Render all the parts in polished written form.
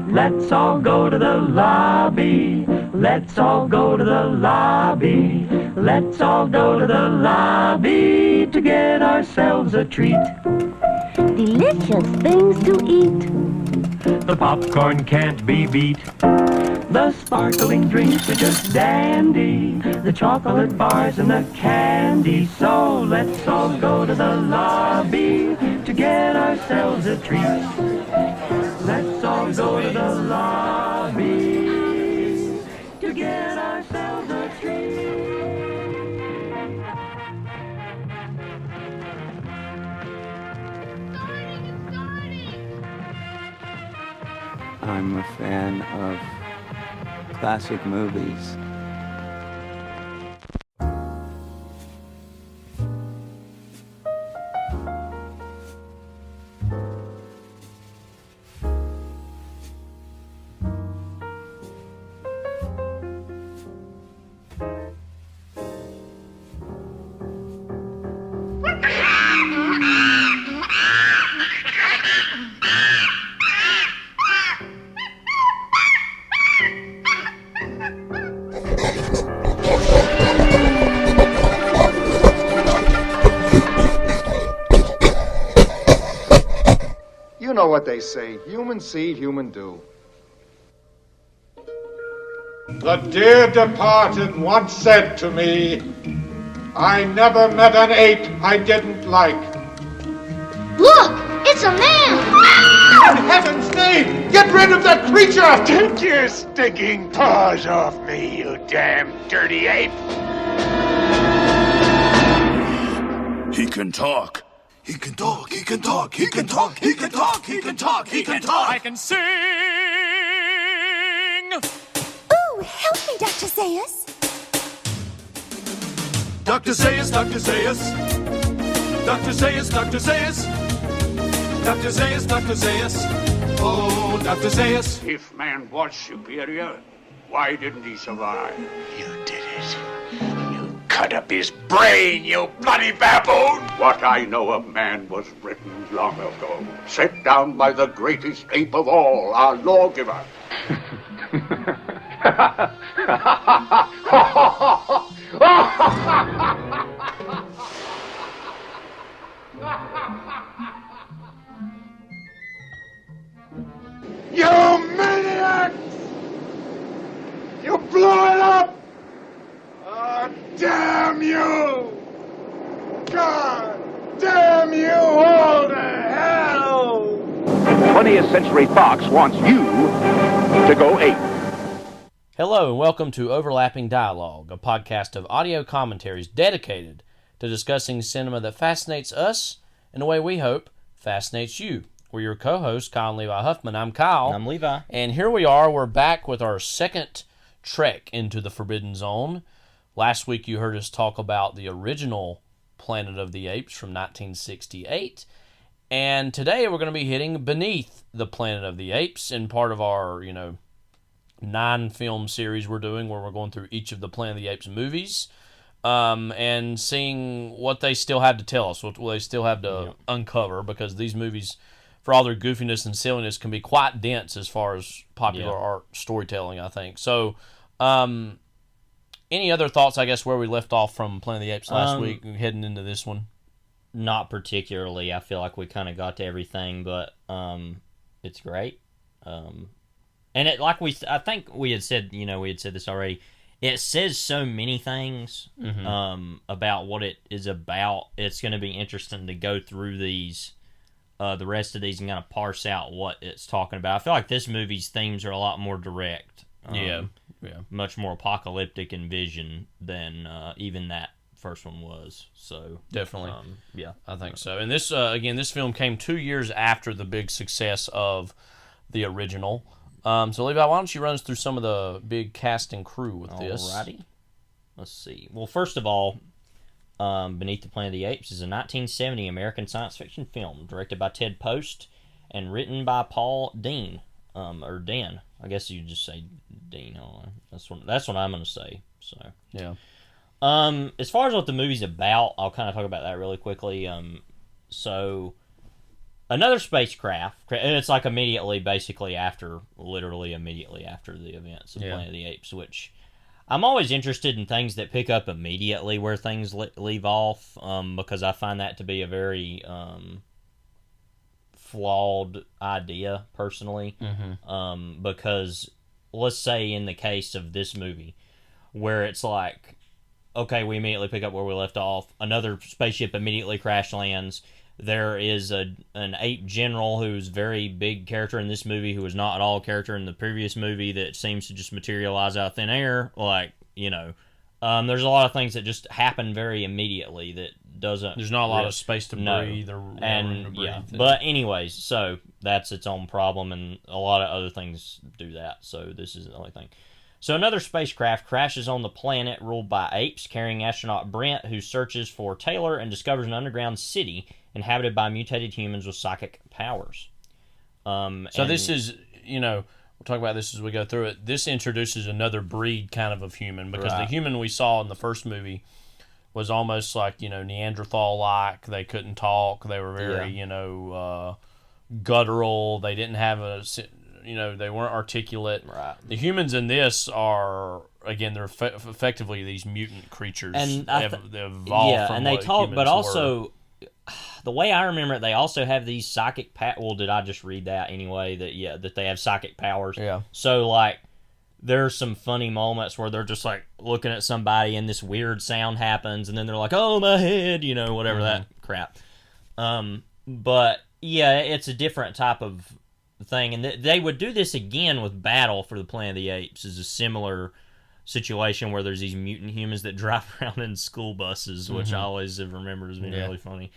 Let's all go to the lobby. Let's all go to the lobby. Let's all go to the lobby to get ourselves a treat. Delicious things to eat. The popcorn can't be beat. The sparkling drinks are just dandy. The chocolate bars and the candy. So let's all go to the lobby to get ourselves a treat. Let's all go to the lobby to get ourselves a treat. I'm a fan of classic movies. You know what they say, human seed, human do. The dear departed once said to me, I never met an ape I didn't like. Look, it's a man! In heaven's name, get rid of that creature! Take your stinking paws off me, you damn dirty ape! He can talk. He can talk, he can talk, he can talk, he can talk, he can talk, he can talk. I can sing! Ooh, help me, Dr. Zayas. Dr. Zayas, Dr. Zayas. Dr. Zayas, Dr. Zayas. Dr. Zayas, Dr. Zayas. Oh, Dr. Zayas. If man was superior, why didn't he survive? You did it. You cut up his brain, you bloody baboon! What I know of man was written long ago, set down by the greatest ape of all, our lawgiver. You maniacs! You blew it up! Oh, damn you! God damn you all to hell! 20th Century Fox wants you to go ape. Hello and welcome to Overlapping Dialogue, a podcast of audio commentaries dedicated to discussing cinema that fascinates us in a way we hope fascinates you. We're your co-hosts, Kyle and Levi Huffman. I'm Kyle. I'm Levi. And here we are. We're back with our second trek into the Forbidden Zone. Last week you heard us talk about the original Planet of the Apes from 1968. And today we're going to be hitting Beneath the Planet of the Apes in part of our, 9-film series we're doing where we're going through each of the Planet of the Apes movies and seeing what they still have to tell us, what they still have to uncover, because these movies, for all their goofiness and silliness, can be quite dense as far as popular art storytelling, I think. So, any other thoughts, I guess, where we left off from Planet of the Apes last week, heading into this one? Not particularly. I feel like we kind of got to everything, but it's great. And it, I think we had said, we had said this already. It says so many things about what it is about. It's going to be interesting to go through these, the rest of these, and kind of parse out what it's talking about. I feel like this movie's themes are a lot more direct. Much more apocalyptic in vision than even that first one was. So definitely, I think so. And this, again, this film came 2 years after the big success of the original. So Levi, why don't you run us through some of the big cast and crew with this? Alrighty. Let's see. Well, first of all, Beneath the Planet of the Apes is a 1970 American science fiction film directed by Ted Post and written by Paul Dean, or Dan. I guess you just say Dean. That's what I'm going to say. So yeah. As far as what the movie's about, I'll kind of talk about that really quickly. So another spacecraft, and it's like immediately, basically literally immediately after the events of Planet of the Apes, which I'm always interested in things that pick up immediately where things leave off, because I find that to be a very flawed idea, personally. Because, let's say in the case of this movie, where it's like, okay, we immediately pick up where we left off, another spaceship immediately crash lands, there is an ape general who's a very big character in this movie who was not at all a character in the previous movie that seems to just materialize out of thin air. Like, there's a lot of things that just happen very immediately that doesn't... There's not a lot of space to breathe or room to breathe. But anyways, so that's its own problem, and a lot of other things do that, so this isn't the only thing. So another spacecraft crashes on the planet ruled by apes, carrying astronaut Brent, who searches for Taylor and discovers an underground city inhabited by mutated humans with psychic powers. This is, we'll talk about this as we go through it. This introduces another breed kind of human, because the human we saw in the first movie was almost like, Neanderthal-like. They couldn't talk. They were very, guttural. They didn't have they weren't articulate. Right. The humans in this are, again, they're effectively these mutant creatures. And they evolved from and they what talk, humans but also... were. The way I remember it, they also have these psychic well, did I just read that anyway? That they have psychic powers. Yeah. So, like, there's some funny moments where they're just, like, looking at somebody and this weird sound happens, and then they're like, oh, my head, whatever that crap. But, yeah, it's a different type of thing. And they would do this again with Battle for the Planet of the Apes. Is a similar situation where there's these mutant humans that drive around in school buses, which I always have remembered as being really funny.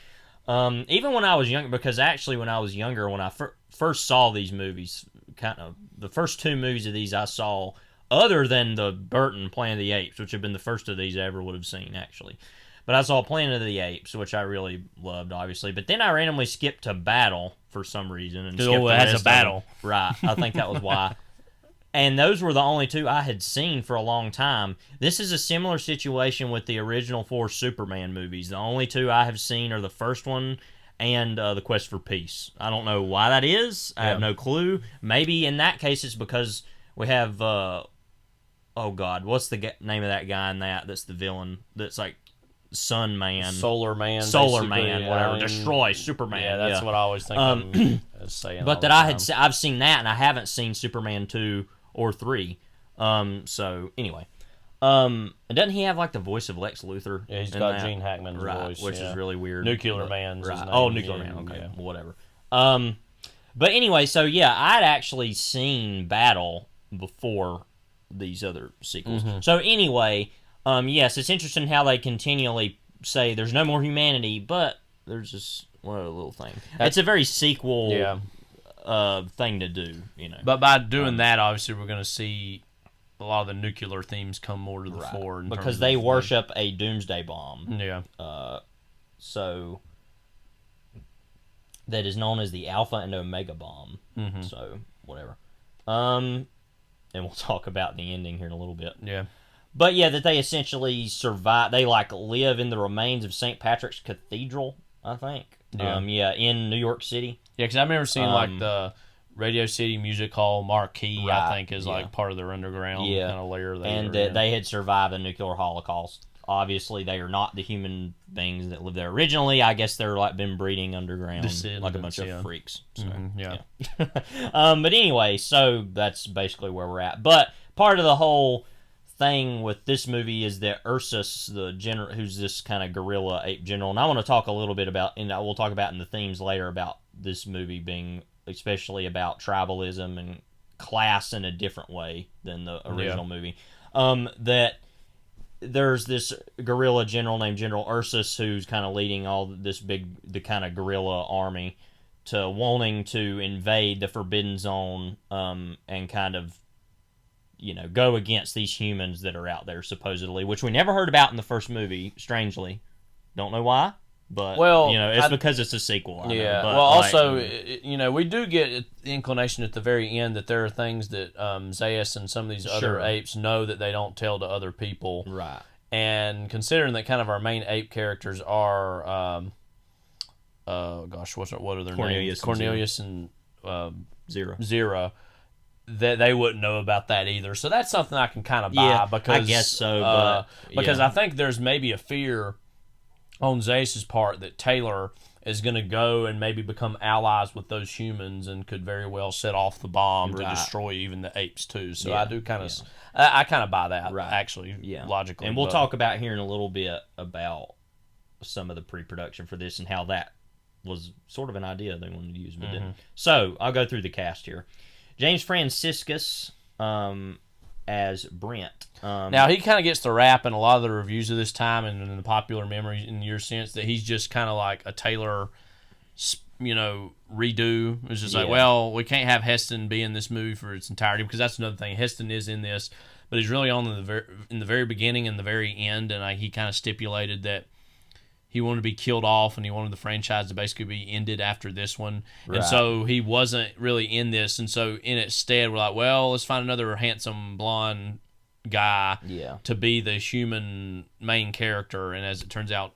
Even when I was younger, because actually when I was younger, when I first saw these movies, kind of the first two movies of these I saw, other than the Burton Planet of the Apes, which have been the first of these I ever would have seen, actually. But I saw Planet of the Apes, which I really loved, obviously. But then I randomly skipped to Battle for some reason. And it has a battle. Right. I think that was why. And those were the only two I had seen for a long time. This is a similar situation with the original 4 Superman movies. The only two I have seen are the first one and The Quest for Peace. I don't know why that is. I have no clue. Maybe in that case it's because we have, oh God, what's the name of that guy in that's the villain? That's like Sun Man. Solar Man, whatever. Destroy Superman. Yeah, that's what I always think of saying. But that I've seen that, and I haven't seen Superman 2 or 3. So anyway, and doesn't he have like the voice of Lex Luthor? Yeah, he's got Gene Hackman's voice, which is really weird. Nuclear Man's his name. Oh, Nuclear Man. Okay, whatever. But anyway, so yeah, I'd actually seen Battle before these other sequels. So anyway, yes, it's interesting how they continually say there's no more humanity, but there's this one other little thing. It's a very sequel. Thing to do, But by doing that, obviously, we're going to see a lot of the nuclear themes come more to the fore. Because they worship a doomsday bomb. Yeah. So that is known as the Alpha and Omega bomb. So whatever. And we'll talk about the ending here in a little bit. Yeah. But yeah, that they essentially survive. They like live in the remains of St. Patrick's Cathedral, I think. In New York City. Yeah, because I remember seeing like the Radio City Music Hall marquee, I think, is like part of their underground kind of layer. And they had survived a nuclear holocaust. Obviously, they are not the human beings that lived there originally. I guess they're like been breeding underground like a bunch of freaks. So, but anyway, so that's basically where we're at. But part of the whole thing with this movie is that Ursus, the general, who's this kind of gorilla ape general, and I want to talk a little bit about, and we'll talk about in the themes later about this movie being especially about tribalism and class in a different way than the original movie. That there's this gorilla general named General Ursus who's kind of leading all the kind of gorilla army to wanting to invade the Forbidden Zone and kind of go against these humans that are out there, supposedly, which we never heard about in the first movie, strangely. Don't know why, but, it's because it's a sequel. I know, but, also, we do get the inclination at the very end that there are things that Zaius and some of these other apes know that they don't tell to other people. Right. And considering that kind of our main ape characters are what are their names? Cornelius Cornelius and Zero. Zero. That they wouldn't know about that either. So that's something I can kind of buy because I guess so. Because I think there's maybe a fear on Zeus's part that Taylor is going to go and maybe become allies with those humans and could very well set off the bomb to destroy even the apes too. So I do kind of, I kind of buy that actually, logically. And we'll talk about here in a little bit about some of the pre-production for this and how that was sort of an idea they wanted to use, but didn't. So I'll go through the cast here. James Franciscus as Brent. Now, he kind of gets the rap in a lot of the reviews of this time and in the popular memory, in your sense, that he's just kind of like a Taylor, redo. It's just like, well, we can't have Heston be in this movie for its entirety, because that's another thing. Heston is in this, but he's really on in the very beginning and the very end, and he kind of stipulated that he wanted to be killed off, and he wanted the franchise to basically be ended after this one. Right. And so he wasn't really in this. And so in its stead, we're like, well, let's find another handsome blonde guy to be the human main character. And as it turns out,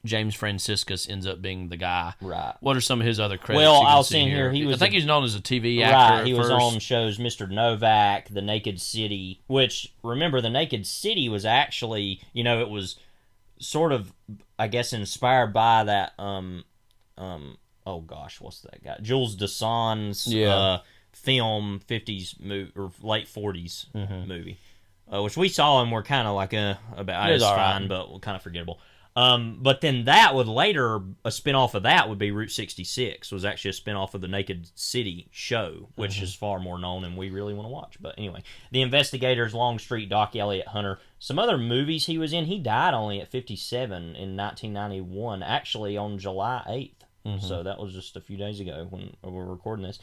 James Franciscus ends up being the guy. Right. What are some of his other credits? Well, I was seeing here, I think he's known as a TV actor. Right, he was on shows Mr. Novak, The Naked City, which, remember, The Naked City was actually, it was sort of, I guess, inspired by that oh gosh, what's that guy? Jules Dassin's film 50s movie or late 40s movie, which we saw and we're kind of like about it's fine, but kind of forgettable. But then that would later, a spinoff of that would be Route 66, was actually a spinoff of the Naked City show, which is far more known and we really want to watch. But anyway, The Investigators, Longstreet, Doc Elliott, Hunter. Some other movies he was in, he died only at 57 in 1991, actually on July 8th. So that was just a few days ago when we were recording this.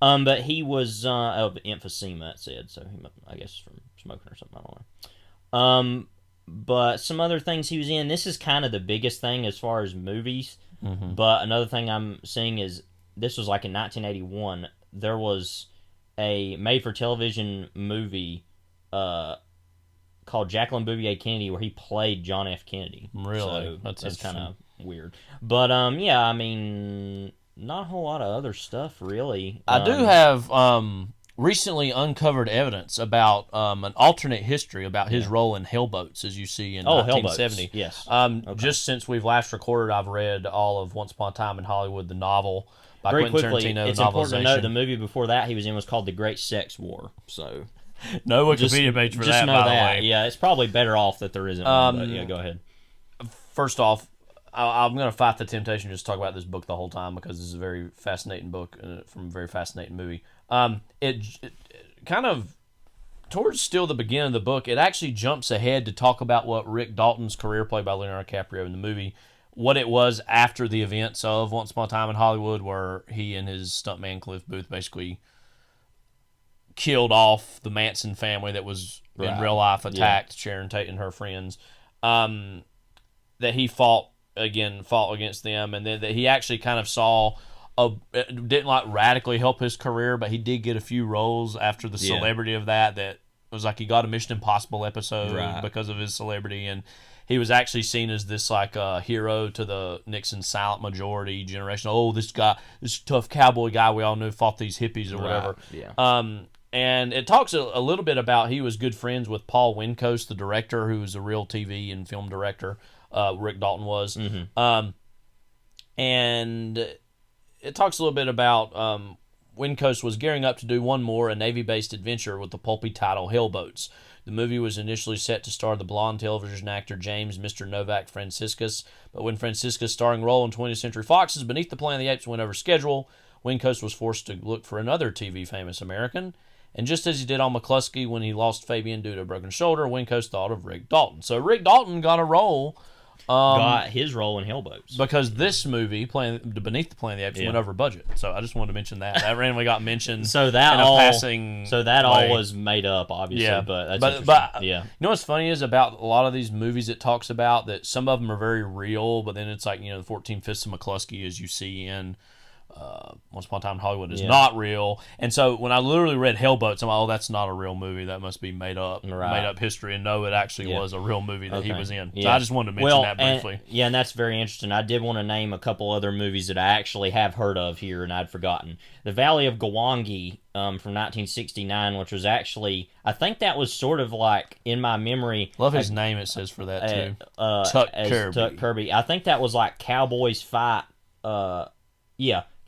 But he was of emphysema, it said, so he, I guess from smoking or something, I don't know. But some other things he was in, this is kind of the biggest thing as far as movies, but another thing I'm seeing is, this was like in 1981, there was a made-for-television movie called Jacqueline Bouvier Kennedy where he played John F. Kennedy. Really? So that's kind of weird. But, I mean, not a whole lot of other stuff, really. I do have recently uncovered evidence about an alternate history about his role in Hellboats, as you see in 1970. Hellboats, yes. Just since we've last recorded, I've read all of Once Upon a Time in Hollywood, the novel by Very Quentin quickly, Tarantino. it's important to note the movie before that he was in was called The Great Sex War. So no Wikipedia page for that, by the way. Yeah, it's probably better off that there isn't one, but yeah, go ahead. First off, I'm going to fight the temptation to just talk about this book the whole time because this is a very fascinating book from a very fascinating movie. It kind of, towards still the beginning of the book, it actually jumps ahead to talk about what Rick Dalton's career, played by Leonardo DiCaprio in the movie, what it was after the events of Once Upon a Time in Hollywood, where he and his stuntman Cliff Booth basically killed off the Manson family that was in real life attacked Sharon Tate and her friends. That he fought against them, and then that he actually kind of saw didn't like radically help his career, but he did get a few roles after the celebrity of that was like he got a Mission Impossible episode because of his celebrity, and he was actually seen as this like hero to the Nixon silent majority generation. Oh, this guy, this tough cowboy guy we all knew fought these hippies or whatever. And it talks a little bit about he was good friends with Paul Wynkost, the director, who was a real TV and film director. Rick Dalton was. And it talks a little bit about Wynkost was gearing up to do one more, a Navy-based adventure with the pulpy title Hellboats. The movie was initially set to star the blonde television actor James Mr. Novak Franciscus, but when Franciscus' starring role in 20th Century Fox's Beneath the Planet of the Apes went over schedule, Wynkost was forced to look for another TV famous American. And just as he did on McCluskey when he lost Fabian due to a broken shoulder, Wynkost thought of Rick Dalton. So Rick Dalton got a role. Got his role in Hellboats. Because this movie, Beneath the Planet of the Apes, went over budget. So I just wanted to mention that. That randomly got mentioned so that in all, a passing So that way. all was made up, obviously. Yeah. But that's but yeah. You know what's funny is about a lot of these movies it talks about that some of them are very real, but then it's like, the 14 Fists of McCluskey, as you see in Once Upon a Time in Hollywood is not real. And so when I literally read Hellboats, I'm like, oh, that's not a real movie. That must be made up history. And no, it actually was a real movie that he was in. So I just wanted to mention that briefly. And that's very interesting. I did want to name a couple other movies that I actually have heard of here and I'd forgotten. The Valley of Gwangi from 1969, which was actually, I think that was sort of like, in my memory... Love his name, it says for that, too. Tuck Kirby. Tuck Kirby. I think that was like Cowboys fight...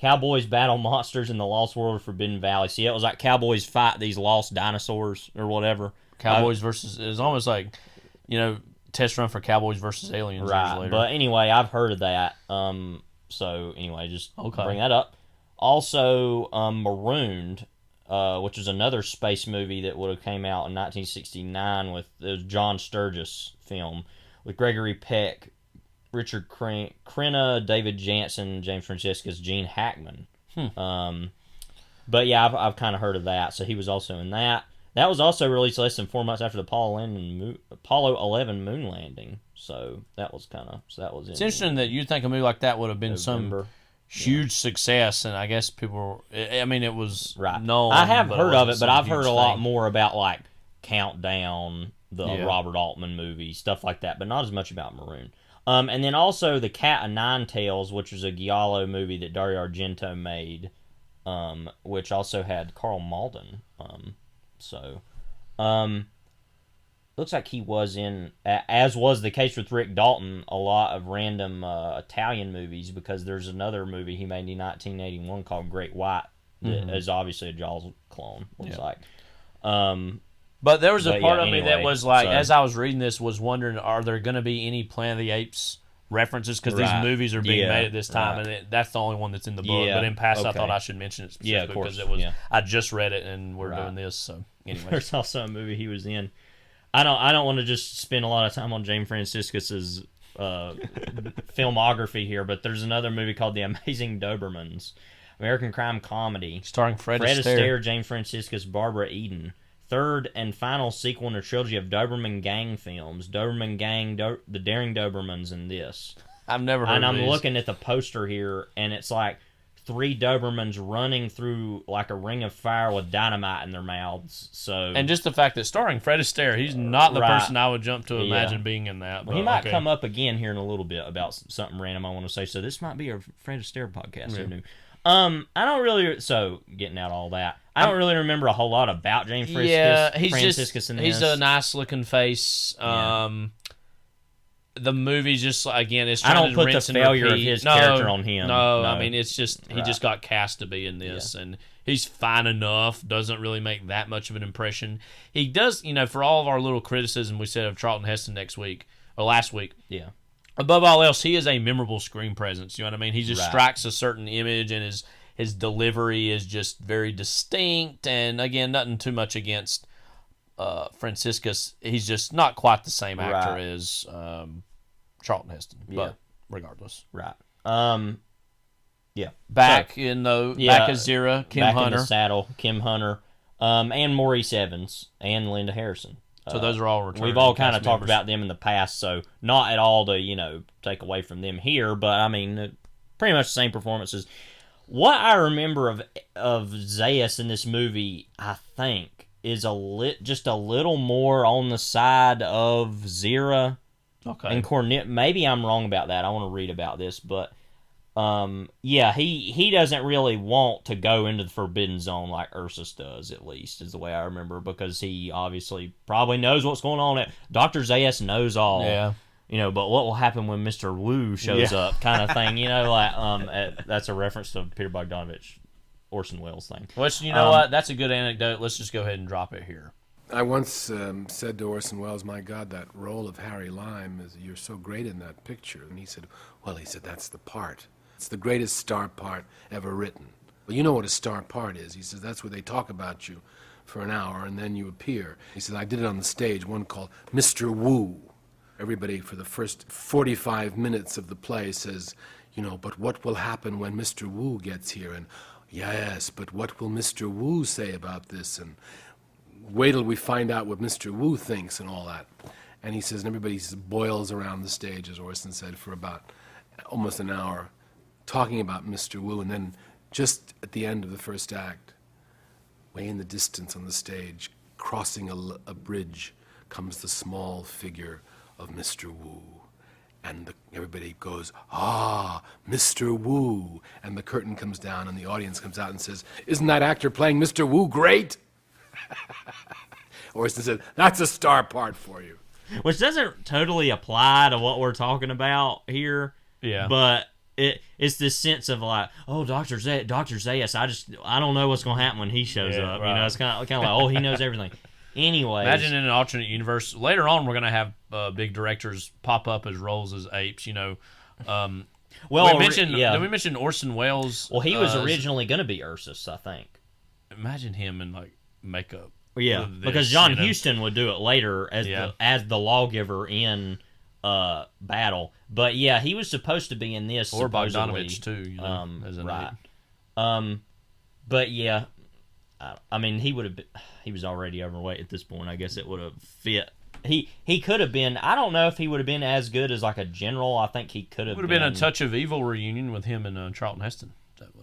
Cowboys battle monsters in the Lost World of Forbidden Valley. See, it was like Cowboys fight these lost dinosaurs or whatever. Cowboys versus... It was almost like, test run for Cowboys versus aliens. Right, later. But anyway, I've heard of that. So anyway, just bring that up. Also, Marooned, which is another space movie that would have came out in 1969 with it was John Sturges film with Gregory Peck, Richard Crenna, David Jansen, James Franciscus, Gene Hackman. But yeah, I've kind of heard of that. So he was also in that. That was also released less than 4 months after the Apollo 11 moon landing. So that was It's interesting that you'd think a movie like that would have been some huge success, and I guess people it was known. I have heard of it, but I've heard a lot more about like Countdown, the Robert Altman movie, stuff like that, but not as much about Maroon. And then also The Cat of Nine Tails, which was a Giallo movie that Dario Argento made, which also had Carl Malden. Looks like he was in, as was the case with Rick Dalton, a lot of random Italian movies, because there's another movie he made in 1981 called Great White that is obviously a Jaws clone, looks like. But there was a part of me that was like, as I was reading this, was wondering, are there going to be any Planet of the Apes references? Because these movies are being made at this time, and that's the only one that's in the book. But in past, I thought I should mention it specifically because it was. I just read it, and we're doing this. So anyway, there's also a movie he was in. I don't want to just spend a lot of time on James Franciscus's filmography here, but there's another movie called The Amazing Dobermans, American crime comedy starring Fred Astaire, James Franciscus, Barbara Eden. Third and final sequel in a trilogy of Doberman Gang films. Doberman Gang, The Daring Dobermans, and this. I've never heard of And I'm these. looking at the poster here, and it's like 3 Dobermans running through like a ring of fire with dynamite in their mouths. So, and just the fact that starring Fred Astaire, he's not the person I would jump to imagine being in that. But he might come up again here in a little bit about something random I want to say. So this might be a Fred Astaire podcast. Who knew? I don't really. So getting out all that, I don't really remember a whole lot about James Franciscus. Yeah, Franciscus in this. He's a nice looking face. The movie just again is trying I don't to put rinse the and failure repeat. of his character on him. No, I mean it's just he just got cast to be in this, and he's fine enough. Doesn't really make that much of an impression. He does, for all of our little criticism we said of Charlton Heston last week. Yeah. Above all else, he is a memorable screen presence. You know what I mean? He just strikes a certain image, and his delivery is just very distinct. And again, nothing too much against Franciscus. He's just not quite the same actor as Charlton Heston. But regardless, back in his era, Kim back Hunter, in the saddle, Kim Hunter, and Maurice Evans and Linda Harrison. So those are all returning. We've all kind of talked about them in the past, so not at all to take away from them here, but I mean pretty much the same performances. What I remember of Zaius in this movie, I think, is just a little more on the side of Zira and Cornet. Maybe I'm wrong about that. I want to read about this, but he doesn't really want to go into the Forbidden Zone like Ursus does, at least, is the way I remember, because he obviously probably knows what's going on. Dr. Zaius knows all. Yeah. But what will happen when Mr. Wu shows up, kind of thing. That's a reference to Peter Bogdanovich, Orson Welles thing. Which, what? That's a good anecdote. Let's just go ahead and drop it here. I once said to Orson Welles, my God, that role of Harry Lime, you're so great in that picture. And he said, that's the part. It's the greatest star part ever written. Well, you know what a star part is. He says, that's where they talk about you for an hour and then you appear. He says, I did it on the stage, one called Mr. Wu. Everybody for the first 45 minutes of the play says, but what will happen when Mr. Wu gets here? And yes, but what will Mr. Wu say about this? And wait till we find out what Mr. Wu thinks and all that. And he says, and everybody boils around the stage, as Orson said, for about almost an hour, talking about Mr. Wu, and then just at the end of the first act, way in the distance on the stage, crossing a bridge, comes the small figure of Mr. Wu. And everybody goes, "Ah, Mr. Wu." And the curtain comes down and the audience comes out and says, "Isn't that actor playing Mr. Wu great?" Orson said, "That's a star part for you." Which doesn't totally apply to what we're talking about here. Yeah. But it's this sense of like, oh, Dr. Zayas, I don't know what's going to happen when he shows up. Right. You know, it's kind of like, oh, he knows everything. Anyways. Imagine in an alternate universe, later on we're going to have big directors pop up as roles as apes, you know. Well, did we mention Orson Welles? Well, he was originally going to be Ursus, I think. Imagine him in, like, makeup. Yeah, because John Huston would do it later as the lawgiver in Battle. But yeah, he was supposed to be in this. Or supposedly. Bogdanovich too, you know, as an right. ape. But yeah, I mean, he was already overweight at this point. I guess it would have fit. He could have been. I don't know if he would have been as good as like a general. I think he could have. Would have been a Touch of Evil reunion with him and Charlton Heston.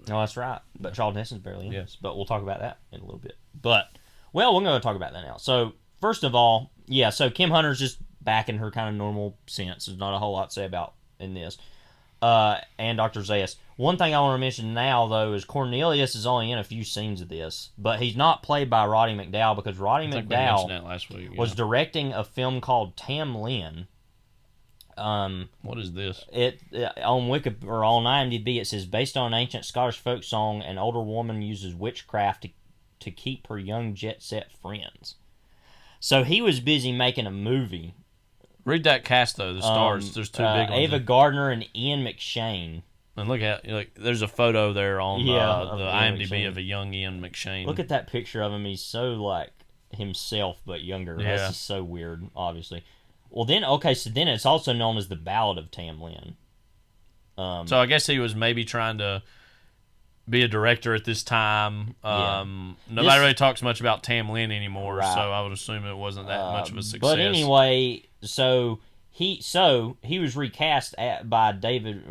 No, that's right. But Charlton Heston's barely in this. But we'll talk about that in a little bit. But well, we're going to talk about that now. So first of all, yeah. So Kim Hunter's just back in her kind of normal sense. There's not a whole lot to say about in this. And Dr. Zayas. One thing I want to mention now, though, is Cornelius is only in a few scenes of this, but he's not played by Roddy McDowall because Roddy McDowall last week, was directing a film called Tam Lin. What is this? On on IMDb it says based on an ancient Scottish folk song, an older woman uses witchcraft to keep her young jet set friends. So he was busy making a movie. Read that cast though. The stars. There's two big ones. Ava Gardner and Ian McShane. And look at there's a photo there on the IMDb McShane. of a young Ian McShane. Look at that picture of him. He's so like himself but younger. Yeah. That's just so weird. Obviously. Well then, so then it's also known as the Ballad of Tam Lin. So I guess he was maybe trying to be a director at this time. Nobody really talks much about Tam Lin anymore, right. so I would assume it wasn't that much of a success. But anyway, so he was recast as David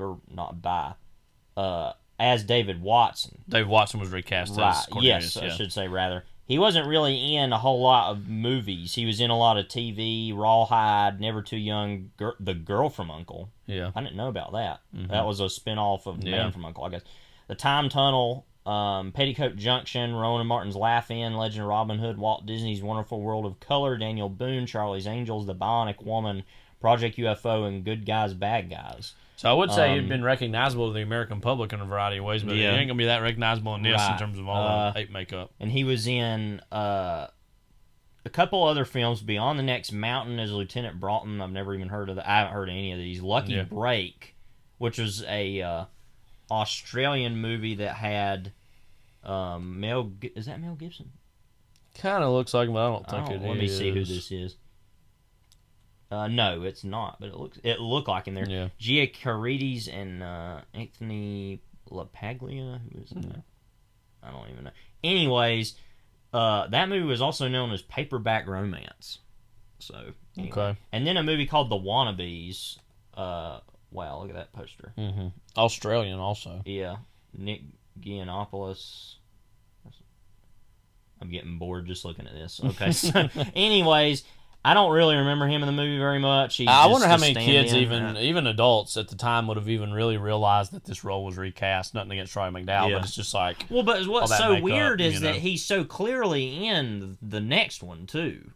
Watson. David Watson was recast as Cornelius. Yes, I should say rather. He wasn't really in a whole lot of movies. He was in a lot of TV, Rawhide, Never Too Young, The Girl from U.N.C.L.E. Yeah. I didn't know about that. Mm-hmm. That was a spinoff of Man from U.N.C.L.E., I guess. The Time Tunnel, Petticoat Junction, Rowan Martin's Laugh-In, Legend of Robin Hood, Walt Disney's Wonderful World of Color, Daniel Boone, Charlie's Angels, The Bionic Woman, Project UFO, and Good Guys, Bad Guys. So I would say he'd been recognizable to the American public in a variety of ways, but he ain't going to be that recognizable in this in terms of all the ape makeup. And he was in a couple other films. Beyond the Next Mountain as Lieutenant Broughton. I've never even heard of that. I haven't heard of any of these. Lucky Break, which was a Australian movie that had is that Mel Gibson? Kind of looks like him, but I don't think it is. Let me see who this is. No, it's not, but it looked like in there. Yeah. Gia Carides and Anthony LaPaglia, who is in there? I don't even know. Anyways, that movie was also known as Paperback Romance. So, anyway. Okay. And then a movie called The Wannabes. Wow, look at that poster. Mm-hmm. Australian also. Yeah. Nick Giannopoulos. I'm getting bored just looking at this. Okay, so anyways, I don't really remember him in the movie very much. I wonder how many kids, even adults at the time, would have even really realized that this role was recast. Nothing against Troy McDowall, but it's just like... Well, but what's so weird is that he's so clearly in the next one, too.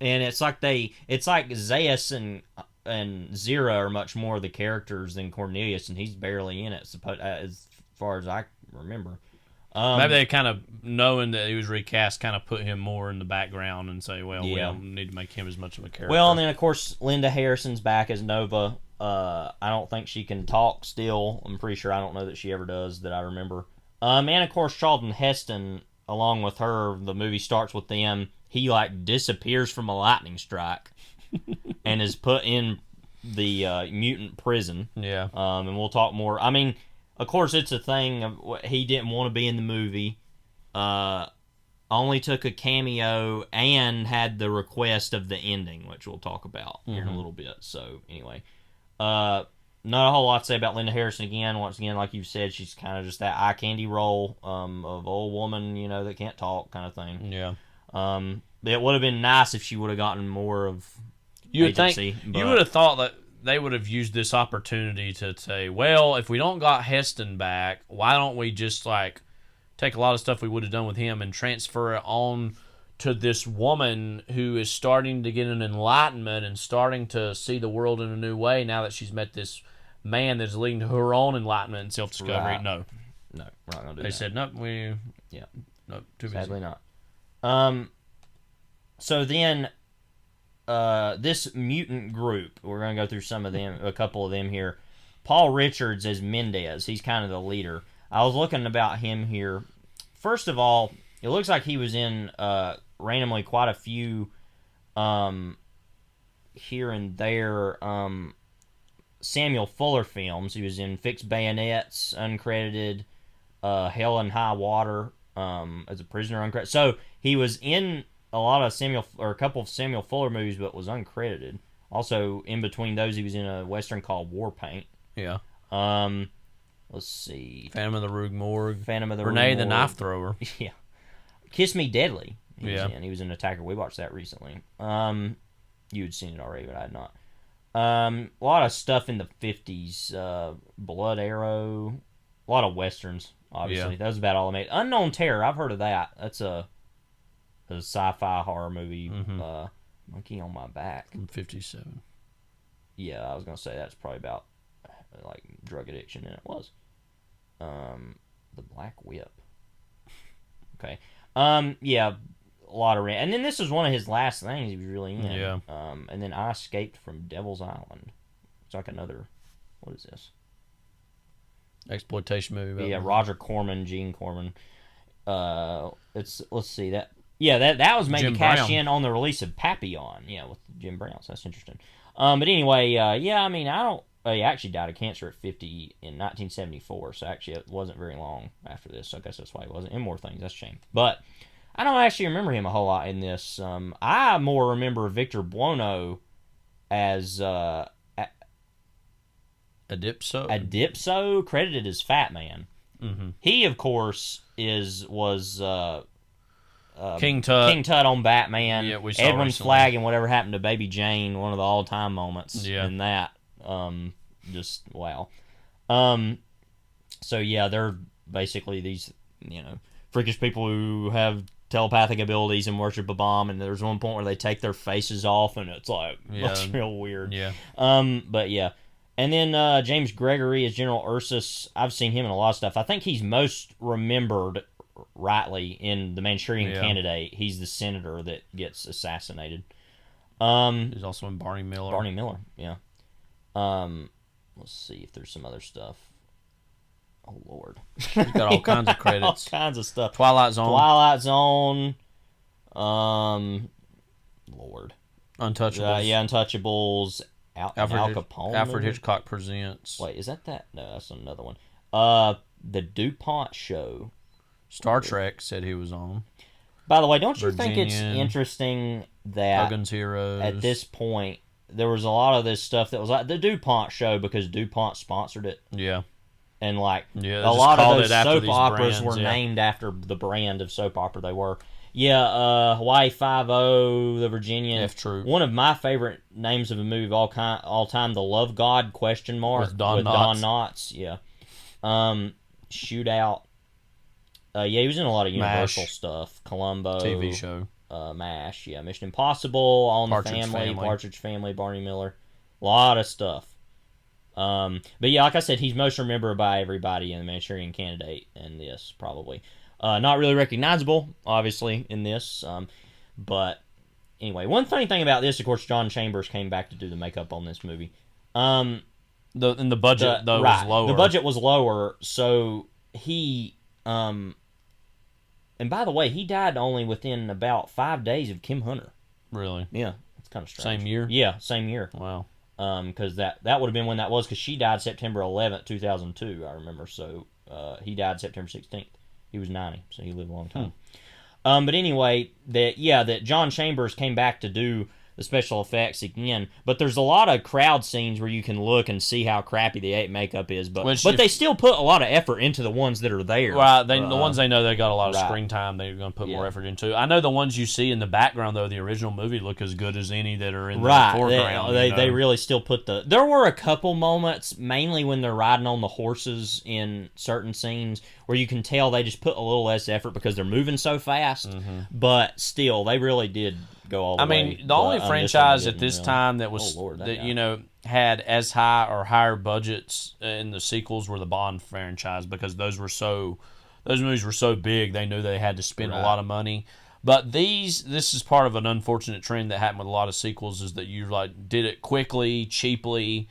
And it's like Zayas and Zira are much more the characters than Cornelius, and he's barely in it, as far as I remember. Maybe they kind of, knowing that he was recast, kind of put him more in the background and say, well, we don't need to make him as much of a character. Well, and then, of course, Linda Harrison's back as Nova. I don't think she can talk still. I'm pretty sure I don't know that she ever does that I remember. And, of course, Charlton Heston, along with her, the movie starts with them. He, disappears from a lightning strike and is put in the mutant prison. Yeah. And we'll talk more. I mean... Of course, it's a thing of he didn't want to be in the movie. Only took a cameo and had the request of the ending, which we'll talk about here in a little bit. So anyway, not a whole lot to say about Linda Harrison again. Once again, like you said, she's kind of just that eye candy role of old woman, that can't talk kind of thing. Yeah. It would have been nice if she would have gotten more of You would agency. think you would have thought that they would have used this opportunity to say, well, if we don't got Heston back, why don't we just take a lot of stuff we would have done with him and transfer it on to this woman who is starting to get an enlightenment and starting to see the world in a new way now that she's met this man that's leading to her own enlightenment and self-discovery. Right. No, we're not gonna do that. They said nope. Too busy. Sadly not. So then, this mutant group, we're gonna go through some of them, a couple of them here. Paul Richards as Mendez. He's kind of the leader. I was looking about him here. First of all, it looks like he was in randomly quite a few here and there Samuel Fuller films. He was in Fixed Bayonets, uncredited, Hell and High Water as a prisoner, uncredited. So he was in a couple of Samuel Fuller movies, but was uncredited. Also, in between those, he was in a Western called War Paint. Yeah. Let's see. Phantom of the Rue Morgue. Phantom of the Renee Rue the Morgue. Knife Thrower. Yeah. Kiss Me Deadly. He was in Attacker. We watched that recently. You had seen it already, but I had not. A lot of stuff in the 50s. Blood Arrow. A lot of Westerns, obviously. Yeah. That was about all I made. Unknown Terror. I've heard of that. That's a sci-fi horror movie. Monkey on My Back. From 57. Yeah, I was going to say that's probably about drug addiction, and it was. The Black Whip. Okay. Yeah, a lot of and then this was one of his last things he was really in. Yeah. And then I Escaped from Devil's Island. It's like another, what is this? Exploitation movie. Yeah, Roger Corman, Gene Corman. Let's see that. Yeah, that was made Jim to cash Brown. in on the release of Papillon. Yeah, with Jim Brown. So that's interesting. But anyway, yeah, I mean, he actually died of cancer at 50 in 1974, so actually it wasn't very long after this, so I guess that's why he wasn't in more things. That's a shame. But I don't actually remember him a whole lot in this. I more remember Victor Buono as Adipso, credited as Fat Man. Mm-hmm. He, of course, was King Tut on Batman. Yeah, we saw Edwin's recently. Flag and Whatever Happened to Baby Jane, one of the all-time moments Yeah. in that. Just wow. So yeah, they're basically these freakish people who have telepathic abilities and worship a bomb. And there's one point where they take their faces off, and it's looks real weird. Yeah. But yeah. And then James Gregory as General Ursus. I've seen him in a lot of stuff. I think he's most remembered rightly in The Manchurian Candidate. He's the senator that gets assassinated. He's also in Barney Miller. Barney Miller, yeah. Let's see if there's some other stuff. Oh, Lord. He's got all kinds of credits. All kinds of stuff. Twilight Zone. Lord. Untouchables. Yeah, Untouchables. Al Capone. Alfred Hitchcock Presents. Wait, is that? No, that's another one. The DuPont Show. Star Trek said he was on. By the way, don't you think it's Virginian. interesting that Huggins Heroes. at this point there was a lot of this stuff that was like the DuPont Show because DuPont sponsored it? Yeah. And they a just lot of called those it after soap these operas brands, were yeah. named after the brand of soap opera they were. Yeah, Hawaii Five-0, The Virginian. F Troop. One of my favorite names of a movie of all time, The Love God ? With Don Knotts. Don Knotts. Yeah. Shootout. Yeah, he was in a lot of Universal MASH. stuff. Columbo. TV show. MASH. Yeah, Mission Impossible, All in the Partridge Family. Partridge Family, Barney Miller. A lot of stuff. But yeah, like I said, he's most remembered by everybody in The Manchurian Candidate and this, probably. Not really recognizable, obviously, in this. But anyway, one funny thing about this, of course, John Chambers came back to do the makeup on this movie. The budget was lower. The budget was lower, so he and by the way, he died only within about 5 days of Kim Hunter. Really? Yeah, it's kind of strange. Same year? Yeah, same year. Wow. Because that would have been when that was, because she died September 11th, 2002, I remember. So he died September 16th. He was 90, so he lived a long time. But anyway, that John Chambers came back to do the special effects again. But there's a lot of crowd scenes where you can look and see how crappy the ape makeup is. But they still put a lot of effort into the ones that are there. Right, the ones they know they got a lot of screen time, they're going to put more effort into. I know the ones you see in the background, though, the original movie look as good as any that are in the foreground. They really still put the... There were a couple moments, mainly when they're riding on the horses in certain scenes, where you can tell they just put a little less effort because they're moving so fast. But still, they really did go all the way. I mean, the only franchise at this time that was had as high or higher budgets in the sequels were the Bond franchise, because those movies were so big they knew they had to spend a lot of money. But this is part of an unfortunate trend that happened with a lot of sequels, is that you did it quickly, cheaply,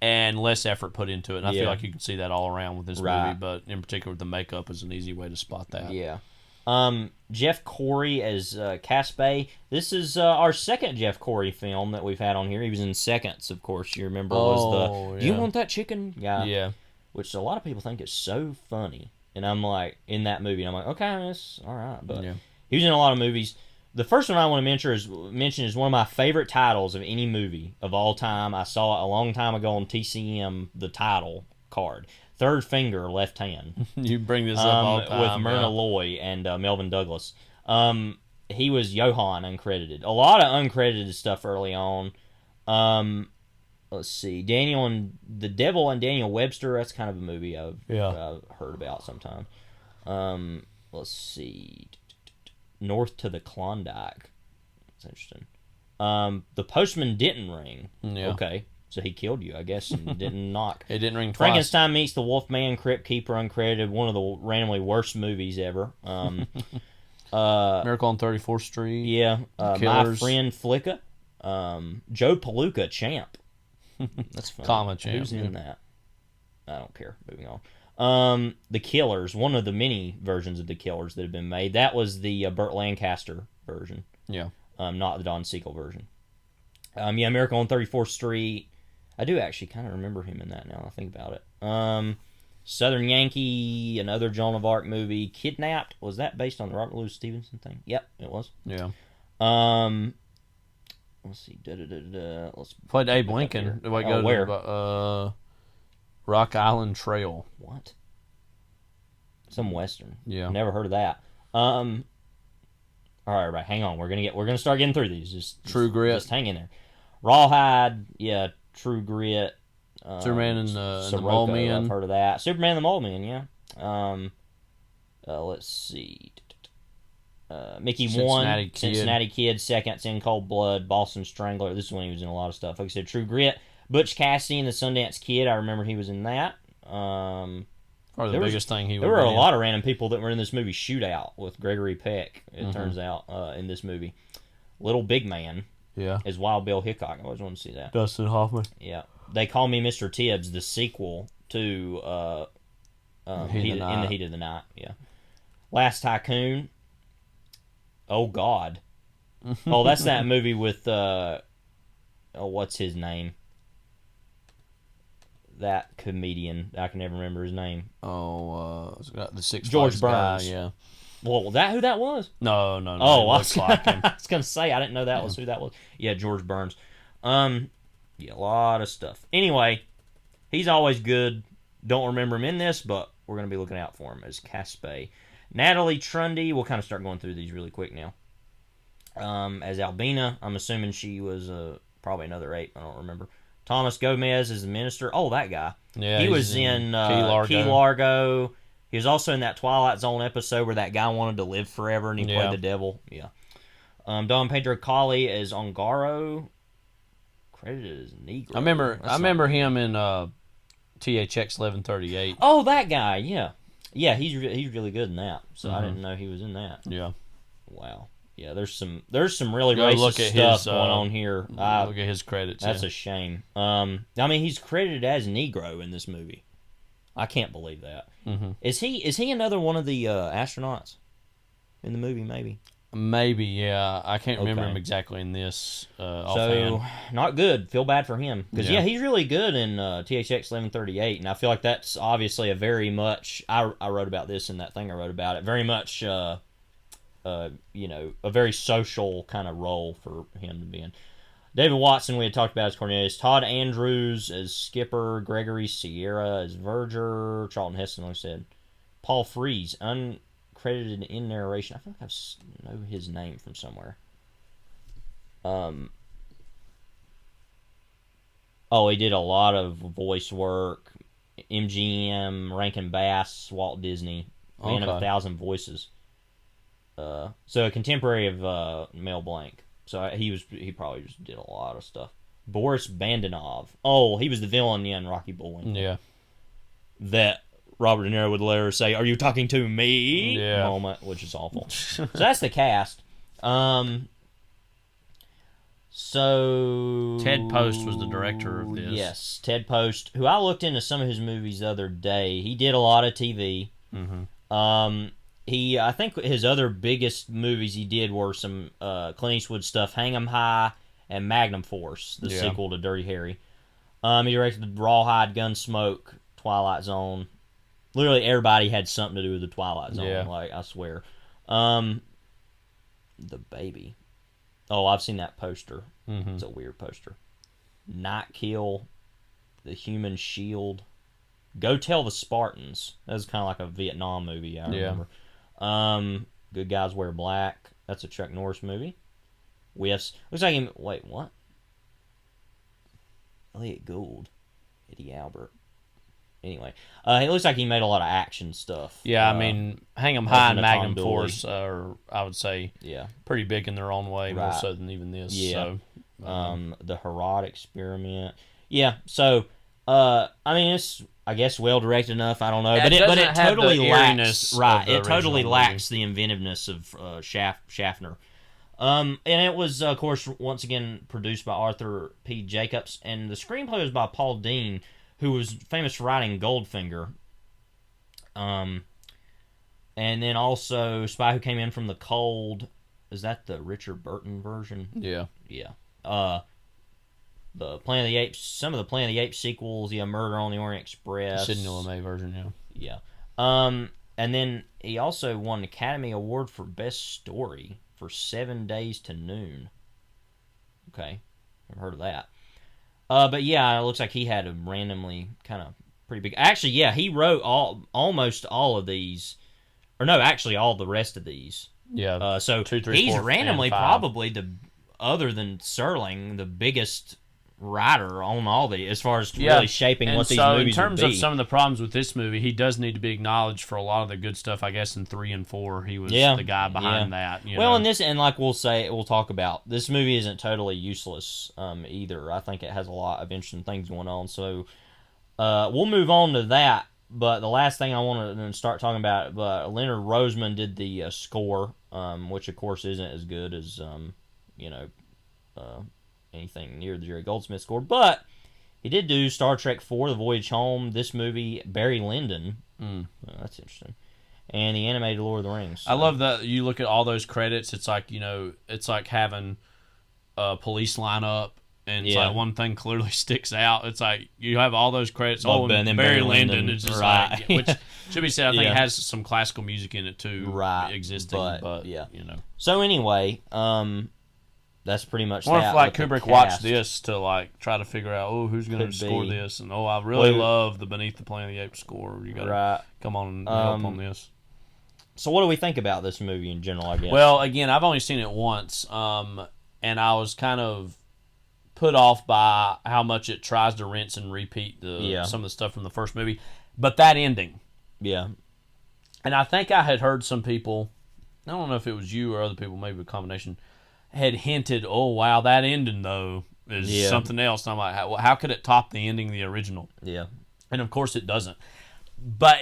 and less effort put into it. And I feel like you can see that all around with this movie, but in particular with the makeup is an easy way to spot that. Yeah. Jeff Corey as Caspe. This is our second Jeff Corey film that we've had on here. He was in Seconds, of course. You remember was Do you want that chicken guy? Yeah. Which a lot of people think is so funny. And I'm like, in that movie, I'm like, okay, that's all right. But he was in a lot of movies. The first one I want to mention is one of my favorite titles of any movie of all time. I saw it a long time ago on TCM, the title card. Third Finger, Left Hand. You bring this up all the time. With Myrna Loy and Melvin Douglas. He was Johann, uncredited. A lot of uncredited stuff early on. Let's see. The Devil and Daniel Webster, that's kind of a movie I've heard about sometime. Let's see. North to the Klondike. That's interesting. The Postman Didn't Ring. Yeah. Okay. So he killed you, I guess, and didn't knock. It didn't ring twice. Frankenstein Meets the Wolfman, Crypt Keeper, uncredited. One of the randomly worst movies ever. Miracle on 34th Street. Yeah. My Friend Flicka. Joe Palooka, Champ. That's funny. Comma Champ. Who's in that? I don't care. Moving on. The Killers. One of the many versions of The Killers that have been made. That was the Burt Lancaster version. Yeah. Not the Don Siegel version. Miracle on 34th Street. I do actually kind of remember him in that now I think about it. Southern Yankee, another Joan of Arc movie. Kidnapped. Was that based on the Robert Louis Stevenson thing? Yep, it was. Yeah. Let's see. Let's played Abe Lincoln. Where? Rock Island Trail. What? Some Western. Yeah. Never heard of that. All right, hang on. We're gonna start getting through these. True Grit. Just hang in there. Rawhide. Yeah. True Grit. Superman and the Mole Man. I've heard of that. Superman and the Mole Man, yeah. Let's see. Mickey Cincinnati 1, Kid. Cincinnati Kid, Seconds, In Cold Blood, Boston Strangler. This is when he was in a lot of stuff. Like I said, True Grit. Butch Cassidy and the Sundance Kid. I remember he was in that. Probably the biggest thing he was in. There were a lot of random people that were in this movie Shootout with Gregory Peck, it turns out, in this movie. Little Big Man. Yeah. Is Wild Bill Hickok. I always wanted to see that. Dustin Hoffman. Yeah. They Call Me Mr. Tibbs, the sequel to In the Heat of the Night. Yeah. Last Tycoon. Oh, God. Oh, that's that movie with, what's his name? That comedian. I can never remember his name. Oh, the Six George Flags Burns. Guy, yeah. Well, who that was? No. Oh, I was going to say, I didn't know that was who that was. Yeah, George Burns. Yeah, a lot of stuff. Anyway, he's always good. Don't remember him in this, but we're going to be looking out for him as Caspe. Natalie Trundy, we'll kind of start going through these really quick now. As Albina, I'm assuming she was probably another ape. I don't remember. Thomas Gomez is the minister. Oh, that guy. Yeah, he was in Key Largo. He was also in that Twilight Zone episode where that guy wanted to live forever and he played the devil. Yeah. Don Pedro Colley as Ongaro. Credited as Negro. I remember him in THX 1138. Oh, that guy. Yeah. Yeah, he's really good in that. So I didn't know he was in that. Yeah. Wow. Yeah, there's some really racist stuff going on here. Look at his credits. That's a shame. I mean, he's credited as Negro in this movie. I can't believe that. Mm-hmm. Is he another one of the astronauts in the movie? Maybe, yeah. I can't remember him exactly in this offhand. So, not good. Feel bad for him. Because, he's really good in THX 1138, and I feel like that's obviously a very much... I wrote about this in that thing I wrote about it. Very much, a very social kind of role for him to be in. David Watson, we had talked about as Cornelius. Todd Andrews as Skipper. Gregory Sierra as Verger. Charlton Heston, like I said. Paul Frees, uncredited in narration. I feel like I know his name from somewhere. Oh, he did a lot of voice work. MGM, Rankin Bass, Walt Disney. Man of 1,000 Voices. So a contemporary of Mel Blanc. So he probably just did a lot of stuff. Boris Bandanov. Oh, he was the villain in Rocky Bullwinkle. Yeah. That Robert De Niro would later say, "Are you talking to me?" moment, which is awful. So that's the cast. So Ted Post was the director of this. Yes, Ted Post, who I looked into some of his movies the other day. He did a lot of TV. Mm-hmm. I think his other biggest movies he did were some Clint Eastwood stuff, Hang 'em High and Magnum Force, the sequel to Dirty Harry. He directed Rawhide, Gunsmoke, Twilight Zone. Literally everybody had something to do with the Twilight Zone, like, I swear. The Baby. Oh, I've seen that poster. Mm-hmm. It's a weird poster. Night Kill, The Human Shield, Go Tell the Spartans. That was kind of like a Vietnam movie, I remember. Good Guys Wear Black. That's a Chuck Norris movie. Looks like him. Wait, what? Elliot Gould, Eddie Albert. Anyway, it looks like he made a lot of action stuff. Yeah, I mean, Hang 'em High and Magnum Force are, I would say, pretty big in their own way, more so than even this. Yeah. So, the Herod Experiment. Yeah. So, I mean, it's, I guess, well directed enough. I don't know, but it totally lacks. Right. It totally lacks the inventiveness of Schaffner. And it was, of course, once again produced by Arthur P. Jacobs, and the screenplay was by Paul Dean, who was famous for writing Goldfinger. And then also Spy Who Came In From the Cold. Is that the Richard Burton version? Yeah. Yeah. The Planet of the Apes, some of the Planet of the Apes sequels, Murder on the Orient Express. Sidney Lumet version, Yeah. And then he also won an Academy Award for Best Story for 7 Days to Noon. Okay. Never heard of that. But yeah, it looks like he had a randomly kind of pretty big... Actually, yeah, he wrote almost all of these. Or no, actually all the rest of these. Yeah. So 2, 3, he's 4, randomly 5. probably, other than Serling, the biggest writer on all the, as far as really shaping what these movies would be. So in terms of some of the problems with this movie, he does need to be acknowledged for a lot of the good stuff. I guess in 3 and 4, he was the guy behind that. You know? In this, and like we'll talk about, this movie isn't totally useless either. I think it has a lot of interesting things going on. So we'll move on to that. But the last thing I want to start talking about, Leonard Roseman did the score, which of course isn't as good as anything near the Jerry Goldsmith score, but he did do Star Trek IV: The Voyage Home, this movie, Barry Lyndon. That's interesting. And the animated Lord of the Rings. So. I love that you look at all those credits. It's like, it's like having a police lineup, and it's like one thing clearly sticks out. It's like you have all those credits. And Barry Lyndon is just like, which should be said, I think it has some classical music in it too, existing. But So anyway, that's pretty much that. Or if Kubrick watched this this to try to figure out, who's going to score this, and I really love the Beneath the Planet of the Apes score. You got to come on and help on this. So what do we think about this movie in general, I guess? Well, again, I've only seen it once, and I was kind of put off by how much it tries to rinse and repeat some of the stuff from the first movie. But that ending. Yeah. And I think I had heard some people, I don't know if it was you or other people, maybe a combination, had hinted, oh, wow, that ending, though, is something else. And I'm like, how could it top the ending of the original? Yeah. And, of course, it doesn't. But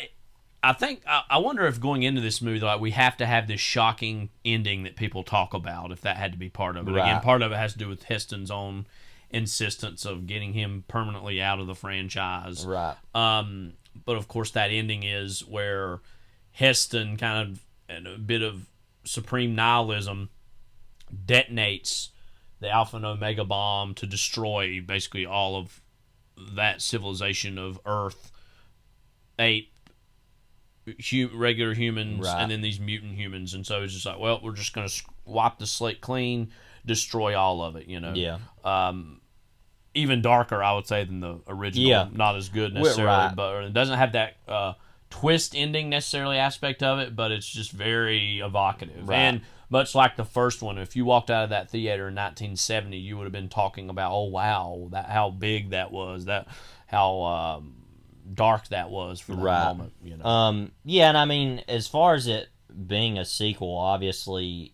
I think, I wonder if going into this movie, we have to have this shocking ending that people talk about, if that had to be part of it. Again, part of it has to do with Heston's own insistence of getting him permanently out of the franchise. Right. But, of course, that ending is where Heston kind of, in a bit of supreme nihilism, detonates the Alpha and Omega bomb to destroy basically all of that civilization of Earth, Ape, regular humans Right. and then these mutant humans, and so it's just like, well, we're just going to wipe the slate clean, destroy all of it, Yeah. Even darker, I would say, than the original. Yeah. Not as good necessarily, Right. but it doesn't have that twist ending necessarily aspect of it, but it's just very evocative. Right. And much like the first one, if you walked out of that theater in 1970, you would have been talking about, oh wow, that how big that was, that how dark that was for that moment. You know? Yeah, and I mean, as far as it being a sequel, obviously,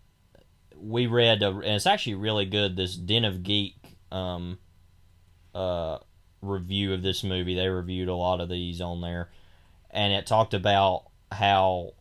we read, and it's actually really good, this Den of Geek review of this movie. They reviewed a lot of these on there, and it talked about how,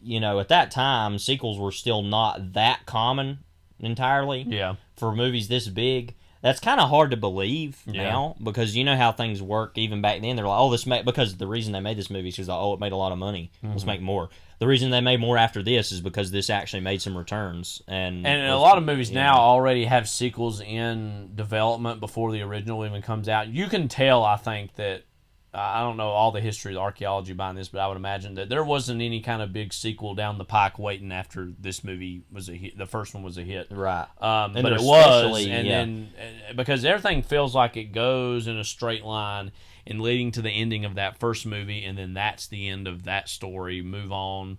you know, at that time, sequels were still not that common entirely. Yeah. For movies this big. That's kind of hard to believe now, because you know how things work even back then. They're like, oh, because the reason they made this movie is because, oh, it made a lot of money. Let's make more. The reason they made more after this is because this actually made some returns. And a lot of movies now already have sequels in development before the original even comes out. You can tell, I think, that I don't know all the history of the archaeology behind this, but I would imagine that there wasn't any kind of big sequel down the pike waiting after this movie was a hit. The first one was a hit, right? But it was, and then because everything feels like it goes in a straight line and leading to the ending of that first movie, and then that's the end of that story. Move on,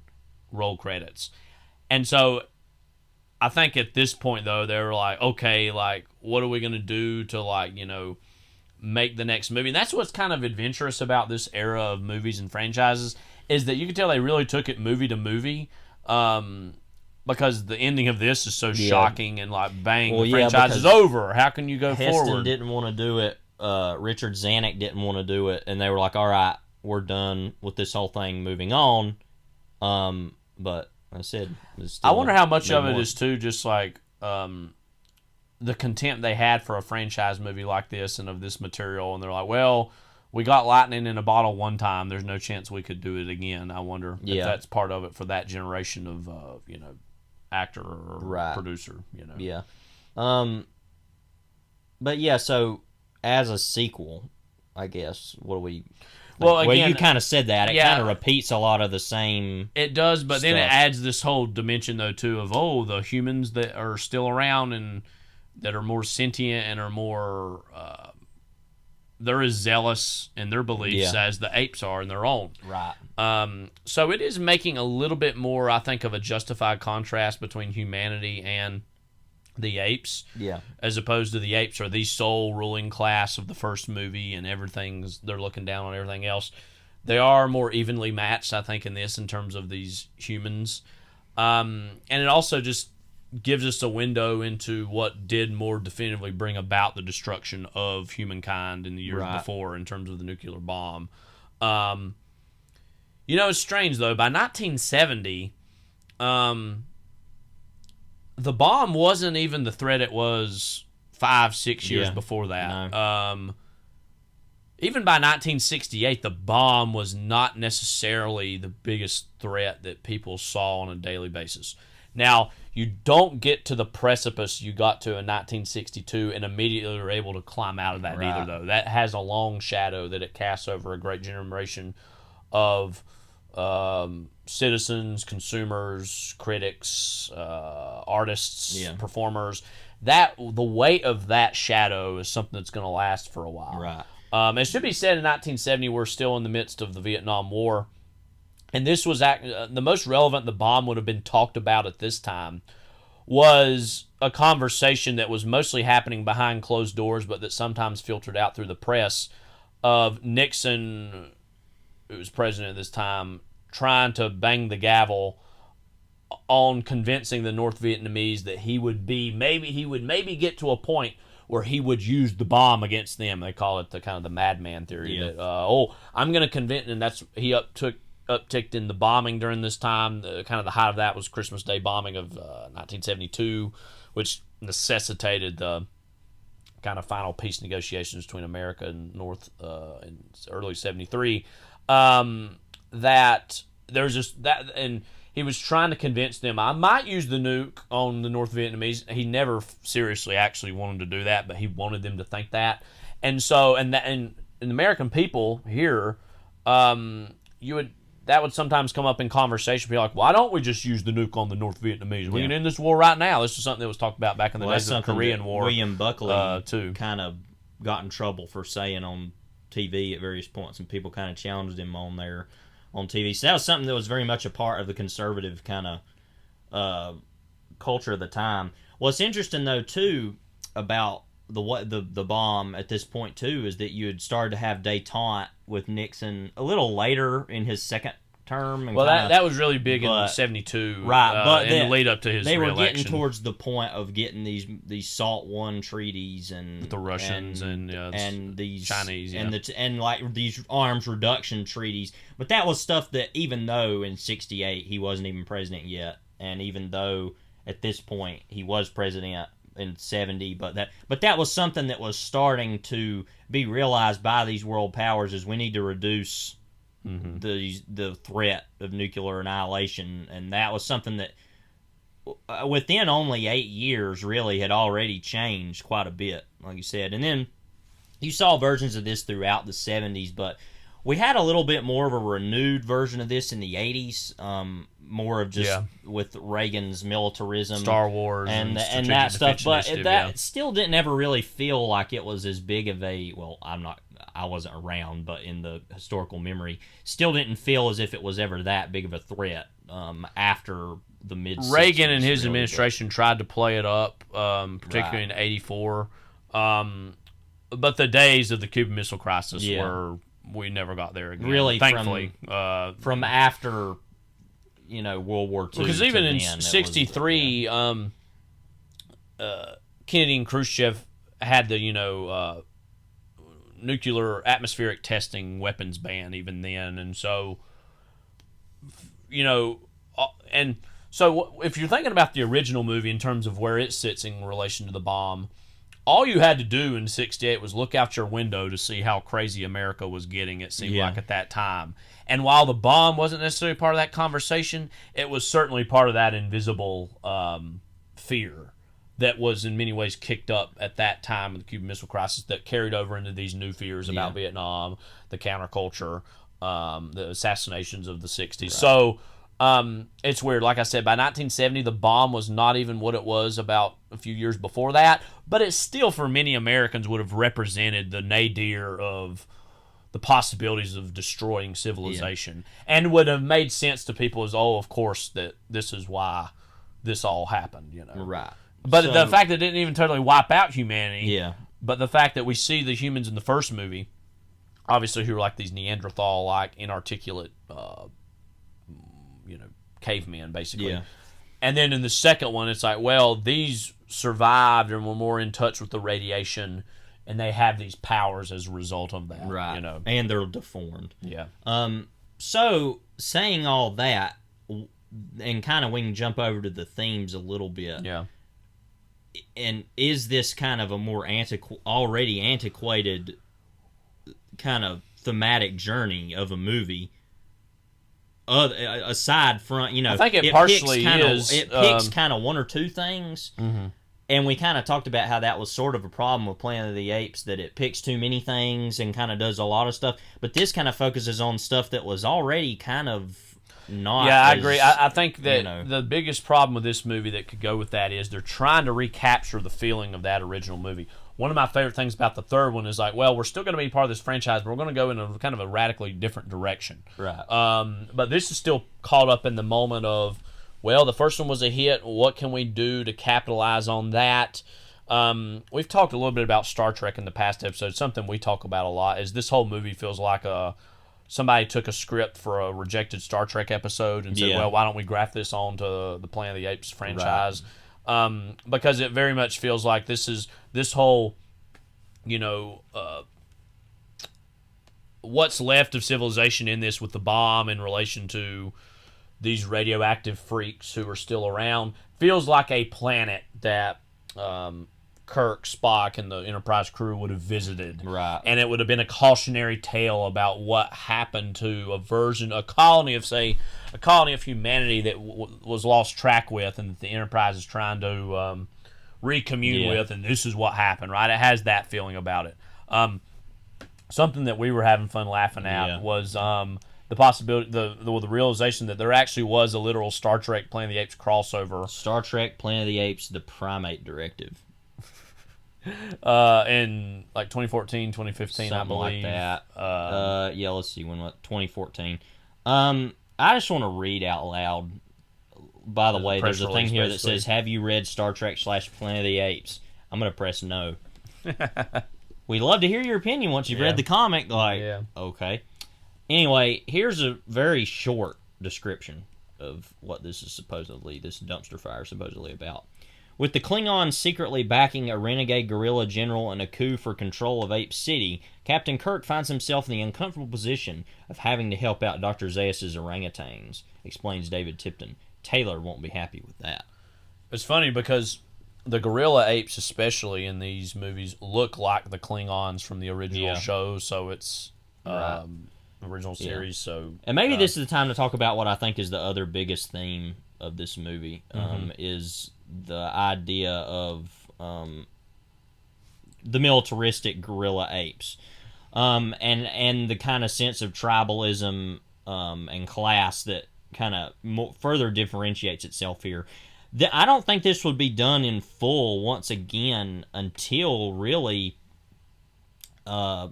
roll credits, and so I think at this point though they were like, okay, like what are we gonna do to, like, you know, make the next movie? And that's what's kind of adventurous about this era of movies and franchises, is that you can tell they really took it movie to movie, because the ending of this is so shocking and like, bang, the franchise is over. How can you go Heston forward? didn't want to do it. Richard Zanuck didn't want to do it, and they were like, all right, we're done with this whole thing, moving on. But I said, I wonder how much of it is too just like the contempt they had for a franchise movie like this and of this material, and they're like, well, we got lightning in a bottle one time, there's no chance we could do it again. I wonder if that's part of it for that generation of you know, actor or producer, you know. Yeah. But yeah, so as a sequel, I guess, what do we... Well, again, you kind of said that. It kind of repeats a lot of the same. It does, but stuff. then it adds this whole dimension, though, too, of, oh, the humans that are still around and that are more sentient and are more... they're as zealous in their beliefs as the apes are in their own. Right. So it is making a little bit more, I think, of a justified contrast between humanity and the apes. Yeah. As opposed to the apes are the sole ruling class of the first movie, and they're looking down on everything else. They are more evenly matched, I think, in this in terms of these humans. And it also just gives us a window into what did more definitively bring about the destruction of humankind in the years before in terms of the nuclear bomb. You know, it's strange, though. By 1970, the bomb wasn't even the threat it was 5-6 years before that. No. Even by 1968, the bomb was not necessarily the biggest threat that people saw on a daily basis. Now, you don't get to the precipice you got to in 1962 and immediately are able to climb out of that either, though. That has a long shadow that it casts over a great generation of citizens, consumers, critics, artists, performers. The weight of that shadow is something that's going to last for a while. Right. It should be said in 1970 we're still in the midst of the Vietnam War, and this was the most relevant the bomb would have been talked about at this time was a conversation that was mostly happening behind closed doors, but that sometimes filtered out through the press, of Nixon, who was president at this time, trying to bang the gavel on convincing the North Vietnamese that he would maybe get to a point where he would use the bomb against them. They call it the kind of the madman theory. Yeah. That I'm going to convince, and that's he upticked in the bombing during this time. Kind of the height of that was Christmas Day bombing of 1972, which necessitated the kind of final peace negotiations between America and North in early '73. That there's just that, and he was trying to convince them, I might use the nuke on the North Vietnamese. He never seriously actually wanted to do that, but he wanted them to think that. And so, and the American people here, they that would sometimes come up in conversation. Be like, why don't we just use the nuke on the North Vietnamese? We can end this war right now. This is something that was talked about back in the days of the Korean War. William Buckley too kind of got in trouble for saying on TV at various points, and people kind of challenged him on TV. So that was something that was very much a part of the conservative kind of culture of the time. What's interesting though too about the bomb at this point too is that you had started to have détente with Nixon a little later in his second term. And that was really big in '72, right? But in the lead up to his re-election. They were getting towards the point of getting these SALT I treaties and with the Russians and these Chinese and like these arms reduction treaties. But that was stuff that even though in '68 he wasn't even president yet, and even though at this point he was president in '70, but that was something that was starting to be realized by these world powers is we need to reduce the threat of nuclear annihilation, and that was something that within only 8 years really had already changed quite a bit, like you said. And then you saw versions of this throughout the '70s, but we had a little bit more of a renewed version of this in the '80s, more of just with Reagan's militarism, Star Wars, and that stuff. But that still didn't ever really feel like it was as big of a. Well, I wasn't around, but in the historical memory, still didn't feel as if it was ever that big of a threat. After the mid-60s, Reagan and his administration tried to play it up, particularly in '84. But the days of the Cuban Missile Crisis were. We never got there again. Really, thankfully, from after World War II. Because even in '63, Kennedy and Khrushchev had the nuclear atmospheric testing weapons ban even then, and so and so if you're thinking about the original movie in terms of where it sits in relation to the bomb. All you had to do in '68 was look out your window to see how crazy America was getting, it seemed like at that time. And while the bomb wasn't necessarily part of that conversation, it was certainly part of that invisible fear that was in many ways kicked up at that time of the Cuban Missile Crisis that carried over into these new fears about Vietnam, the counterculture, the assassinations of the '60s. Right. So it's weird. Like I said, by 1970, the bomb was not even what it was about a few years before that, but it still, for many Americans, would have represented the nadir of the possibilities of destroying civilization, and would have made sense to people as, of course, that this is why this all happened, Right. But the fact that it didn't even totally wipe out humanity, Yeah. But the fact that we see the humans in the first movie, obviously who are like these Neanderthal-like, inarticulate, cavemen, basically. Yeah. And then in the second one, it's like, well, these survived and were more in touch with the radiation, and they have these powers as a result of that. Right. And they're deformed. Yeah. So, saying all that, and kind of we can jump over to the themes a little bit. Yeah. And is this kind of a more already antiquated kind of thematic journey of a movie? Aside from, I think it partially is. It picks kind of one or two things, and we kind of talked about how that was sort of a problem with Planet of the Apes, that it picks too many things and kind of does a lot of stuff. But this kind of focuses on stuff that was already kind of not. Yeah, I agree. I think that the biggest problem with this movie that could go with that is they're trying to recapture the feeling of that original movie. One of my favorite things about the third one is like, well, we're still going to be part of this franchise, but we're going to go in a kind of a radically different direction. Right. But this is still caught up in the moment of, well, the first one was a hit. What can we do to capitalize on that? We've talked a little bit about Star Trek in the past episodes. Something we talk about a lot is this whole movie feels like somebody took a script for a rejected Star Trek episode and said, well, why don't we graft this onto the Planet of the Apes franchise? Right. Because it very much feels like this whole, what's left of civilization in this with the bomb in relation to these radioactive freaks who are still around feels like a planet that Kirk, Spock, and the Enterprise crew would have visited. Right. And it would have been a cautionary tale about what happened to a colony of humanity that was lost track with, and that the Enterprise is trying to recommune with, and this is what happened, right? It has that feeling about it. Something that we were having fun laughing at was the possibility, the realization that there actually was a literal Star Trek Planet of the Apes crossover. Star Trek Planet of the Apes, the Primate Directive. In like 2014, 2015, Something I believe. like that. Yeah, let's see, 2014. I just want to read out loud. By the way, there's a thing here that says, "Have you read Star Trek / Planet of the Apes?" I'm going to press no. We'd love to hear your opinion once you've read the comic. Okay. Anyway, here's a very short description of what this dumpster fire is supposedly about. With the Klingons secretly backing a renegade guerrilla general in a coup for control of Ape City, Captain Kirk finds himself in the uncomfortable position of having to help out Dr. Zaius' orangutans, explains David Tipton. Taylor won't be happy with that. It's funny because the gorilla apes, especially in these movies, look like the Klingons from the original show, so it's original series. So, and maybe this is the time to talk about what I think is the other biggest theme of this movie, is the idea of the militaristic gorilla apes, and the kind of sense of tribalism and class that kind of further differentiates itself here. I don't think this would be done in full once again until really the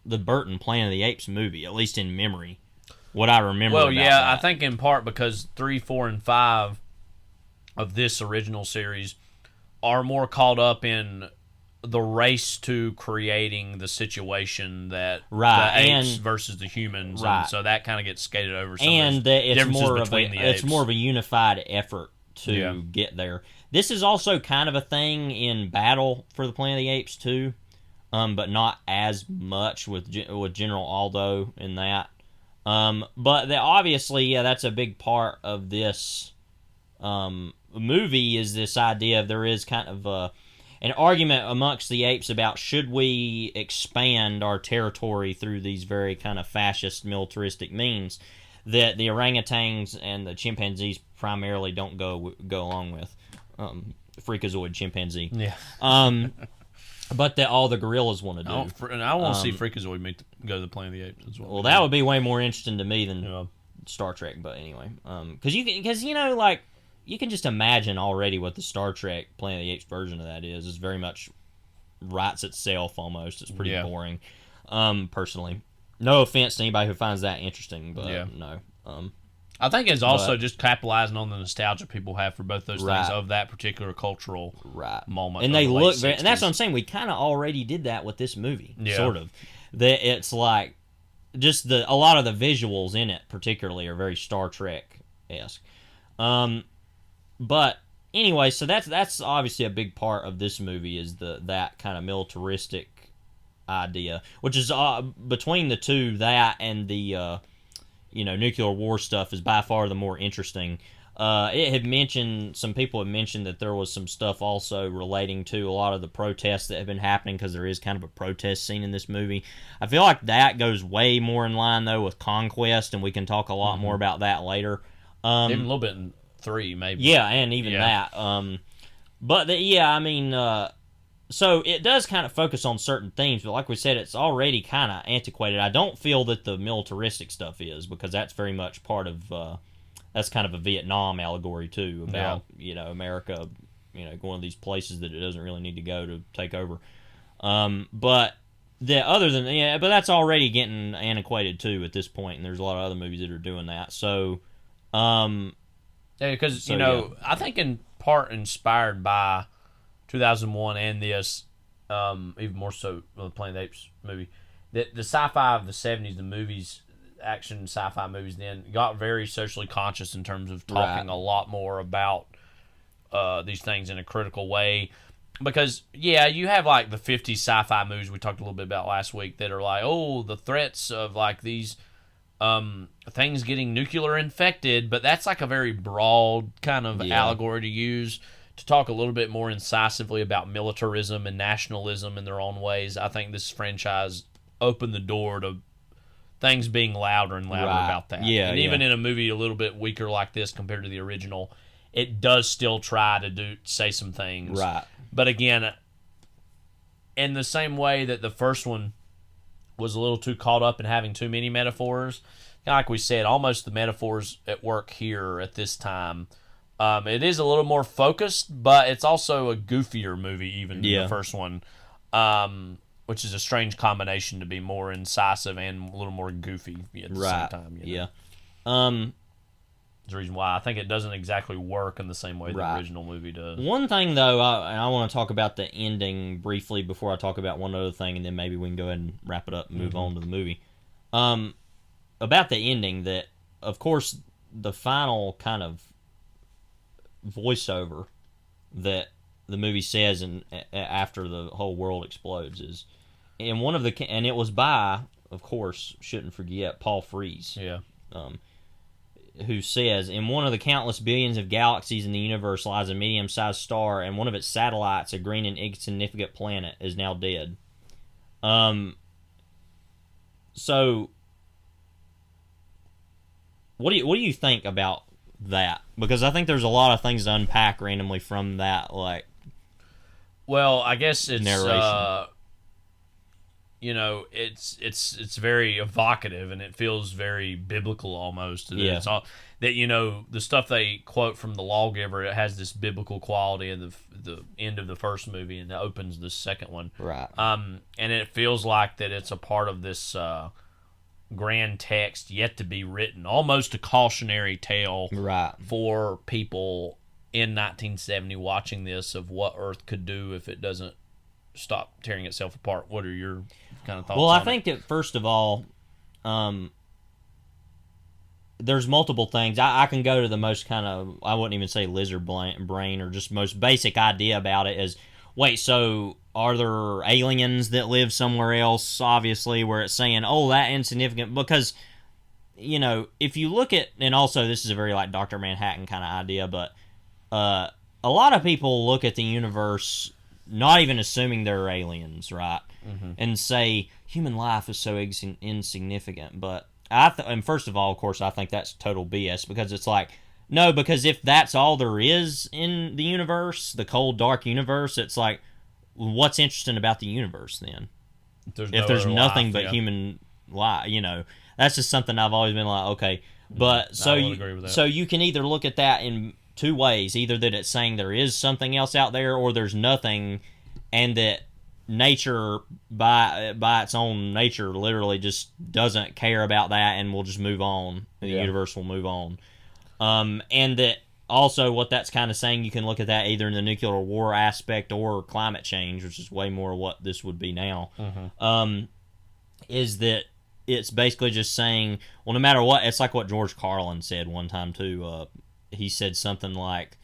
Burton Planet of the Apes movie, at least in memory. What I remember. Well, about yeah, that. I think in part because 3, 4, and 5 of this original series are more caught up in the race to creating the situation that the apes versus the humans, and so that kind of gets skated over. And it's more of a unified effort to get there. This is also kind of a thing in Battle for the Planet of the Apes too, but not as much with General Aldo in that. But obviously, that's a big part of this movie, is this idea of there is kind of an argument amongst the apes about should we expand our territory through these very kind of fascist, militaristic means that the orangutans and the chimpanzees primarily don't go along with. Freakazoid chimpanzee. Yeah. But that all the gorillas want to do. And I want to see Freakazoid go to the Planet of the Apes as well. Well, that would be way more interesting to me than Star Trek. But anyway, because you can just imagine already what the Star Trek Planet of the Apes version of that is. It's very much writes itself almost. It's pretty boring. Personally, no offense to anybody who finds that interesting, but no. I think it's also just capitalizing on the nostalgia people have for both those things of that particular cultural moment. And they look very, and that's what I'm saying. We kind of already did that with this movie, sort of. That it's like just a lot of the visuals in it, particularly, are very Star Trek-esque. But anyway, so that's obviously a big part of this movie, is that kind of militaristic idea, which is between the two, that and the nuclear war stuff is by far the more interesting. Some people had mentioned that there was some stuff also relating to a lot of the protests that have been happening, because there is kind of a protest scene in this movie. I feel like that goes way more in line, though, with Conquest, and we can talk a lot more about that later. Even a little bit in 3, maybe. Yeah, and even that. So it does kind of focus on certain themes, but like we said, it's already kind of antiquated. I don't feel that the militaristic stuff is, because that's very much part of that's kind of a Vietnam allegory too, about America going to these places that it doesn't really need to go to take over. But that's already getting antiquated too at this point, and there's a lot of other movies that are doing that. So because I think in part inspired by 2001 and this, even more so the Planet of the Apes movie, the sci-fi of the 70s, the movies, action sci-fi movies then got very socially conscious in terms of talking a lot more about these things in a critical way. Because, you have like the 50s sci-fi movies we talked a little bit about last week that are like, the threats of like these things getting nuclear infected, but that's like a very broad kind of allegory to use to talk a little bit more incisively about militarism and nationalism in their own ways. I think this franchise opened the door to things being louder and louder about that. And even in a movie a little bit weaker like this compared to the original, it does still try to say some things. But again, in the same way that the first one was a little too caught up in having too many metaphors, like we said, almost the metaphors at work here at this time. It is a little more focused, but it's also a goofier movie even than the first one, which is a strange combination to be more incisive and a little more goofy at the same time. Yeah. There's a reason why I think it doesn't exactly work in the same way the original movie does. One thing, though, I want to talk about the ending briefly before I talk about one other thing, and then maybe we can go ahead and wrap it up and move on to the movie. About the ending, that, of course, the final kind of voiceover that the movie says after the whole world explodes is, in one of the, and it was by, of course, shouldn't forget, Paul Frees. Yeah. Who says, in one of the countless billions of galaxies in the universe lies a medium-sized star, and one of its satellites, a green and insignificant planet, is now dead. So, what do you think about that? Because I think there's a lot of things to unpack randomly from that, like. Well, I guess it's narration. It's very evocative, and it feels very biblical almost. It's all that, the stuff they quote from the Lawgiver, it has this biblical quality in the end of the first movie, and it opens the second one. Right. And it feels like that it's a part of this grand text yet to be written, almost a cautionary tale for people in 1970 watching this of what Earth could do if it doesn't stop tearing itself apart. What are your kind of thoughts? Well, I think that first of all, there's multiple things. I can go to the most kind of, I wouldn't even say lizard brain, or just most basic idea about it is, wait, so are there aliens that live somewhere else, obviously, where it's saying, oh, that insignificant, because, if you look at, and also this is a very like Dr. Manhattan kind of idea, but a lot of people look at the universe not even assuming they're aliens, right? Mm-hmm. And say human life is so insignificant. But and first of all, of course, I think that's total BS, because it's like, no, because if that's all there is in the universe, the cold, dark universe, it's like, what's interesting about the universe then? If there's nothing but human life, that's just something I've always been like, okay. But so you can either look at that in two ways, either that it's saying there is something else out there, or there's nothing, and that nature by its own nature literally just doesn't care about that and will just move on. The universe will move on. And that also what that's kind of saying, you can look at that either in the nuclear war aspect or climate change, which is way more what this would be now. Mm-hmm. Is that it's basically just saying, well, no matter what, it's like what George Carlin said one time too. He said something like,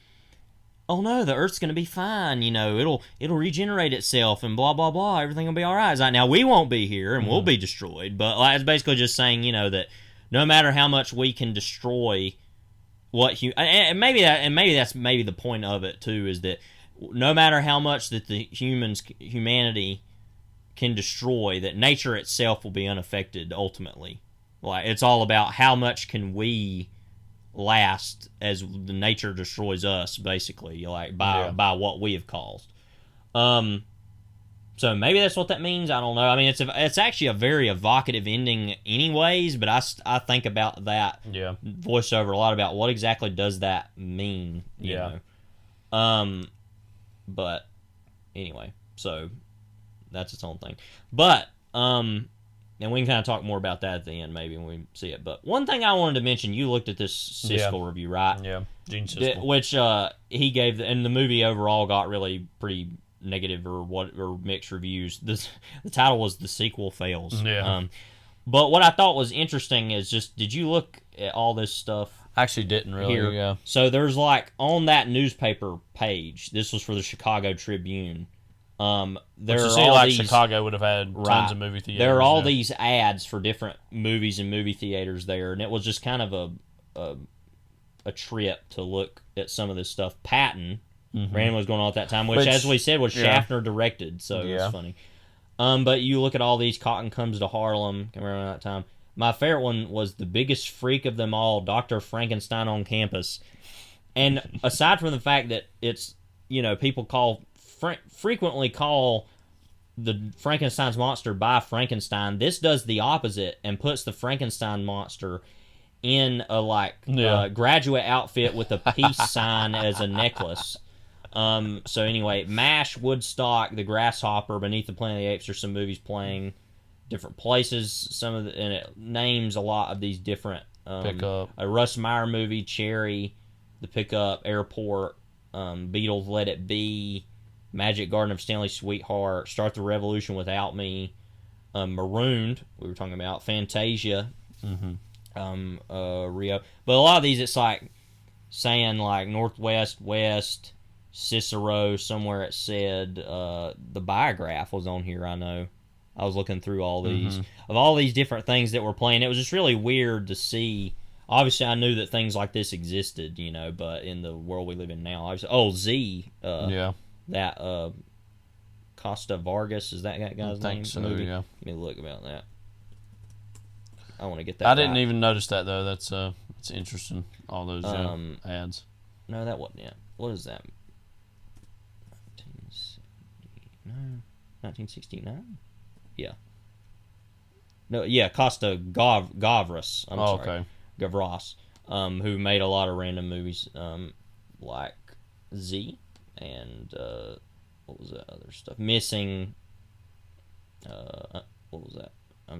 oh no, the Earth's going to be fine, it'll regenerate itself and blah, blah, blah, everything will be all right. It's like, now we won't be here and we'll be destroyed, but like, it's basically just saying, that no matter how much we can destroy and maybe that's the point of it too, is that no matter how much that the humanity can destroy, that nature itself will be unaffected ultimately. Like, it's all about how much can we last as the nature destroys us, basically, like by what we have caused. So maybe that's what that means. I don't know. I mean, it's actually a very evocative ending, anyways. But I think about that voiceover a lot, about what exactly does that mean. You know? But anyway, so that's its own thing. But and we can kind of talk more about that at the end, maybe, when we see it. But one thing I wanted to mention, you looked at this Siskel review, right? Yeah, Gene Siskel. Which he gave, and the movie overall got really pretty negative or mixed reviews. The title was The Sequel Fails. Yeah. But what I thought was interesting is just, did you look at all this stuff? I actually didn't really, here? Yeah. So there's like, on that newspaper page, this was for the Chicago Tribune, there are all like these, Chicago would have had tons of movie theaters. There are all these ads for different movies and movie theaters there, and it was just kind of a trip to look at some of this stuff. Patton, Brandon was going on at that time, which as we said, was Schaffner directed, so it was funny. But you look at all these, Cotton Comes to Harlem, came around that time. My favorite one was The Biggest Freak of Them All, Dr. Frankenstein on Campus. And aside from the fact that it's, people frequently call the Frankenstein's monster by Frankenstein. This does the opposite and puts the Frankenstein monster in a graduate outfit with a peace sign as a necklace. So anyway, MASH, Woodstock, The Grasshopper, Beneath the Planet of the Apes are some movies playing different places. And it names a lot of these different Pickup. A Russ Meyer movie, Cherry, The Pickup, Airport, Beatles, Let It Be, Magic Garden of Stanley's Sweetheart, Start the Revolution Without Me, Marooned, we were talking about, Fantasia, Rio. But a lot of these, it's like saying like Northwest, West, Cicero, somewhere it said the Biograph was on here, I know. I was looking through all these, of all these different things that were playing. It was just really weird to see. Obviously, I knew that things like this existed, you know, but in the world we live in now, obviously, Z, that Costa Vargas, is that guy's name? I think so, movie? yeah. Let me look about that. I want to get that. I didn't even notice that though. That's it's interesting. All those ads. No, that wasn't it. What is that? 1969. Yeah. No, yeah, Costa Gavras. I'm sorry. Okay. Gavras, who made a lot of random movies, like Z, and what was that other stuff? Missing. What was that?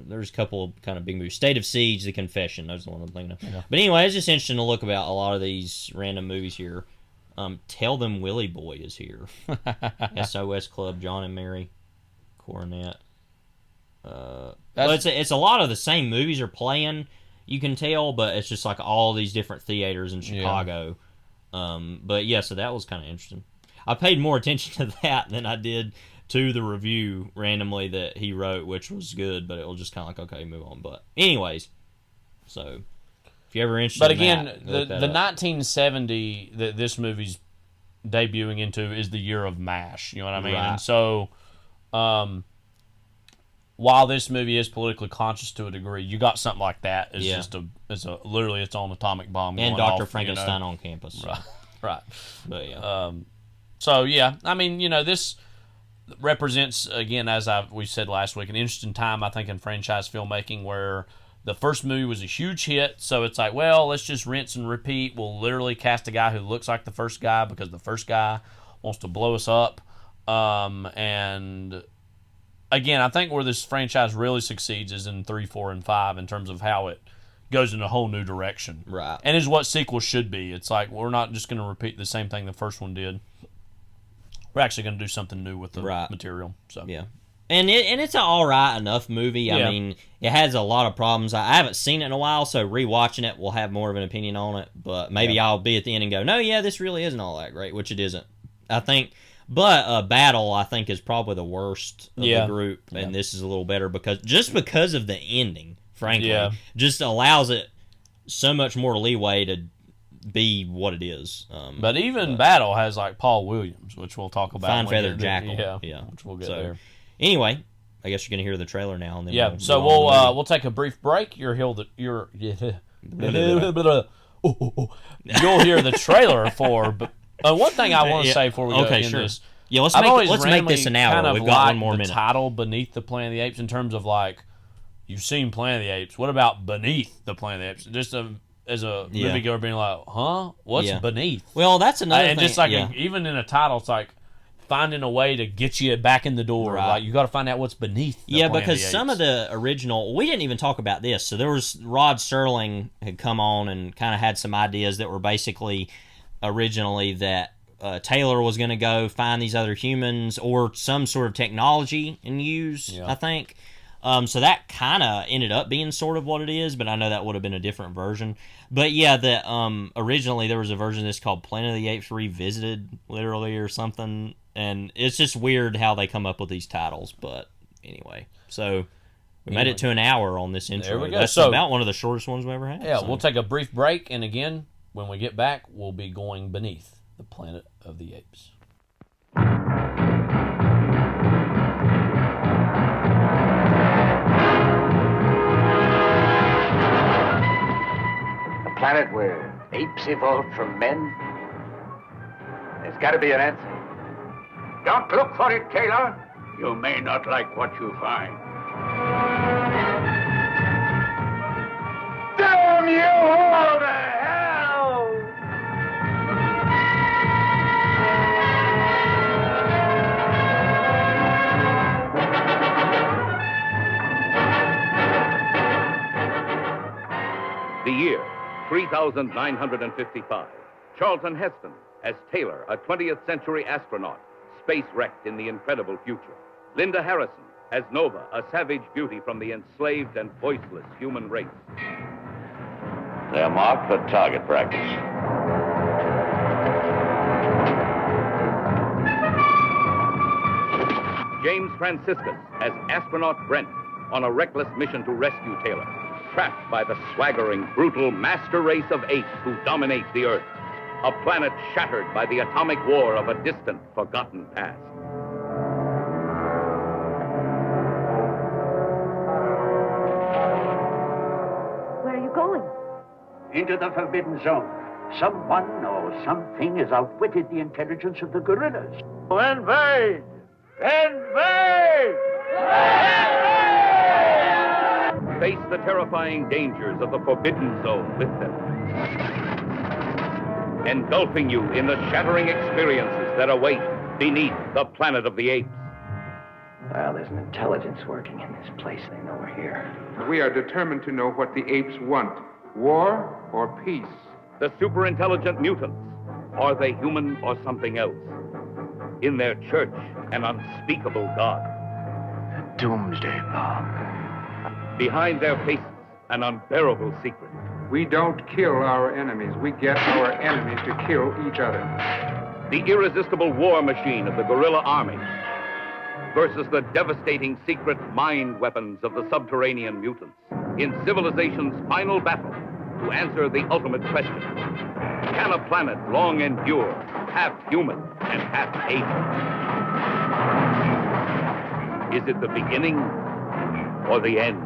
There's a couple of kind of big movies. State of Siege, The Confession. Those are the one I'm thinking of. Yeah. But anyway, it's just interesting to look about a lot of these random movies here. Tell Them Willie Boy is here. SOS Club, John and Mary, Coronet. It's a lot of the same movies are playing, you can tell, but it's just like all these different theaters in Chicago. But yeah, so that was kind of interesting. I paid more attention to that than I did to the review randomly that he wrote, which was good, but it was just kind of like, okay, move on. But anyways, so if you're ever interested but in again, that, the 1970 that this movie's debuting into is the year of MASH, you know what I mean? Right. And so while this movie is politically conscious to a degree, you got something like that. It's just literally its own atomic bomb. And going Dr. off, Frankenstein on campus. Right. But yeah. So yeah, I mean, you know, this represents, again, as we said last week, an interesting time, I think, in franchise filmmaking where the first movie was a huge hit, so it's like, well, let's just rinse and repeat. We'll literally cast a guy who looks like the first guy because the first guy wants to blow us up. And again, I think where this franchise really succeeds is in 3, 4, and 5 in terms of how it goes in a whole new direction. Right. And is what sequels should be. It's like, we're not just going to repeat the same thing the first one did. We're actually going to do something new with the material. So yeah, and it's an all right enough movie. I mean, it has a lot of problems. I haven't seen it in a while, so rewatching it will have more of an opinion on it. But maybe I'll be at the end and go, no, yeah, this really isn't all that great, which it isn't. I think, but Battle, I think, is probably the worst of the group, and this is a little better because of the ending. Frankly, just allows it so much more leeway to be what it is. But even Battle has like Paul Williams, which we'll talk about. Fine Feathered Jackal. Yeah, which we'll get there. Anyway, I guess you're gonna hear the trailer now. And then so we'll take a brief break. You'll hear the trailer for. But one thing I want to say before we go into this. Yeah, let's make this an hour. Kind of We've got one more the minute. Title Beneath the Planet of the Apes in terms of like, you've seen Planet of the Apes. What about Beneath the Planet of the Apes? Just as a moviegoer being like, huh? What's beneath? Well, that's another thing. And just like even in a title, it's like finding a way to get you back in the door. Right. Like, you got to find out what's beneath the Planet because of the some Apes. of the original, we didn't even talk about this. So there was Rod Serling had come on and kind of had some ideas that were basically originally that Taylor was going to go find these other humans or some sort of technology and use, I think. So that kind of ended up being sort of what it is, but I know that would have been a different version. But yeah, originally there was a version of this called Planet of the Apes Revisited, literally, or something. And it's just weird how they come up with these titles. But anyway, so we made it to an hour on this intro. There we go. That's about one of the shortest ones we ever had. Yeah, we'll take a brief break, and again, when we get back, we'll be going beneath the Planet of the Apes. Planet where apes evolved from men? There's got to be an answer. Don't look for it, Taylor. You may not like what you find. Damn you all to hell! The year, 3955. Charlton Heston as Taylor, a 20th century astronaut, space-wrecked in the incredible future. Linda Harrison as Nova, a savage beauty from the enslaved and voiceless human race. They're marked for target practice. James Franciscus as astronaut Brent on a reckless mission to rescue Taylor, trapped by the swaggering, brutal master race of apes who dominate the Earth, a planet shattered by the atomic war of a distant, forgotten past. Where are you going? Into the Forbidden Zone. Someone or something has outwitted the intelligence of the gorillas. Invade! Invade! Face the terrifying dangers of the Forbidden Zone with them, engulfing you in the shattering experiences that await beneath the planet of the apes. Well, there's an intelligence working in this place. They know we're here. We are determined to know what the apes want, war or peace. The superintelligent mutants, are they human or something else? In their church, an unspeakable God. A doomsday bomb. Behind their faces, an unbearable secret. We don't kill our enemies. We get our enemies to kill each other. The irresistible war machine of the guerrilla army versus the devastating secret mind weapons of the subterranean mutants in civilization's final battle to answer the ultimate question. Can a planet long endure, half human and half ape? Is it the beginning or the end?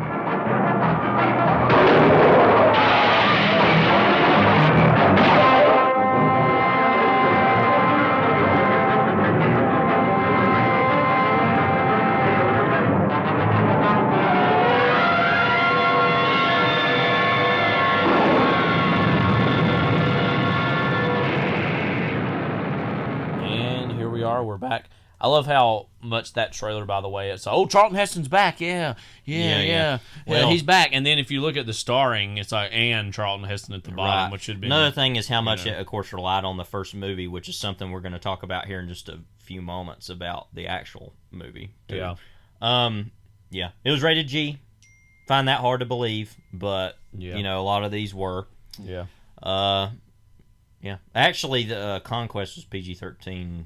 We're back. I love how much that trailer, by the way, it's Charlton Heston's back, yeah. Well, he's back. And then if you look at the starring, it's like and Charlton Heston at the bottom, right. Which should be another thing is how much it, of course, relied on the first movie, which is something we're going to talk about here in just a few moments about the actual movie. Too. Yeah. It was rated G. Find that hard to believe, but you know, a lot of these were. Yeah. Yeah. Actually, the Conquest was PG-13.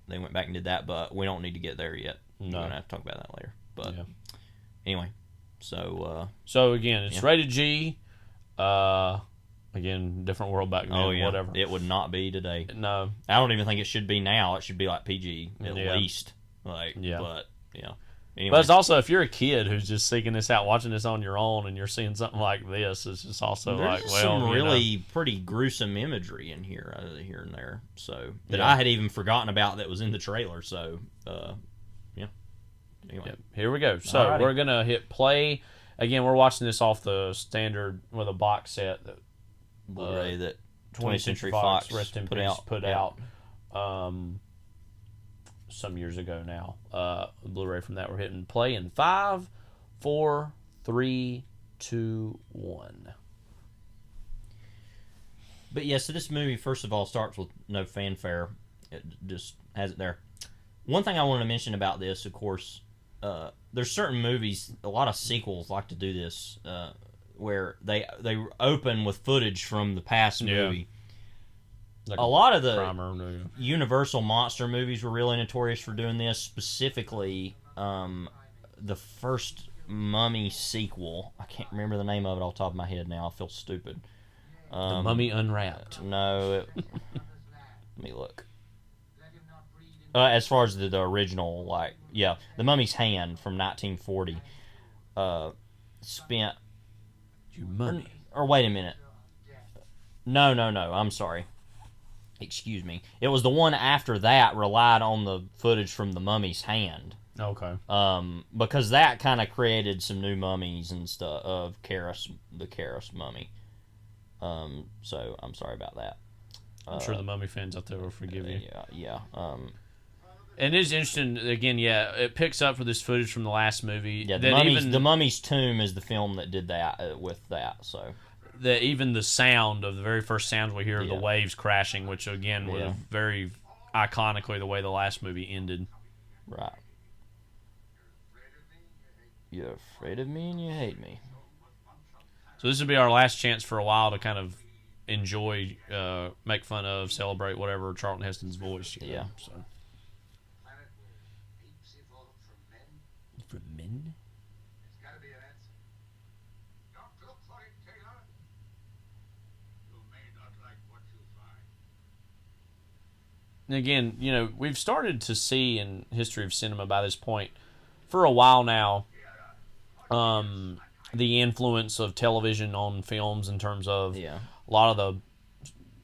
They went back and did that, but we don't need to get there yet. No. We're going to have to talk about that later. But anyway, so again, it's rated G. Again, different world back then, whatever. It would not be today. No. I don't even think it should be now. It should be like PG at least. But anyway. But it's also, if you're a kid who's just seeking this out, watching this on your own, and you're seeing something like this, it's just also there's some really pretty gruesome imagery in here, here and there. So that I had even forgotten about that was in the trailer. So, Anyway, here we go. So we're gonna hit play. Again, we're watching this off the standard with a box set that Blu-ray that 20th Century Fox rest in put peace, out. Put out. Some years ago now. Blu-ray from that. We're hitting play in 5, 4, 3, 2, 1. But yeah, so this movie, first of all, starts with no fanfare. It just has it there. One thing I wanted to mention about this, of course, there's certain movies, a lot of sequels like to do this, where they open with footage from the past movie. Like a lot of the Universal monster movies were really notorious for doing this. Specifically, the first Mummy sequel. I can't remember the name of it off the top of my head now. I feel stupid. The Mummy Unwrapped. No. Let me look. As far as the original, The Mummy's Hand from 1940. Spent... You mummy. Or wait a minute. No. I'm sorry. Excuse me. It was the one after that relied on the footage from The Mummy's Hand. Okay. Because that kind of created some new mummies and stuff of the Karras mummy. So I'm sorry about that. I'm sure the Mummy fans out there will forgive you. Yeah. And it is interesting, again, it picks up for this footage from the last movie. Yeah, the Mummy's Tomb is the film that did that with that, so... That even the sound of the very first sound we hear of the waves crashing, which, again, was very iconically the way the last movie ended. Right. You're afraid of me and you hate me. So this would be our last chance for a while to kind of enjoy, make fun of, celebrate whatever Charlton Heston's voice. Yeah. So. From men? And again, we've started to see in history of cinema by this point, for a while now, the influence of television on films in terms of a lot of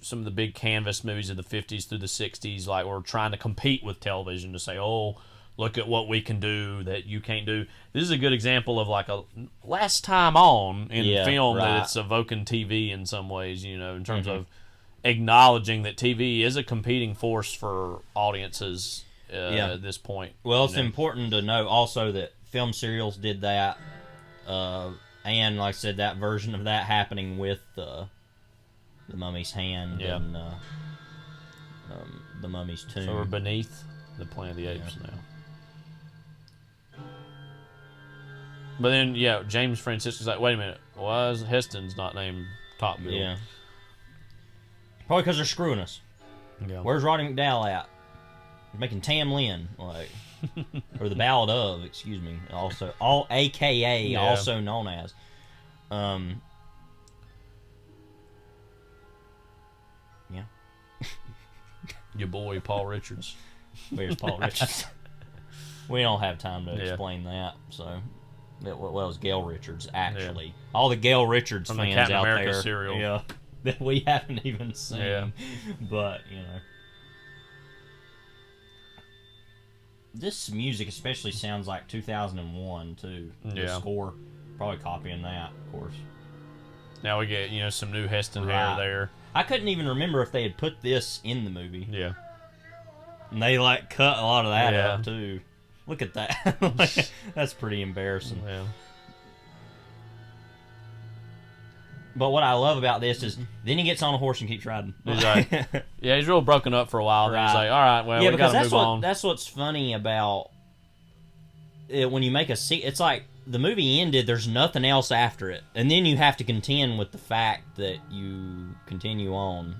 some of the big canvas movies of the 50s through the 60s, like we're trying to compete with television to say, oh, look at what we can do that you can't do. This is a good example of like a last time on in film that it's evoking TV in some ways, in terms of acknowledging that TV is a competing force for audiences at this point. Well, it's important to know also that film serials did that, and like I said, that version of that happening with the Mummy's Hand and the Mummy's Tomb. So we're beneath the Planet of the Apes now. But then, James Francisco's like, wait a minute, why is Heston's not named Top Bill? Yeah. Probably because they're screwing us. Yeah. Where's Roddy McDowall at? He's making Tam Lin, or the Ballad of, excuse me, also, AKA, also known as. Your boy, Paul Richards. Where's Paul Richards? We don't have time to explain that, so... Well, it was Gail Richards, actually. Yeah. All the Gail Richards fans Captain out America there. Serial. That we haven't even seen. Yeah. But, This music especially sounds like 2001, too. The score. Probably copying that, of course. Now we get, some new Heston hair there. I couldn't even remember if they had put this in the movie. Yeah. And they, cut a lot of that up, too. Look at that. That's pretty embarrassing. Yeah. But what I love about this is then he gets on a horse and keeps riding. He's like, he's real broken up for a while. Then he's like, all right, well, we got to move on. That's what's funny about it when you make it's like the movie ended, there's nothing else after it. And then you have to contend with the fact that you continue on.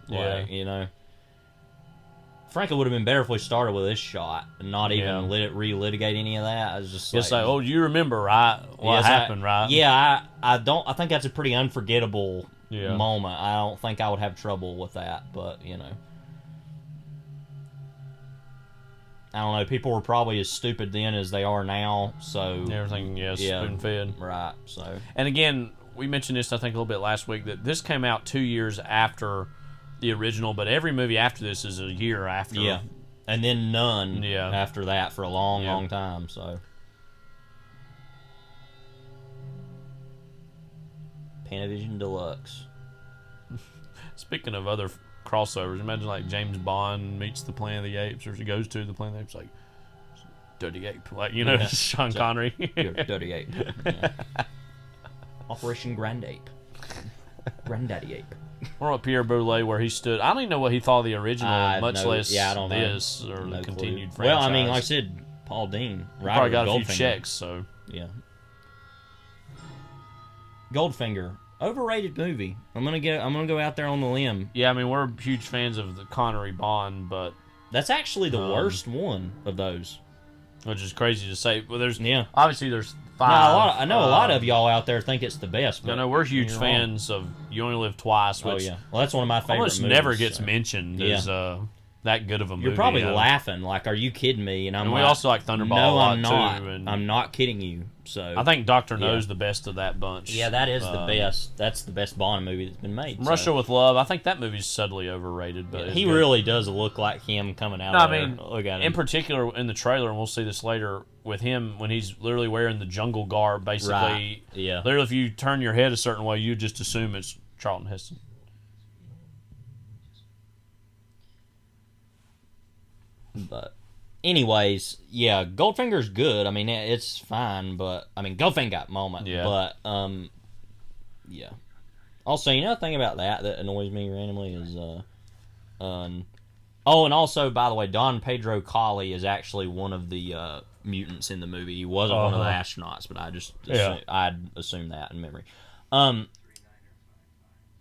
Frankly, it would have been better if we started with this shot and not even let it relitigate any of that. I was just like, oh, you remember, right? What happened, right? Yeah, I think that's a pretty unforgettable moment. I don't think I would have trouble with that, but I don't know. People were probably as stupid then as they are now, so everything, spoon-fed, right? So, and again, we mentioned this I think a little bit last week that this came out 2 years after the original, but every movie after this is a year after. Yeah, and then none after that for a long, long time. So, Panavision Deluxe. Speaking of other crossovers, imagine like James Bond meets the Planet of the Apes, or he goes to the Planet of the Apes, like Dirty Ape, Sean Connery. You're Dirty Ape. Yeah. Operation Grand Ape. Granddaddy Ape. Or at Pierre Boulez, where he stood. I don't even know what he thought of the original, much less I don't this know. or the continued franchise. Well, I mean, like I said, Paul Dean. He probably got a few checks, so. Yeah. Goldfinger. Overrated movie. I'm gonna go out there on the limb. Yeah, I mean, we're huge fans of the Connery Bond, but that's actually the worst one of those. Which is crazy to say. Well, obviously there's 5. I know a lot of y'all out there think it's the best. But we're huge fans of You Only Live Twice. Which well, that's one of my favorite. Almost movies, never gets mentioned as that that good of a movie. You're probably laughing, like, are you kidding me? And we also like Thunderball a lot, I'm not. too. And I'm not kidding you. So I think Dr. No's the best of that bunch. Yeah, that is the best. That's the best Bond movie that's been made. Russia with Love, I think that movie's subtly overrated. But he really does look like him coming out of there. I mean, look at him. In particular, in the trailer, and we'll see this later, with him, when he's literally wearing the jungle garb, basically. Right. Yeah. Literally, if you turn your head a certain way, you just assume it's Charlton Heston. But anyways, yeah, Goldfinger's good. I mean, it's fine, but I mean, Goldfinger got moment. Yeah. But yeah. Also, you know, the thing about that annoys me randomly is and also, by the way, Don Pedro Colley is actually one of the mutants in the movie. He wasn't one of the astronauts, but I'd assumed that in memory.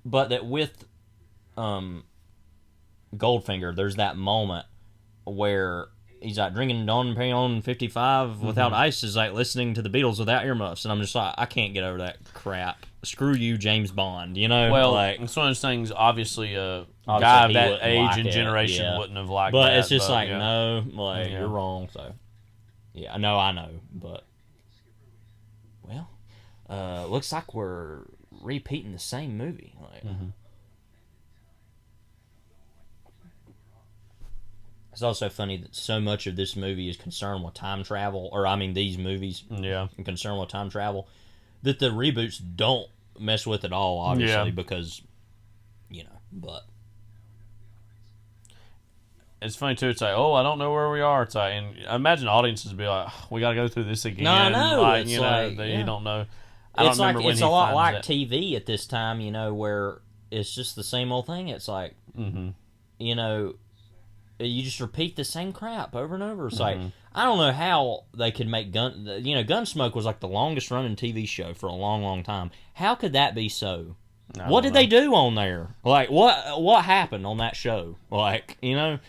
But that with Goldfinger, there's that moment where he's like drinking Don Perignon 55 without ice is like listening to the Beatles without earmuffs, and I'm just like, I can't get over that crap. Screw you, James Bond. You know, well, like, it's one of those things. Obviously, a guy of that age and generation wouldn't have liked but that. It's just like, no, like you're wrong. So, yeah, I know, but well, looks like we're repeating the same movie. Like, it's also funny that so much of this movie is concerned with time travel, or I mean, these movies, concerned with time travel, that the reboots don't mess with at all, obviously, because, you know, but it's funny too. It's like, oh, I don't know where we are. It's like, and I imagine audiences would be like, oh, we got to go through this again. No, I know. Like, it's you know, you don't know. It's like it's a lot like TV at this time, you know, where it's just the same old thing. It's like, you know, you just repeat the same crap over and over. It's like, I don't know how they could make Gunsmoke was like the longest running TV show for a long, long time. How could that be so? What did they do on there? Like, what happened on that show? Like, you know,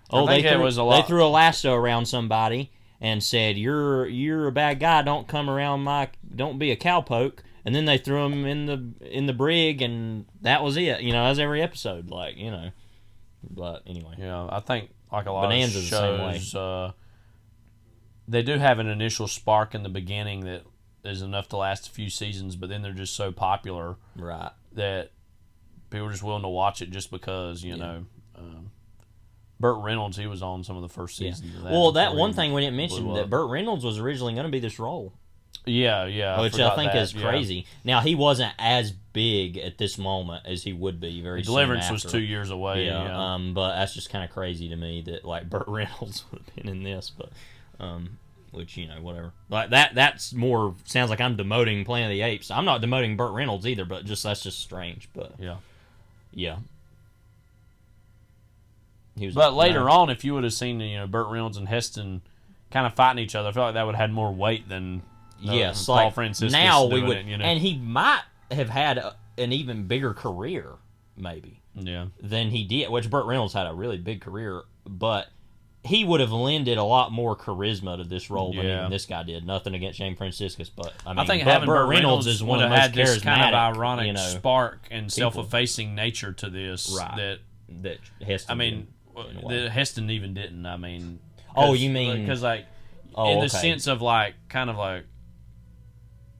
they threw a lasso around somebody and said, "You're a bad guy. Don't come around don't be a cowpoke." And then they threw him in the brig, and that was it. You know, that's every episode. Like, you know. But anyway, yeah, I think like a lot Bonanza's of shows, they do have an initial spark in the beginning that is enough to last a few seasons, but then they're just so popular, right, that people are just willing to watch it just because, you know. Burt Reynolds, he was on some of the first seasons of that. Well, that one thing we didn't mention, that Burt Reynolds was originally going to be this role. Yeah. Which I think is crazy. Yeah. Now, he wasn't as big at this moment as he would be very soon Deliverance after. was 2 years away. Yeah. But that's just kind of crazy to me that, like, Burt Reynolds would have been in this, but, which, you know, whatever. Like, that's more, sounds like I'm demoting Planet of the Apes. I'm not demoting Burt Reynolds either, but that's just strange, but. Yeah. But later on, if you would have seen, you know, Burt Reynolds and Heston kind of fighting each other, I feel like that would have had more weight than Paul like Franciscus now we doing would, it, you know? and he might have had an even bigger career, maybe, than he did. Which Burt Reynolds had a really big career, but he would have lended a lot more charisma to this role than even this guy did. Nothing against James Franciscus, but I think having Burt Reynolds is one of the most most charismatic, this kind of ironic, you know, spark and self-effacing nature to this, right? That Heston. I mean, the Heston even didn't. I mean, you mean because like in the sense of like kind of like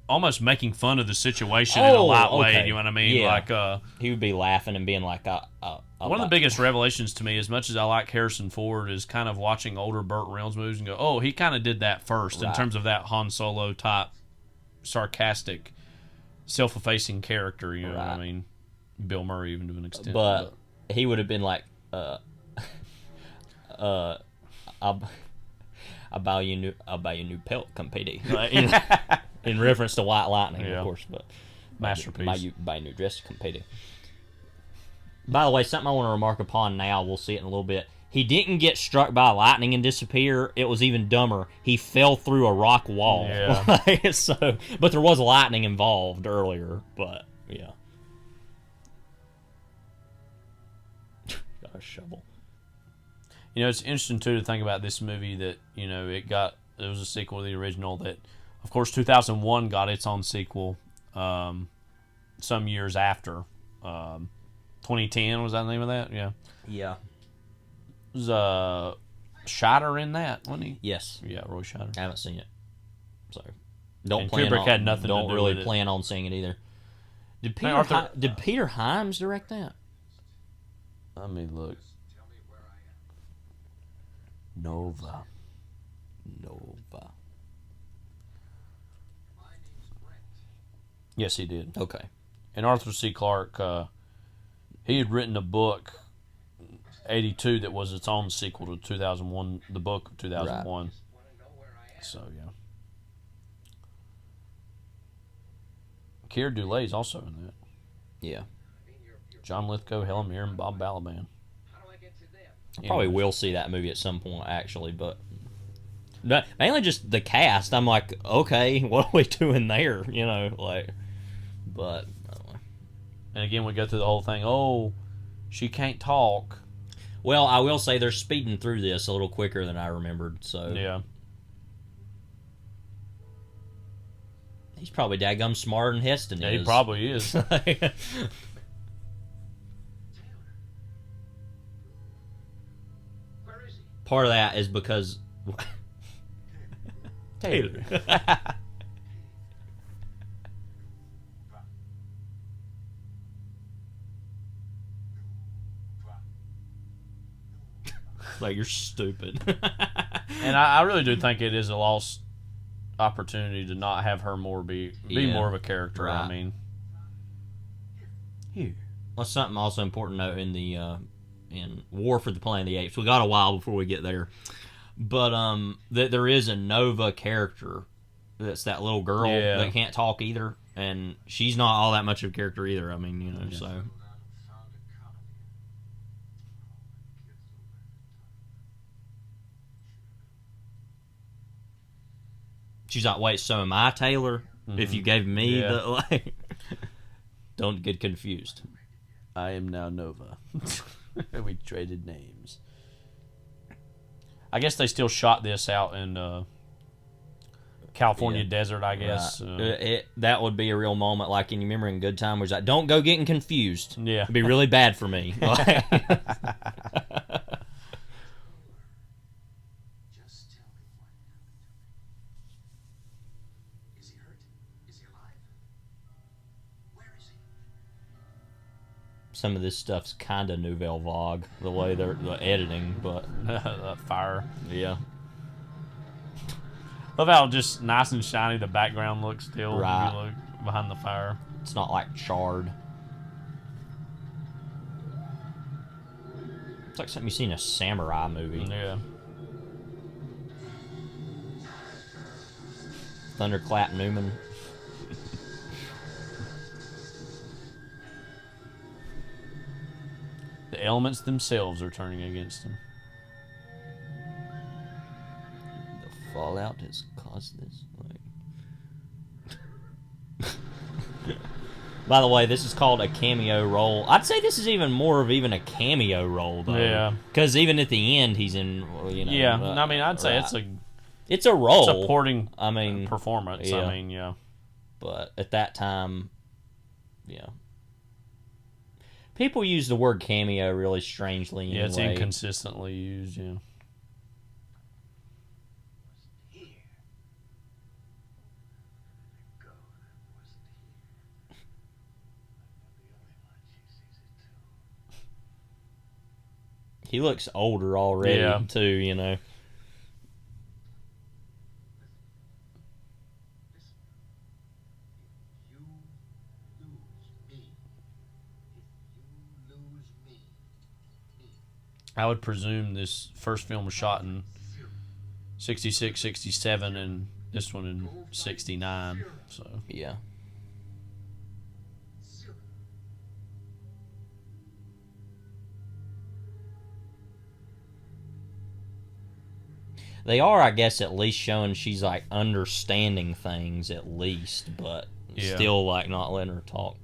almost making fun of the situation in a light way. You know what I mean? Yeah. Like he would be laughing and being like, one of the biggest revelations to me, as much as I like Harrison Ford, is kind of watching older Burt Reynolds movies and go, oh, he kind of did that first in terms of that Han Solo type sarcastic, self-effacing character. You know what I mean? Bill Murray even to an extent, but he would have been like, I'll buy you a new pelt, company. In reference to White Lightning, of course, but masterpiece. Buy a new dress, company. By the way, something I want to remark upon now, we'll see it in a little bit. He didn't get struck by lightning and disappear. It was even dumber. He fell through a rock wall. Yeah. But there was lightning involved earlier. But yeah, got a shovel. You know, it's interesting too to think about this movie that, you know, it was a sequel to the original that, of course, 2001 got its own sequel some years after. 2010 was that the name of that? Yeah. Yeah. Was Scheider in that, wasn't he? Yes. Yeah, Roy Scheider. I haven't seen it, so And Kubrick had nothing to don't do really with it. plan on seeing it either. Did Hey, Peter Arthur- did Peter Hyams direct that? Let me look. Nova. Yes, he did. Okay. And Arthur C. Clarke, he had written a book, 82, that was its own sequel to 2001, the book of 2001. Right. So, yeah. Keir Dulley's also in that. Yeah. John Lithgow, Helen Mirren, Bob Balaban. Probably will see that movie at some point, actually, but mainly just the cast. I'm like, okay, what are we doing there? You know, like, but. And again, we go through the whole thing. Oh, she can't talk. Well, I will say they're speeding through this a little quicker than I remembered. So yeah, he's probably daggum smarter than Heston is. He probably is. Part of that is because Taylor. Like, you're stupid. And I really do think it is a lost opportunity to not have her be more of a character. Right. I mean, here. Well, something also important to note in the in War for the Planet of the Apes. We got a while before we get there, but that there is a Nova character that's that little girl that can't talk either, and she's not all that much of a character either. I mean, you know, so. She's like, wait, so am I Taylor? Mm-hmm. If you gave me the, like... Don't get confused. I am now Nova. We traded names. I guess they still shot this out in California desert, I guess. Right. That would be a real moment, like, and you remember in Good Time, where it's like, don't go getting confused. Yeah. It'd be really bad for me. Some of this stuff's kind of Nouvelle Vague, the way they're the editing, but that fire. Yeah. Love how just nice and shiny the background looks still. Right. If you look behind the fire. It's not like charred. It's like something you see in a samurai movie. Yeah. Thunderclap Newman. The elements themselves are turning against him. The fallout has caused this. By the way, this is called a cameo role. I'd say this is even more of even a cameo role, though. Yeah. Because even at the end, he's in, you know. Yeah, I mean, I'd say it's a role. Supporting performance, yeah. I mean, yeah. But at that time, yeah. People use the word cameo really strangely. Yeah, it's anyway. inconsistently used, yeah. He looks older already, too, you know. I would presume this first film was shot in 66, 67, and this one in 69. So yeah. They are, I guess, at least showing she's like understanding things at least, but still like not letting her talk.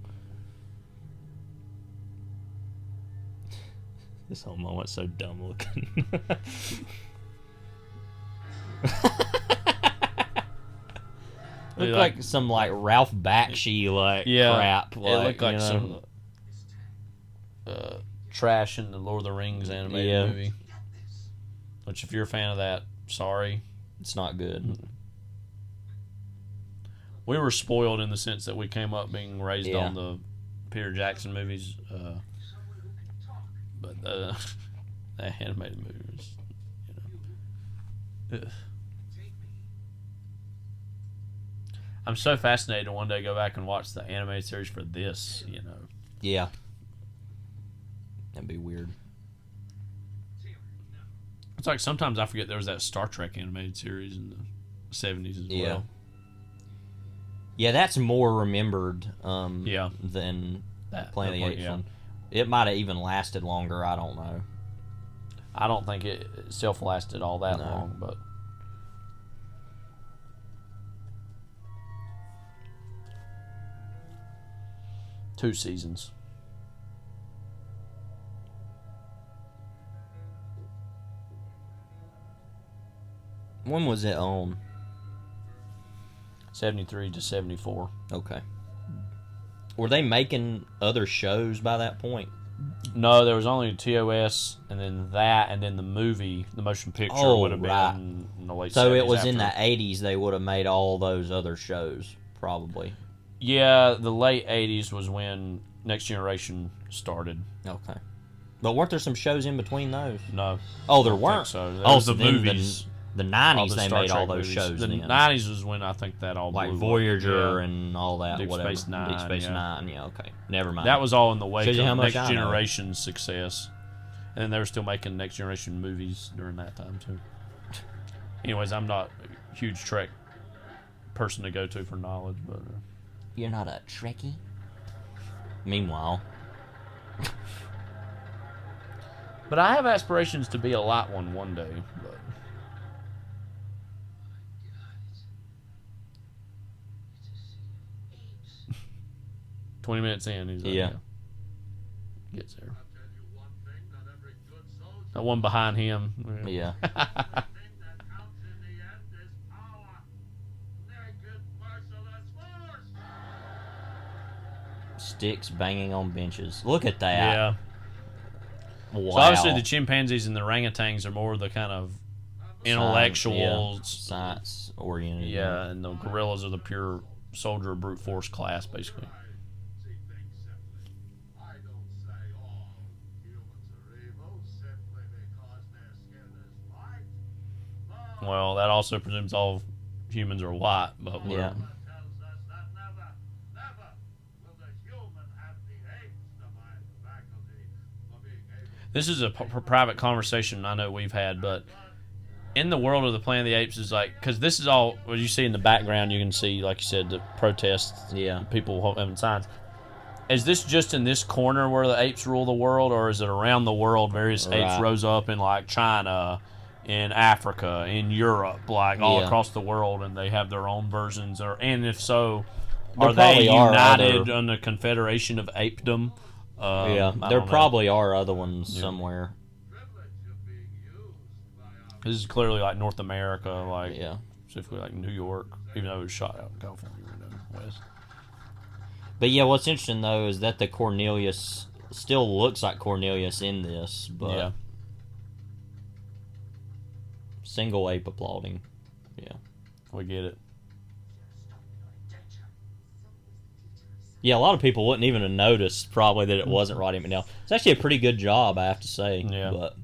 This whole moment's so dumb looking. Looked like some like Ralph Bakshi crap. It looked like some trash in the Lord of the Rings animated movie. Which, if you're a fan of that, sorry. It's not good. We were spoiled in the sense that we came up being raised Yeah. on the Peter Jackson movies. But the animated movies, you know. Ugh. I'm so fascinated to one day go back and watch the animated series for this, you know. Yeah. That'd be weird. It's like sometimes I forget there was that Star Trek animated series in the 70s as well. Yeah, that's more remembered than that Planet of the Apes yeah. one. It might have even lasted longer, I don't know. I don't think it itself lasted all that long, but... Two seasons. When was it on? 73 to 74. Okay. Were they making other shows by that point? No, there was only TOS, and then that, and then the movie, the motion picture would have been in the late 70s. So it was in the 80s they would have made all those other shows, probably. Yeah, the late 80s was when Next Generation started. Okay. But weren't there some shows in between those? No. Oh, there I don't weren't? think so. There Oh, was so the then movies. The 90s all the they Star made Trek all those movies. shows The then. 90s was when I think that all like blew up. Voyager Yeah. and all that, Deep whatever. Space Nine. Deep Space yeah. Nine, yeah, okay. Never mind. That was all in the wake Shows you how of much Next I know. Generation's success. And then they were still making Next Generation movies during that time, too. Anyways, I'm not a huge Trek person to go to for knowledge, but... You're not a Trekkie? Meanwhile. But I have aspirations to be a light one day, but... 20 minutes in, he's like, Yeah. Gets there. That one behind him. Yeah. Sticks banging on benches. Look at that. Yeah. Wow. So obviously the chimpanzees and the orangutans are more the kind of intellectuals. Science oriented. Yeah, and the gorillas are the pure soldier brute force class, basically. Well, that also presumes all humans are white, but we're... Yeah. This is a private conversation I know we've had, but in the world of the Planet of the Apes is like, because this is all, what you see in the background, you can see, like you said, the protests, people having signs. Is this just in this corner where the apes rule the world, or is it around the world? Various apes rose up in like China, in Africa, in Europe, like all across the world, and they have their own versions. And if so, are they united on the Confederation of Apedom? There probably are other ones somewhere. This is clearly like North America, like specifically like New York, even though it was shot out in California, West. But yeah, what's interesting though is that the Cornelius still looks like Cornelius in this, but single ape applauding. Yeah, we get it. Yeah, a lot of people wouldn't even have noticed probably that it wasn't Roddy McNeil. It's actually a pretty good job, I have to say. Yeah. But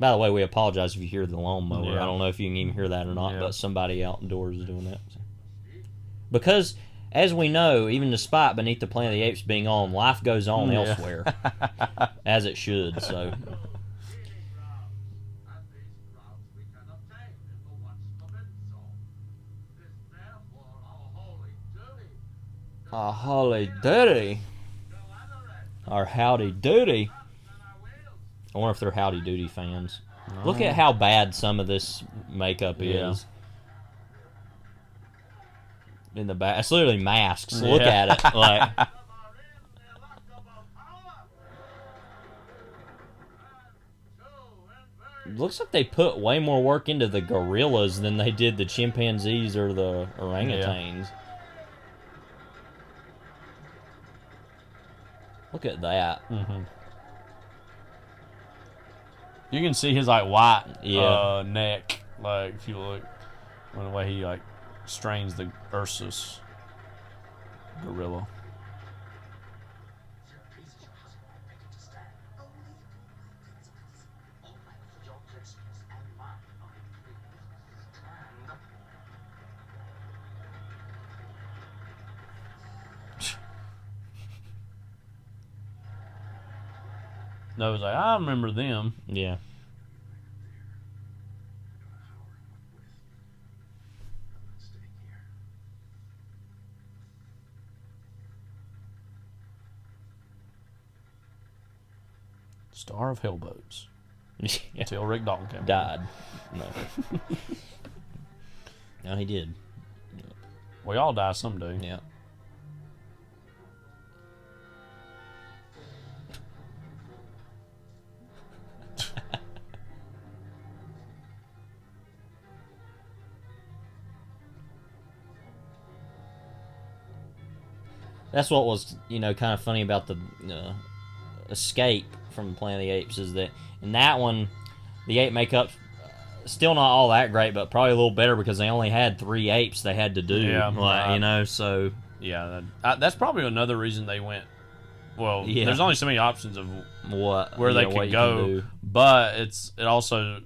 by the way, we apologize if you hear the lawnmower. Yeah. I don't know if you can even hear that or not, Yeah. but somebody outdoors is doing that. Because, as we know, even despite Beneath the Planet of the Apes being on, life goes on elsewhere. As it should, so... A holy duty. Or howdy doody. I wonder if they're Howdy Doody fans. Look at how bad some of this makeup is. In the back. It's literally masks. Look at it. Like... Looks like they put way more work into the gorillas than they did the chimpanzees or the orangutans. Yeah. Look at that. Mm-hmm. You can see his like white neck, like if you look, when the way he like strains the Ursus gorilla. No, it was like, I remember them. Yeah. Star of Hellboats. Until Rick Dalton came. Died. No. No, he did. We all die someday. Yeah. That's what was, kind of funny about the escape from Planet of the Apes is that in that one, the ape makeup's still not all that great, but probably a little better because they only had 3 apes they had to do. Yeah, so... Yeah, that's probably another reason they went... Well, there's only so many options of where they could go, but it also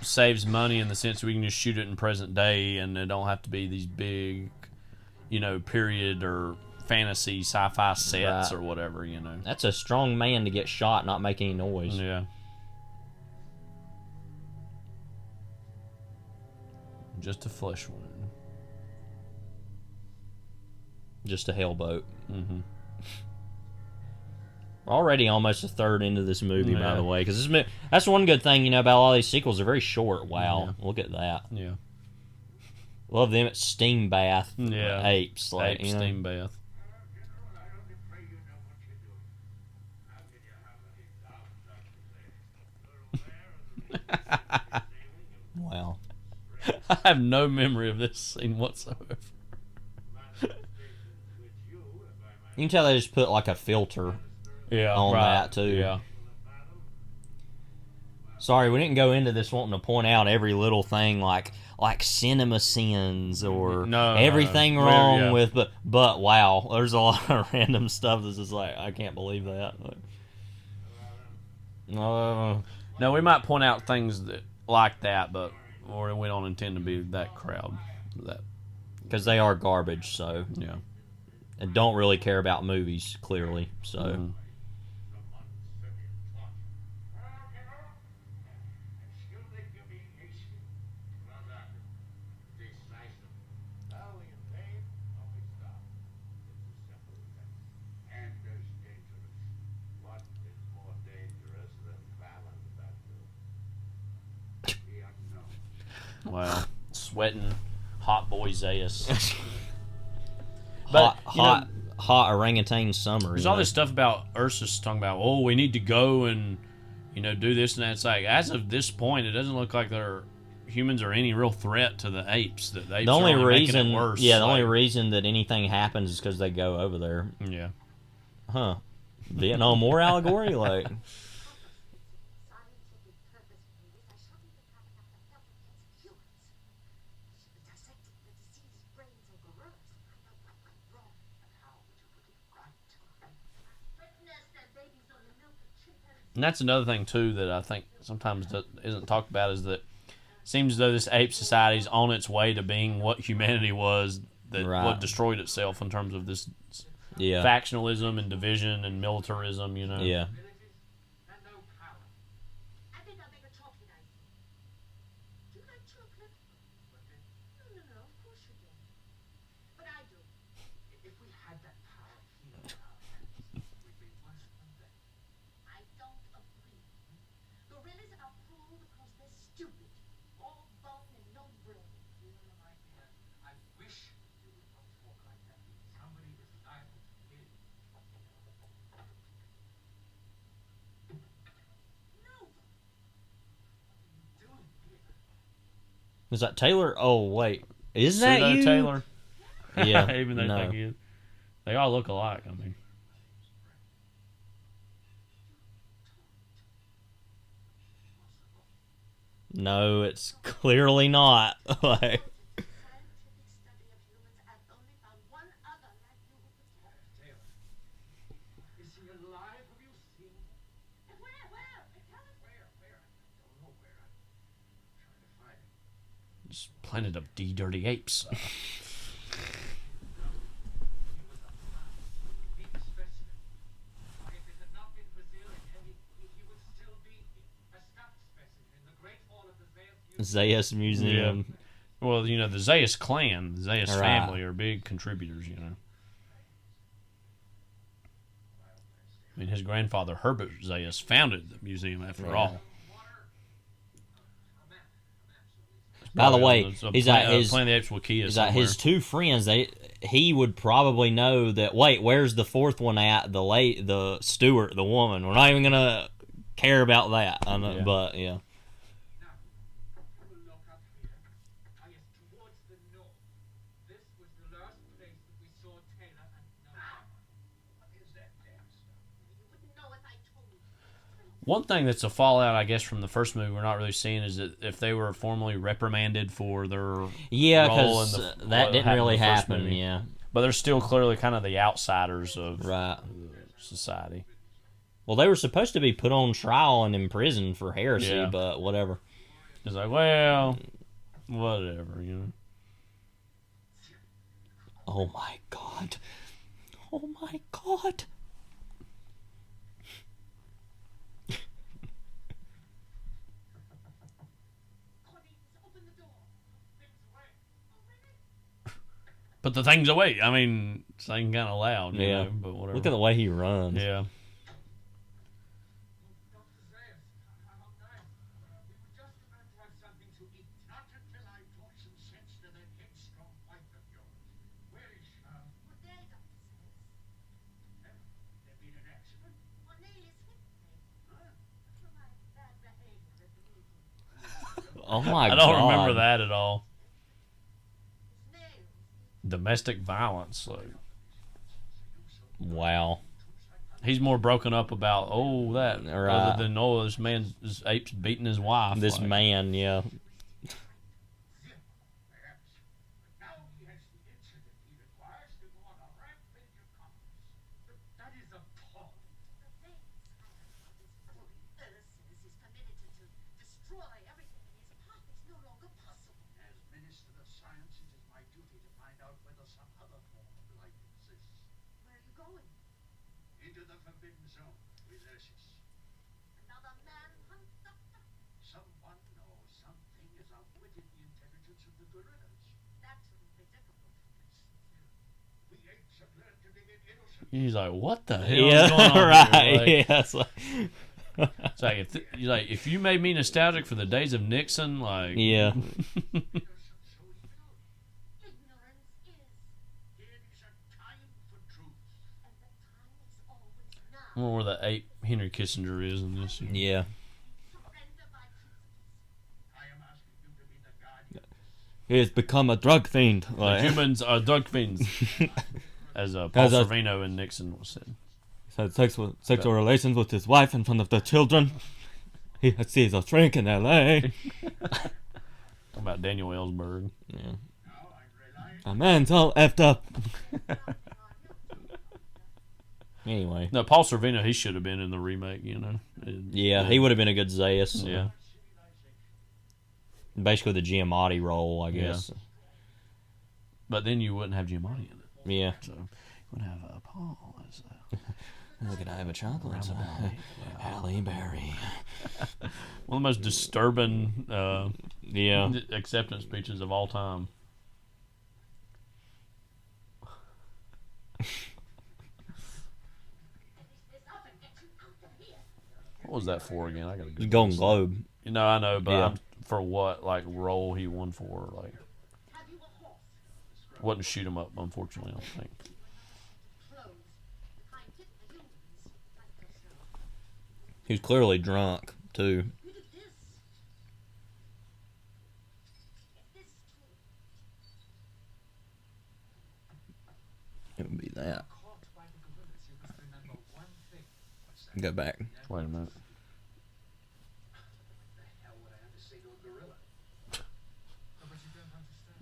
saves money in the sense we can just shoot it in present day and it don't have to be these big, period or... fantasy sci-fi sets or whatever, That's a strong man to get shot, not make any noise. Yeah. Just a flesh wound. Just a hellboat. Mm-hmm. Already almost a third into this movie, by the way, because that's one good thing, about all these sequels. They're very short. Wow, look at that. Yeah. Love them at steam bath. Yeah. Apes. Ape steam bath. Wow. I have no memory of this scene whatsoever. You can tell they just put like a filter on that too. Yeah. Sorry, we didn't go into this wanting to point out every little thing like cinema sins or everything wrong with, but wow, there's a lot of random stuff that's just like, I can't believe that. No, we might point out things that like that, but we don't intend to be that crowd. Because they are garbage, so. Yeah. And don't really care about movies, clearly, so. Mm-hmm. Wow. Sweating hot boy Zaius. Hot orangutan summer. There's all this stuff about Ursus talking about, we need to go and, do this and that. It's like, as of this point, it doesn't look like humans are any real threat to the apes. The apes are only making it worse. Yeah, the only reason that anything happens is because they go over there. Yeah. Huh. Vietnam War allegory? Like... And that's another thing, too, that I think sometimes isn't talked about is that it seems as though this ape society is on its way to being what humanity was, what destroyed itself in terms of this factionalism and division and militarism, Yeah. Was that Taylor? Oh, wait. Is that you? Taylor. Yeah. Even though no. they all look alike. I mean. No, it's clearly not. Like, Planet of D Dirty Apes. Zayas Museum. Yeah. Well, the Zayas clan, the Zayas Right. family are big contributors, I mean, his grandfather, Herbert Zayas, founded the museum after all. By the way, he's at Planet of the Apes Wikia he's somewhere. at his two friends. He would probably know that. Wait, where's the fourth one at? The Stewart, the woman. We're not even gonna care about that. I know, but yeah. One thing that's a fallout, I guess, from the first movie we're not really seeing is that if they were formally reprimanded for their role in that didn't really happen. Movie. Yeah, but they're still clearly kind of the outsiders of society. Well, they were supposed to be put on trial and imprisoned for heresy, but whatever. It's like, well, whatever, Oh my god! Oh my god! Put the things away. I mean, saying kind of loud, but whatever. Look at the way he runs. Yeah. Oh my god! I don't remember that at all. Domestic violence. Like, wow. He's more broken up about that Right. other than this Apes beating his wife. This man, yeah. He's like, what the hell Yeah, is going on right. here? Like, Yeah, it's like, if you made me nostalgic for the days of Nixon, like, yeah. I wonder where the ape Henry Kissinger is in this. Yeah. He has become a drug fiend. The humans are drug fiends, as Paul Sorvino and Nixon said. He's had sexual relations with his wife in front of the children. He sees a shrink in L.A. Talk about Daniel Ellsberg. Yeah. A man's all effed up. Anyway. No, Paul Sorvino, he should have been in the remake, Yeah, he would have been a good Zayas. Yeah. Basically the Giamatti role, I guess. Yeah. But then you wouldn't have Giamatti in it. Yeah. So you would have Paul as Look at I have a chocolate. Halle Berry. one of the most disturbing yeah, acceptance speeches of all time. What was that for again? I got to Golden Globe. I know, but Yeah. for what role he won for? Wasn't shoot 'em up, unfortunately. I don't think. He was clearly drunk too. Yeah. Go back. Wait a minute.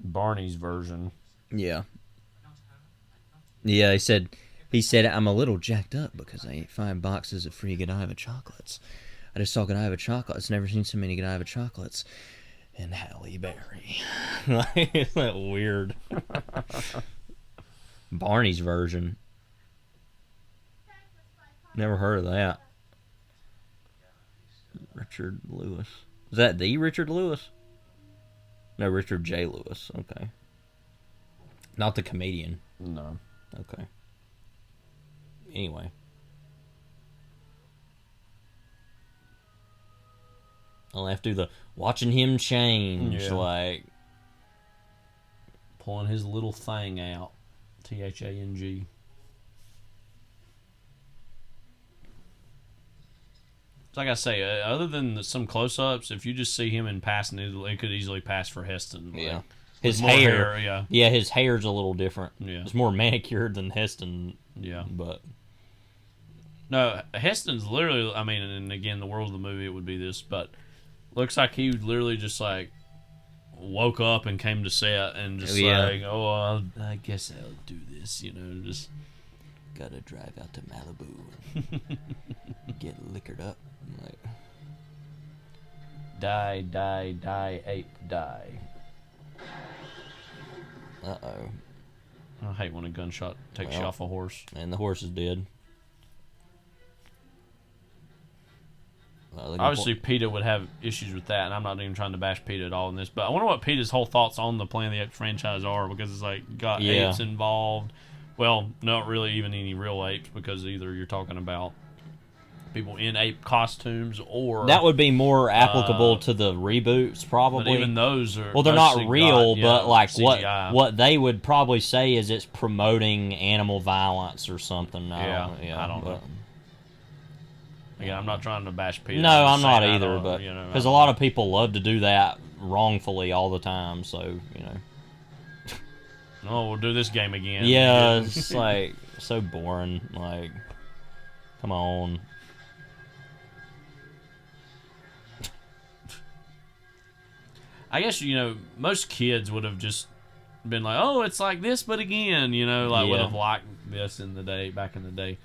Barney's version. Yeah. Yeah, he said, I'm a little jacked up because I ate 5 boxes of free Godiva chocolates. I just saw Godiva chocolates, never seen so many Godiva chocolates. And Halle Berry. Like, isn't that weird? Barney's version. Never heard of that. Richard Lewis. Is that the Richard Lewis? No, Richard J. Lewis. Okay. Not the comedian. No. Okay. Anyway. I'll have to do the watching him change, like pulling his little thing out. THANG. Like I say, other than some close-ups, if you just see him in passing, it could easily pass for Heston. Yeah. Like, his hair, yeah. Yeah, his hair's a little different. Yeah. It's more manicured than Heston. Yeah. But no, Heston's literally, I mean, and again, the world of the movie, it would be this, but looks like he literally just like woke up and came to set and just like, I guess I'll do this, just gotta drive out to Malibu and get liquored up. Like, die, ape, die. Uh-oh. I hate when a gunshot takes you off a horse. And the horse is dead. Obviously, PETA would have issues with that, and I'm not even trying to bash PETA at all in this, but I wonder what PETA's whole thoughts on the Planet of the Apes franchise are, because it's like got apes involved. Well, not really even any real apes, because either you're talking about people in ape costumes, or that would be more applicable to the reboots, probably. But even those are they're not real, but like CGI. what they would probably say is it's promoting animal violence or something. I don't know. Again, I'm not trying to bash PETA. No, I'm not either, but because a lot of people love to do that wrongfully all the time, so Oh, we'll do this game again. Yeah, it's like so boring. Like, come on. I guess most kids would have just been like, "Oh, it's like this, but again," would have liked this back in the day.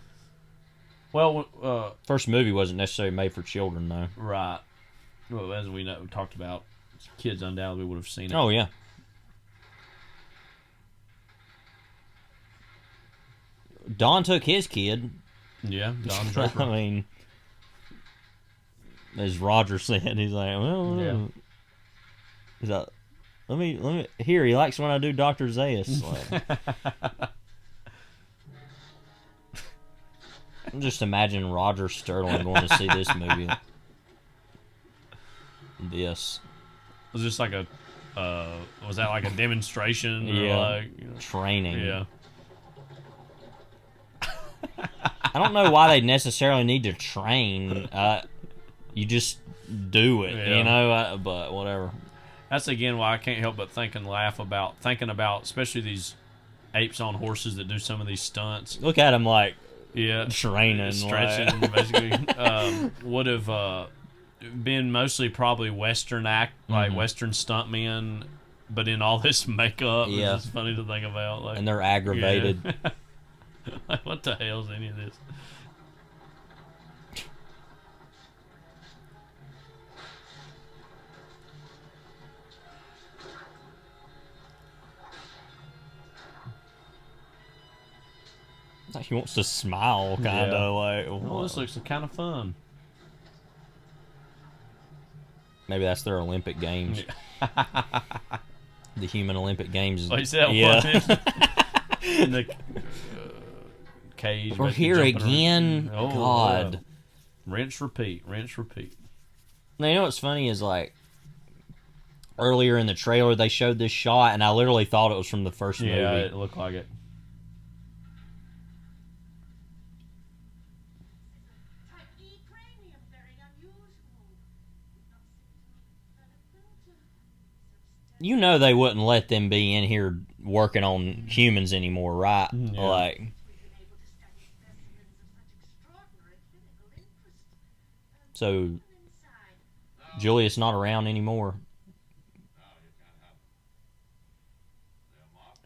Well, first movie wasn't necessarily made for children, though. Right. Well, as we talked about, kids undoubtedly would have seen it. Oh yeah. Don took his kid. Yeah, Don Draper. I mean, as Roger said, he's like, well, he's like, let me. Here, he likes when I do Dr. Zaius. Like, I'm just imagining Roger Sterling going to see this movie. This was just like a. Was that like a demonstration? Yeah. Or like, training. Yeah. I don't know why they necessarily need to train. You just do it, but whatever. That's again why I can't help but thinking about especially these apes on horses that do some of these stunts. Look at them like training, stretching, like. basically. Would have been mostly probably Western Western stuntmen, but in all this makeup. Yeah, it's funny to think about. Like, and they're aggravated. Yeah. Like, what the hell is any of this? Like he wants to smile, kind of like. Oh, this looks kind of fun. Maybe that's their Olympic Games. The Human Olympic Games. Oh, is that one? In the cage. We're here again. Oh, God. Yeah. Rinse, repeat. Rinse, repeat. Now, you know what's funny is like earlier in the trailer they showed this shot, and I literally thought it was from the first movie. Yeah, it looked like it. You know they wouldn't let them be in here working on humans anymore, right? Yeah. Like, So Julius not around anymore.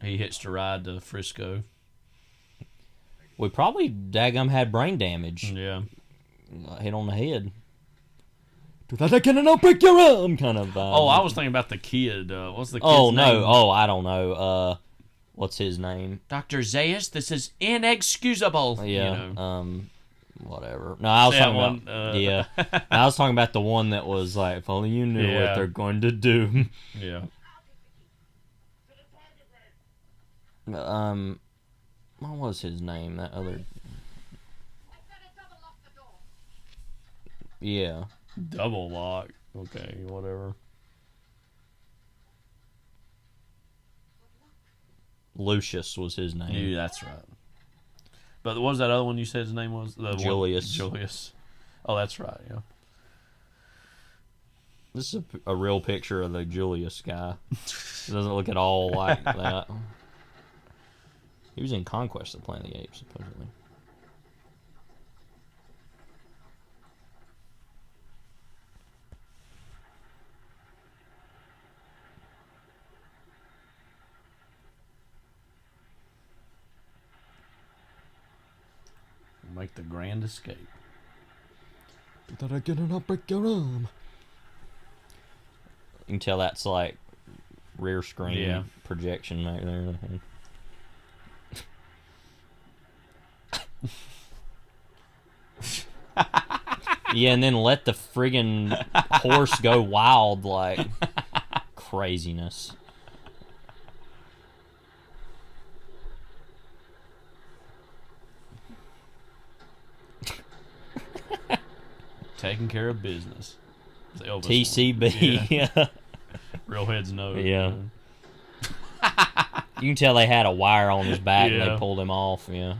He hitched a ride to Frisco. We probably daggum had brain damage. Yeah. Hit on the head. Do that again and I'll break your arm, kind of. Oh, I was thinking about the kid. What's the kid's name? name? I don't know. What's his name? Dr. Zaius, this is inexcusable. Yeah. You know. Whatever. No, I was talking about. Yeah. I was talking about the one that was like, if only you knew what they're going to do. Yeah. What was his name? That other. Yeah. Double lock. Okay, whatever. Lucius was his name. Yeah, that's right. But what was that other one you said his name was? Julius. Julius. Oh, that's right, yeah. This is a real picture of the Julius guy. It doesn't look at all like that. He was in Conquest of the Planet of the Apes, supposedly. Make the grand escape. Do that again and I'll break your arm. You can tell that's like rear screen projection right there. Yeah, and then let the friggin' horse go wild like craziness. Taking care of business. TCB, yeah. Real heads know. Yeah. You can tell they had a wire on his back and they pulled him off, yeah.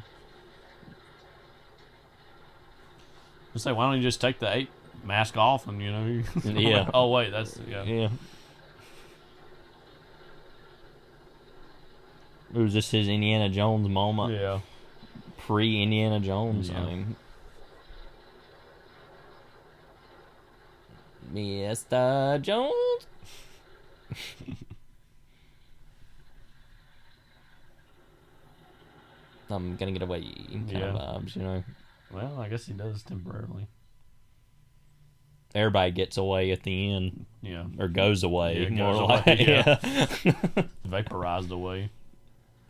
I say, why don't you just take the ape mask off and, you know... Yeah. Oh, wait, that's... Yeah. It was just his Indiana Jones moment. Yeah. Pre-Indiana Jones, Yeah. I mean... Mr. Jones. I'm gonna get away kind of vibes, you know. Well, I guess he does temporarily. Everybody gets away at the end. Yeah. Or goes away. Yeah, more goes like. away, Yeah. Vaporized away.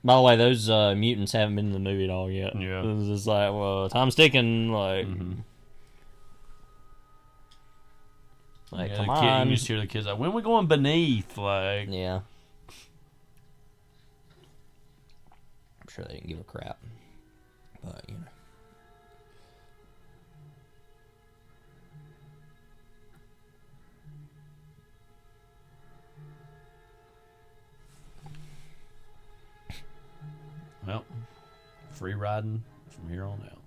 By the way, those mutants haven't been in the movie at all yet. Yeah. It's just like, well, time's ticking, like... Like, come on. You just hear the kids like, when are we going beneath? Like, yeah. I'm sure they didn't give a crap. But, you know. Well, free riding from here on out.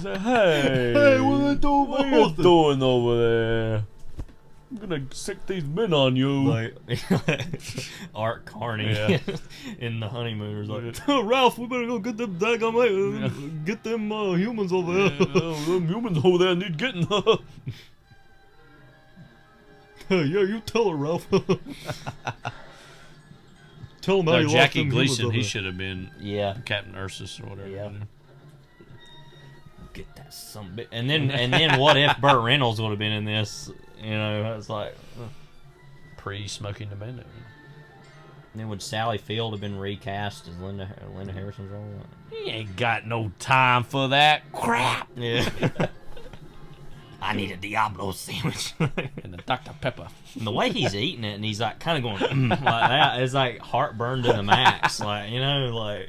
Say, hey, what are you doing over there? I'm gonna sick these men on you. Like Art Carney in The Honeymooners, like, oh, Ralph, we better go get them daggum, get them humans over there. Them humans over there need getting. Yeah, you tell her, Ralph. Tell him how you Jackie lost them humans Gleason, over he there. should have been Captain Ursus or whatever. Yeah. Get that some bit, and then what if Burt Reynolds would have been in this? You know, it's like pre-Smoking the Bandit. And then would Sally Field have been recast as Linda Harrison's role? He ain't got no time for that crap. Yeah. I need a Diablo sandwich and the Dr. Pepper. And the way he's eating it, and he's like kind of going like that, it's like heartburn to the max. Like, you know, like.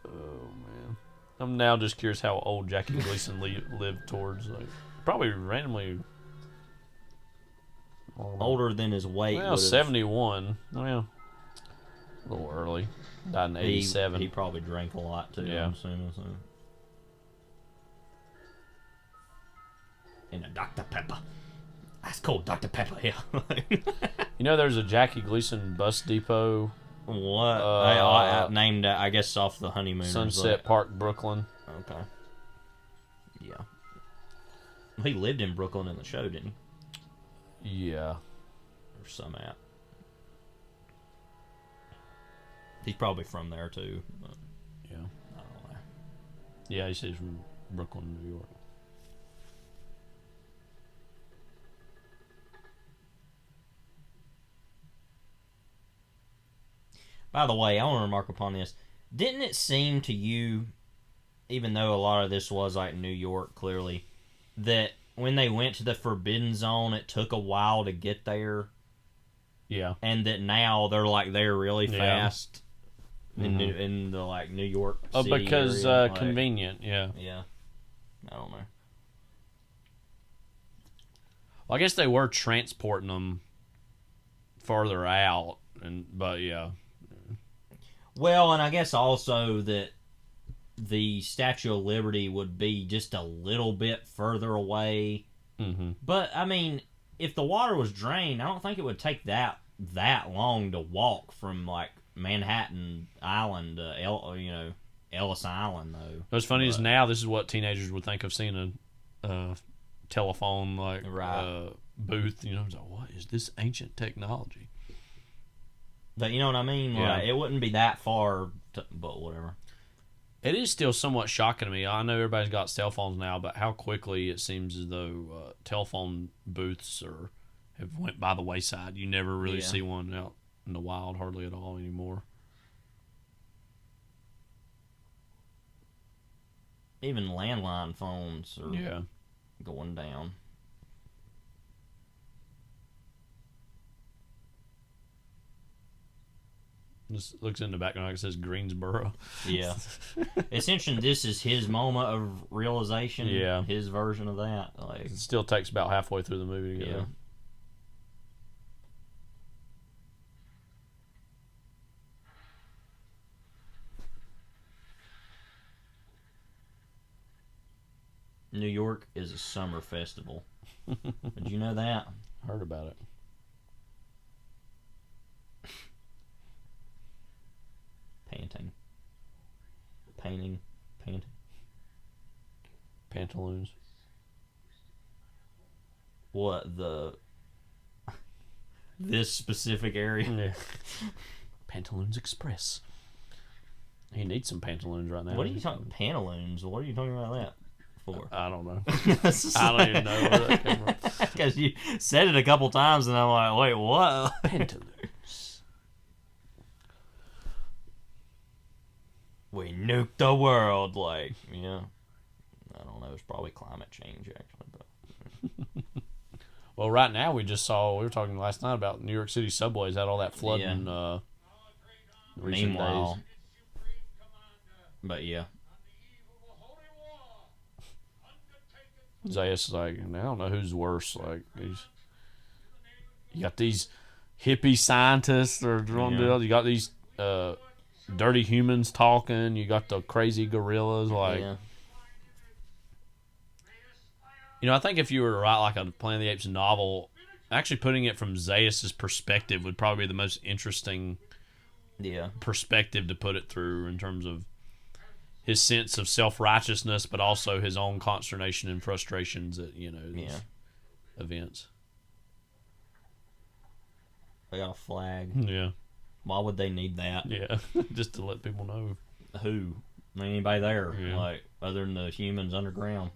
Oh man, I'm now just curious how old Jackie Gleason lived towards. Like, probably randomly older than his weight. Well, 71. Well, a little early. Died in 87. He probably drank a lot too. Yeah. I'm assuming, so. And a Dr. Pepper. That's cool, Dr. Pepper. Yeah. You know, there's a Jackie Gleason bus depot. What? I named, I guess, off the honeymooners. Sunset Park, Brooklyn. Okay. Yeah. He lived in Brooklyn in the show, didn't he? Yeah. Or some at. He's probably from there, too. But yeah. I don't know. Yeah, he says from Brooklyn, New York. By the way, I want to remark upon this. Didn't it seem to you, even though a lot of this was like New York, clearly, that when they went to the Forbidden Zone, it took a while to get there? Yeah. And that now they're like there really fast in the like New York City because area, like, convenient, yeah. Yeah. I don't know. Well, I guess they were transporting them farther out, but yeah. Well, and I guess also that the Statue of Liberty would be just a little bit further away. Mm-hmm. But, I mean, if the water was drained, I don't think it would take that long to walk from, like, Manhattan Island to, Ellis Island, though. What's funny is now this is what teenagers would think of seeing a telephone, like, booth. It's like, what is this ancient technology? But you know what I mean? Yeah. Like, it wouldn't be that far, but whatever. It is still somewhat shocking to me. I know everybody's got cell phones now, but how quickly it seems as though telephone booths have went by the wayside. You never really see one out in the wild hardly at all anymore. Even landline phones are going down. Just looks in the background like it says Greensboro. Yeah. It's interesting. This is his moment of realization. Yeah. His version of that. Like, it still takes about halfway through the movie to get there. New York is a summer festival. Did you know that? Heard about it. Painting. Pantaloons. What, this specific area? Yeah. Pantaloons Express. He needs some pantaloons right now. What are you talking pantaloons? What are you talking about that for? I don't know. I don't even know where that came from. Because you said it a couple times and I'm like, wait, what? Pantaloons. We nuked the world, like, yeah. I don't know. It's probably climate change, actually. But well, right now we were talking last night about New York City subways had all that flooding. Meanwhile, days. But yeah. Zayas is like, I don't know who's worse. Like, you got these hippie scientists or you got these dirty humans talking. You got the crazy gorillas. Like, I think if you were to write like a Planet of the Apes novel, actually putting it from Zayas' perspective would probably be the most interesting perspective to put it through in terms of his sense of self-righteousness, but also his own consternation and frustrations at, these events. They got a flag. Yeah. Why would they need that? Yeah, just to let people know. Who? I mean, anybody there, Yeah. like, other than the humans underground.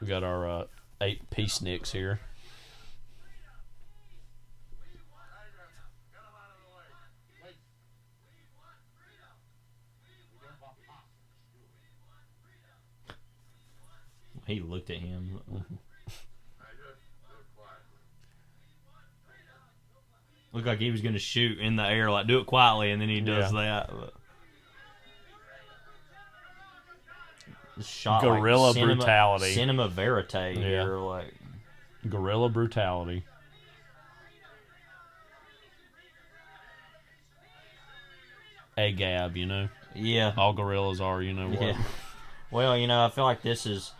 We got our ape peaceniks here. He looked at him. Looked like he was going to shoot in the air, like, do it quietly, and then he does that. Shot guerrilla like brutality. Cinema verite here, like. Guerrilla brutality. A gab, you know? Yeah. All gorillas are, you know what? Yeah. Well, you know, I feel like this is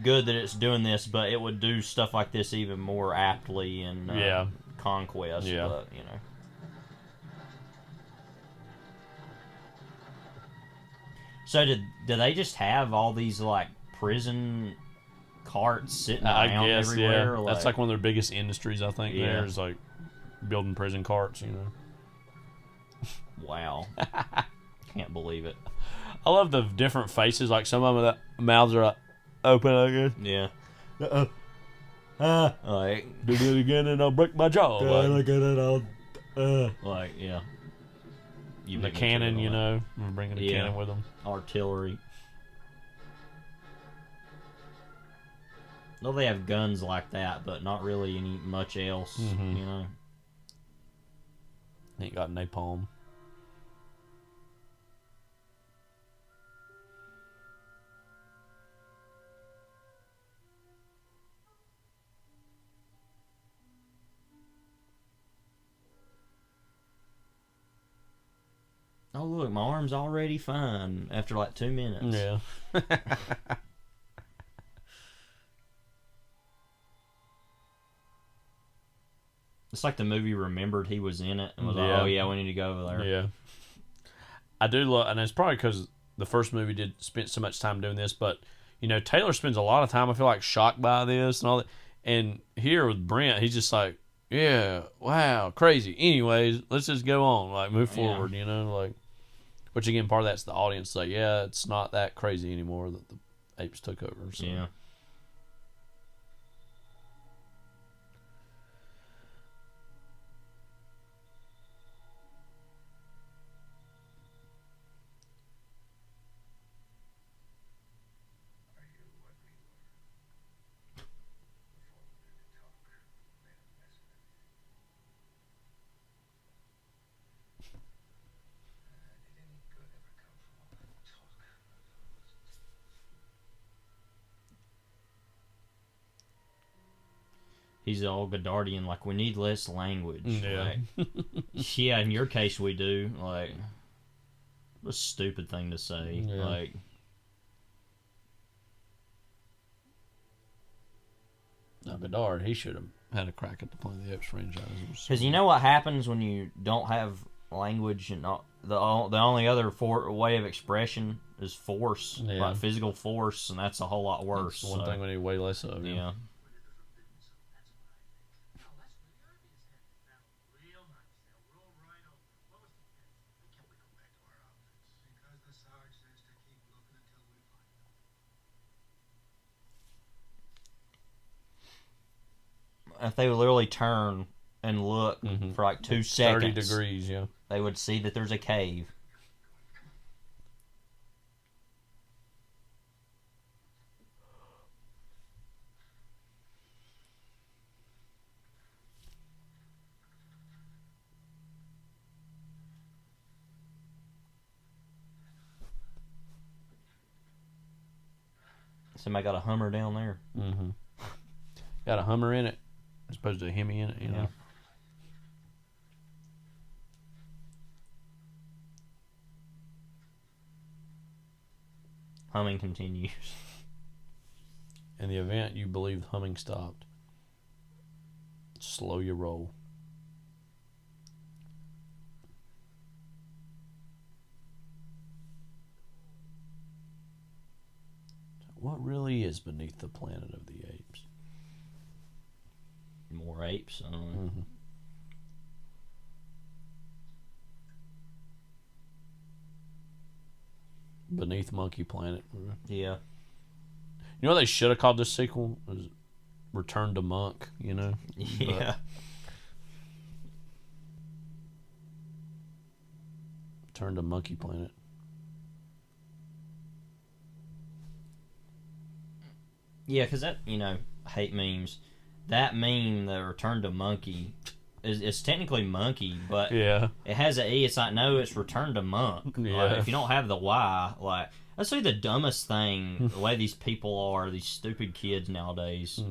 good that it's doing this, but it would do stuff like this even more aptly in Conquest. Yeah. But, you know. So did they just have all these, like, prison carts sitting around everywhere? Yeah. Like, that's like one of their biggest industries, I think. Yeah. There's like building prison carts, you know. Wow. Can't believe it. I love the different faces. Like some of them, the mouths are open, I guess. Yeah. Like, do it again and I'll break my jaw. Like, yeah. The cannon, you know. We're bringing the cannon with them. Artillery. Well, they have guns like that, but not really much else, you know. Ain't got napalm. Oh, look, my arm's already fine after like 2 minutes. Yeah. It's like the movie remembered he was in it and was like, oh, yeah, we need to go over there. Yeah. I do love, and it's probably because the first movie spent so much time doing this, but, you know, Taylor spends a lot of time, I feel like, shocked by this and all that. And here with Brent, he's just like, yeah, wow, crazy. Anyways, let's just go on, like, move forward, you know, like, which again, part of that's the audience, like, yeah, it's not that crazy anymore that the apes took over. So. Yeah. He's all Godardian, like, we need less language. Yeah. Like, yeah, in your case we do. Like, a stupid thing to say. Yeah. Like, now, Bedard, he should have had a crack at the Planet of the Apes franchise. because you know what happens when you don't have language and not the only other way of expression is force, like physical force, and that's a whole lot worse. That's one thing we need way less of. Yeah. If they would literally turn and look for like 2 seconds, 30 degrees, yeah, they would see that there's a cave. Somebody got a Hummer down there. Mm-hmm. Got a Hummer in it, as opposed to a Hemi in it, you know. Humming continues. In the event you believe humming stopped, slow your roll. What really is beneath the Planet of the Apes? More apes. I don't know. Mm-hmm. Beneath Monkey Planet. Yeah. You know what they should have called this sequel? It was Return to Monk, you know? Yeah. Return to Monkey Planet. Yeah, because that, hate memes. That meme, the return to monkey, it's technically monkey, but Yeah. it has an E. It's like, no, it's return to monk. Yeah. Like, if you don't have the Y, like, that's really the dumbest thing, the way these people are, these stupid kids nowadays,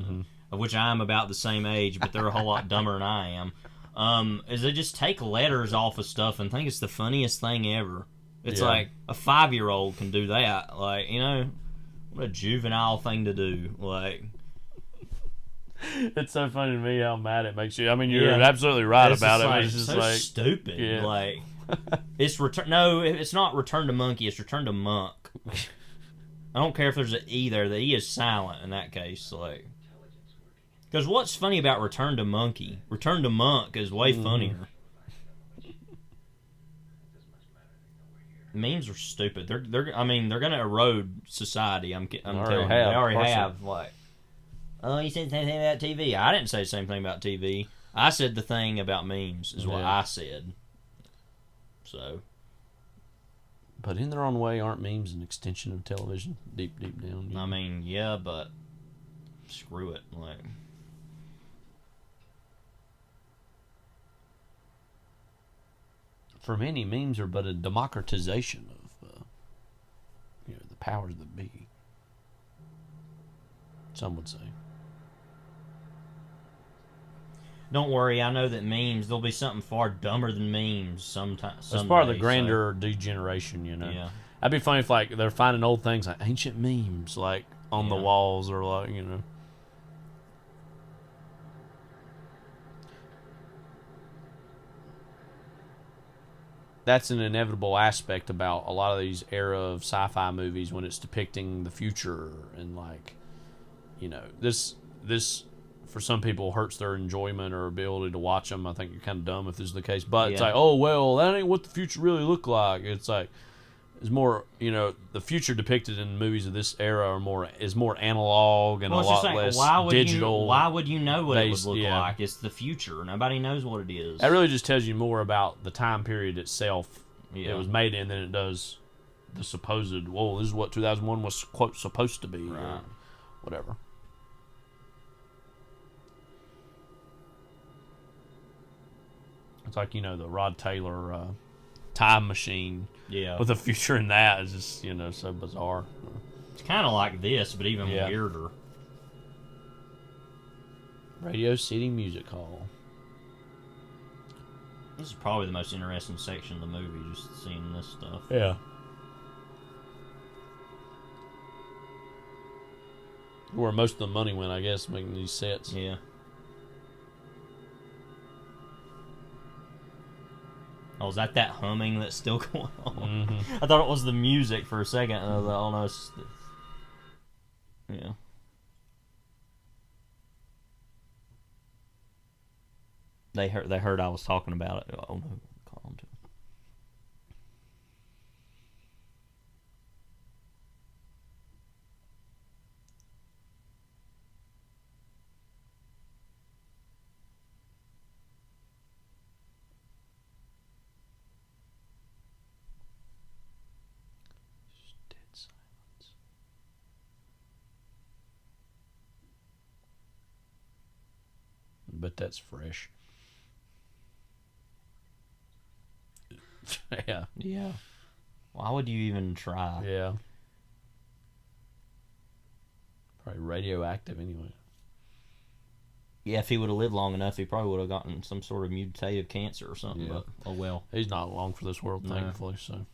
of which I'm about the same age, but they're a whole lot dumber than I am, is they just take letters off of stuff and think it's the funniest thing ever. It's like, a 5-year-old can do that. Like, what a juvenile thing to do. Like... It's so funny to me how mad it makes you. I mean, you're absolutely right about it. Like, It's just so like stupid. Yeah. Like, it's return. No, it's not return to monkey. It's return to monk. I don't care if there's an E there. The E is silent in that case. Like, because what's funny about return to monkey? Return to monk is way funnier. Memes are stupid. They're gonna erode society. I'm telling you. They already have. Like. Oh, you said the same thing about TV. I didn't say the same thing about TV. I said the thing about memes is what I said. So. But in their own way, aren't memes an extension of television? Deep down. I mean, yeah, but screw it. Like, for many, memes are but a democratization of the powers that be. Some would say. don't worry, I know that memes, there'll be something far dumber than memes sometimes. It's part of the grander degeneration, Yeah. That'd be funny if, like, they're finding old things, like ancient memes, like, on the walls, or, like, That's an inevitable aspect about a lot of these era of sci-fi movies when it's depicting the future, and, like, this for some people hurts their enjoyment or ability to watch them. I think you're kind of dumb if this is the case, but it's like, oh well, that ain't what the future really look like. It's like, it's more, the future depicted in movies of this era is more analog and a lot less digital. Why would you know what it would look like? It's the future. Nobody knows what it is. That really just tells you more about the time period itself it was made in than it does the supposed, well, this is what 2001 was, quote, supposed to be, or whatever. It's like, the Rod Taylor time machine. Yeah. With the future in that is just, so bizarre. It's kind of like this, but even weirder. Radio City Music Hall. This is probably the most interesting section of the movie, just seeing this stuff. Yeah. Where most of the money went, I guess, making these sets. Yeah. Oh, is that humming that's still going on? Mm-hmm. I thought it was the music for a second, and I was like, oh no, it's... Yeah. They heard I was talking about it. Oh no, call them to. But that's fresh. Yeah. Yeah. Why would you even try? Yeah. Probably radioactive anyway. Yeah, if he would have lived long enough, he probably would have gotten some sort of mutative cancer or something. Yeah. But, oh well. He's not long for this world, thankfully. So, in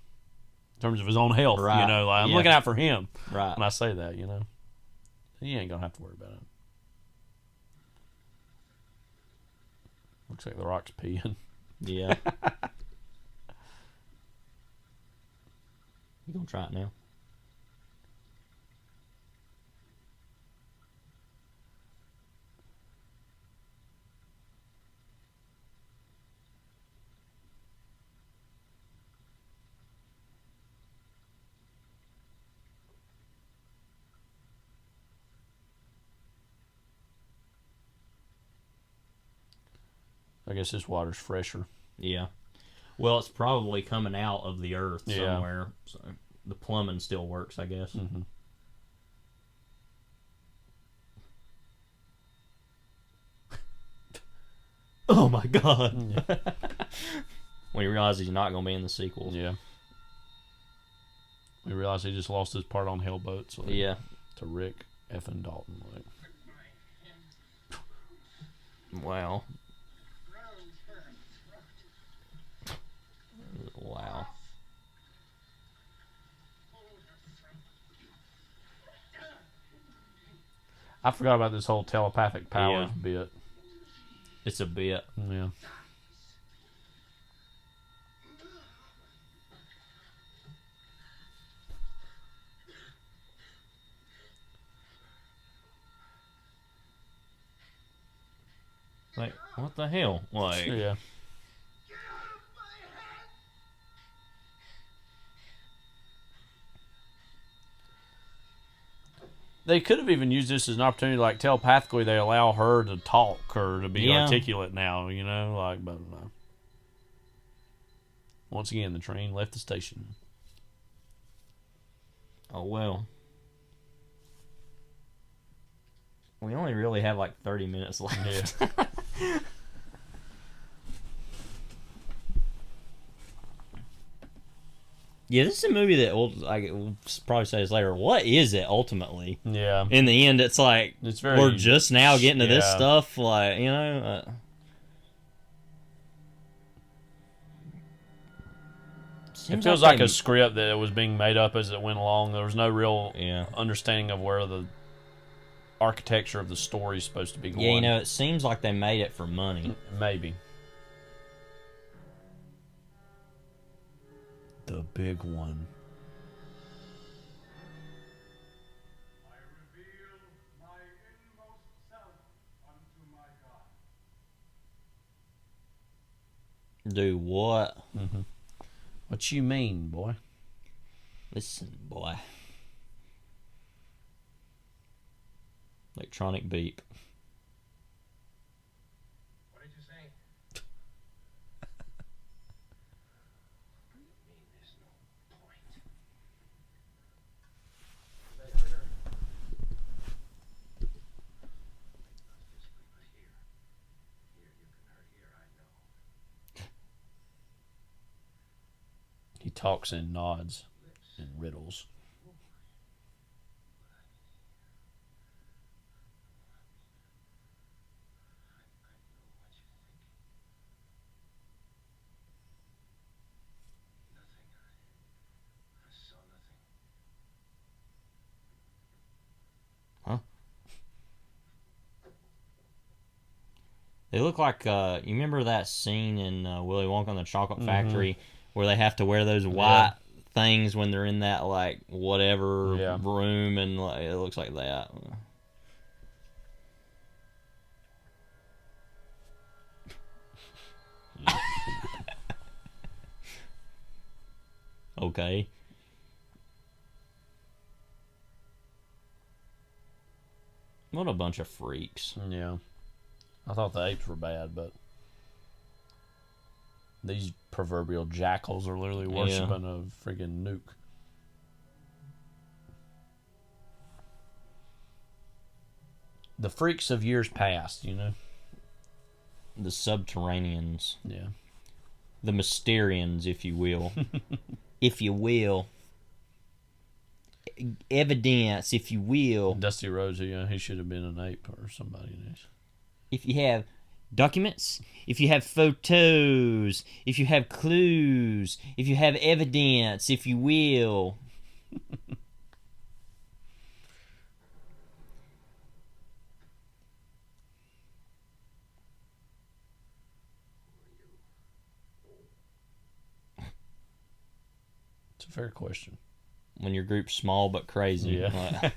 terms of his own health, right. I'm looking out for him. Right. When I say that, he ain't gonna have to worry about it. Looks like the Rock's peeing. Yeah. You gonna try it now? I guess this water's fresher. Yeah. Well, it's probably coming out of the earth somewhere. So the plumbing still works, I guess. Mm-hmm. Oh my god. When he realizes he's not going to be in the sequels. Yeah. We realized he just lost his part on Hellboat. So yeah. To Rick effing Dalton. Like. Wow. Wow. I forgot about this whole telepathic powers bit. It's a bit. Yeah. Like, what the hell? Like, yeah. They could have even used this as an opportunity, like telepathically, they allow her to talk or to be articulate now, you know, like, but no. Once again, the train left the station. Oh well. We only really have like 30 minutes left. Yeah. Yeah, this is a movie that we'll probably say this later. What is it ultimately? Yeah. In the end, it's like it's very, we're just now getting to this stuff. Like, you know. It feels like a script that was being made up as it went along. There was no real understanding of where the architecture of the story is supposed to be going. Yeah, you know, it seems like they made it for money. Maybe. The big one. Do what? Mm-hmm. What you mean, boy? Listen, boy. Electronic beep. What did you say? There's no point. He talks in nods and riddles. Huh? They look like, you remember that scene in Willy Wonka and the Chocolate Factory where they have to wear those white things when they're in that, like, whatever room, and like, it looks like that. Okay. What a bunch of freaks. Yeah. I thought the apes were bad, but these proverbial jackals are literally worshiping a friggin' nuke. The freaks of years past, you know? The subterraneans. Yeah. The Mysterians, if you will. If you will. Evidence, if you will. Dusty Rhodes, he should have been an ape or somebody. If you have documents, if you have photos, if you have clues, if you have evidence, if you will. It's a fair question. When your group's small but crazy. Yeah.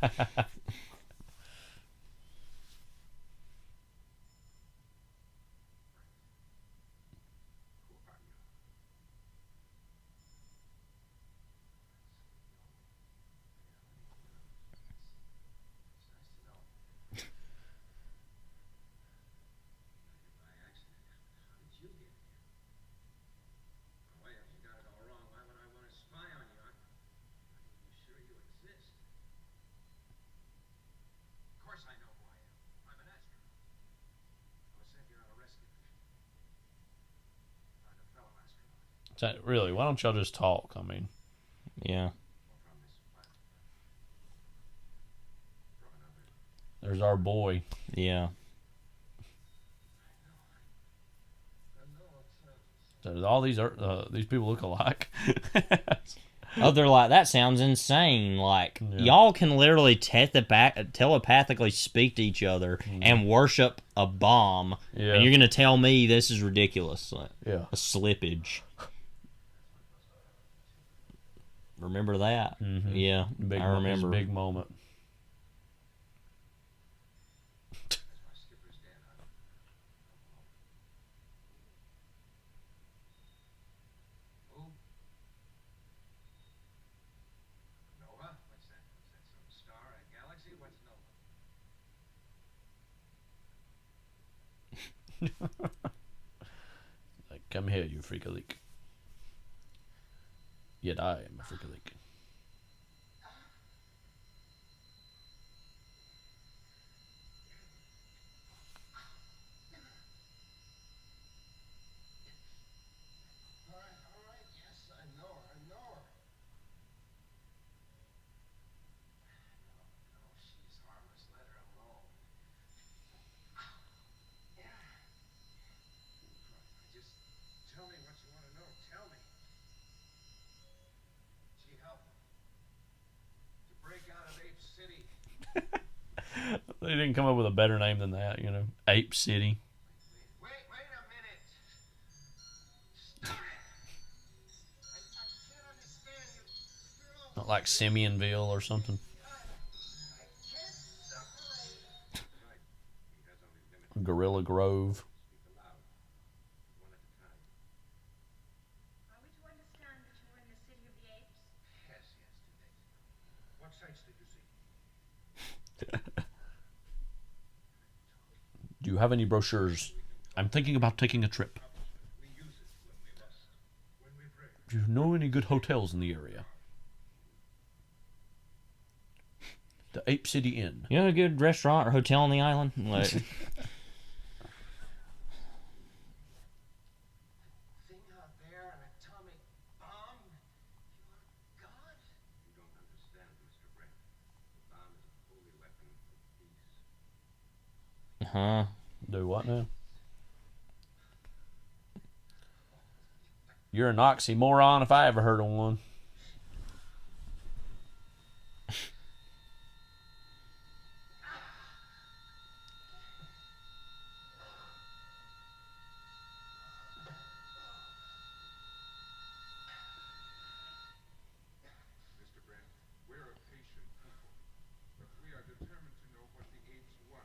Really, why don't y'all just talk? I mean, yeah. There's our boy. Yeah. So all these people look alike. Oh, they're like, that sounds insane. Like, y'all can literally telepathically speak to each other and worship a bomb, and you're going to tell me this is ridiculous. Like, a slippage. Remember that? Mm-hmm. Yeah, I remember. Big moment. Like, come here, you freak-a-leak. Yet I am a freak-a-leak. They didn't come up with a better name than that, you know. Ape City. Wait a minute. Stop it. I can't understand you. Not like Simeonville or something. Gorilla Grove. Are we to understand that you were in the city of the apes? Yes, 2 days ago. What sights did you see? Do you have any brochures? I'm thinking about taking a trip. Do you know any good hotels in the area? The Ape City Inn. You know a good restaurant or hotel on the island? Like, Thing out there, an atomic bomb? You're God? You don't understand, Mr. Brent. The bomb is a holy weapon for peace. huh? Do what now? You're an oxymoron if I ever heard of one. Mr. Brent, we're a patient people, but we are determined to know what the apes want.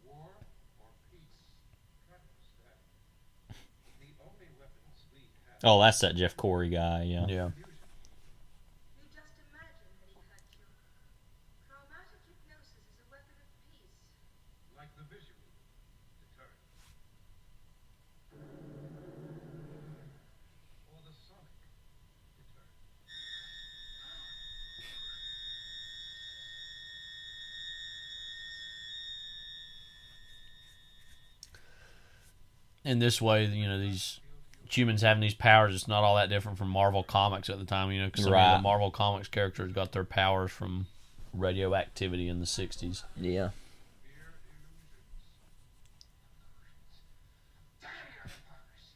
War or peace? Try to understand. The only weapons we have... Oh, that's that Jeff Corey guy, yeah. Yeah. You just imagine that he hurt you. Traumatic hypnosis is a weapon of peace. Like the visual deterrent. Or the sonic deterrent. In this way, you know, these humans having these powers, it's not all that different from Marvel Comics at the time, you know, because some of the Marvel Comics characters got their powers from radioactivity in the 60s. Yeah. Damn your hypocrisy.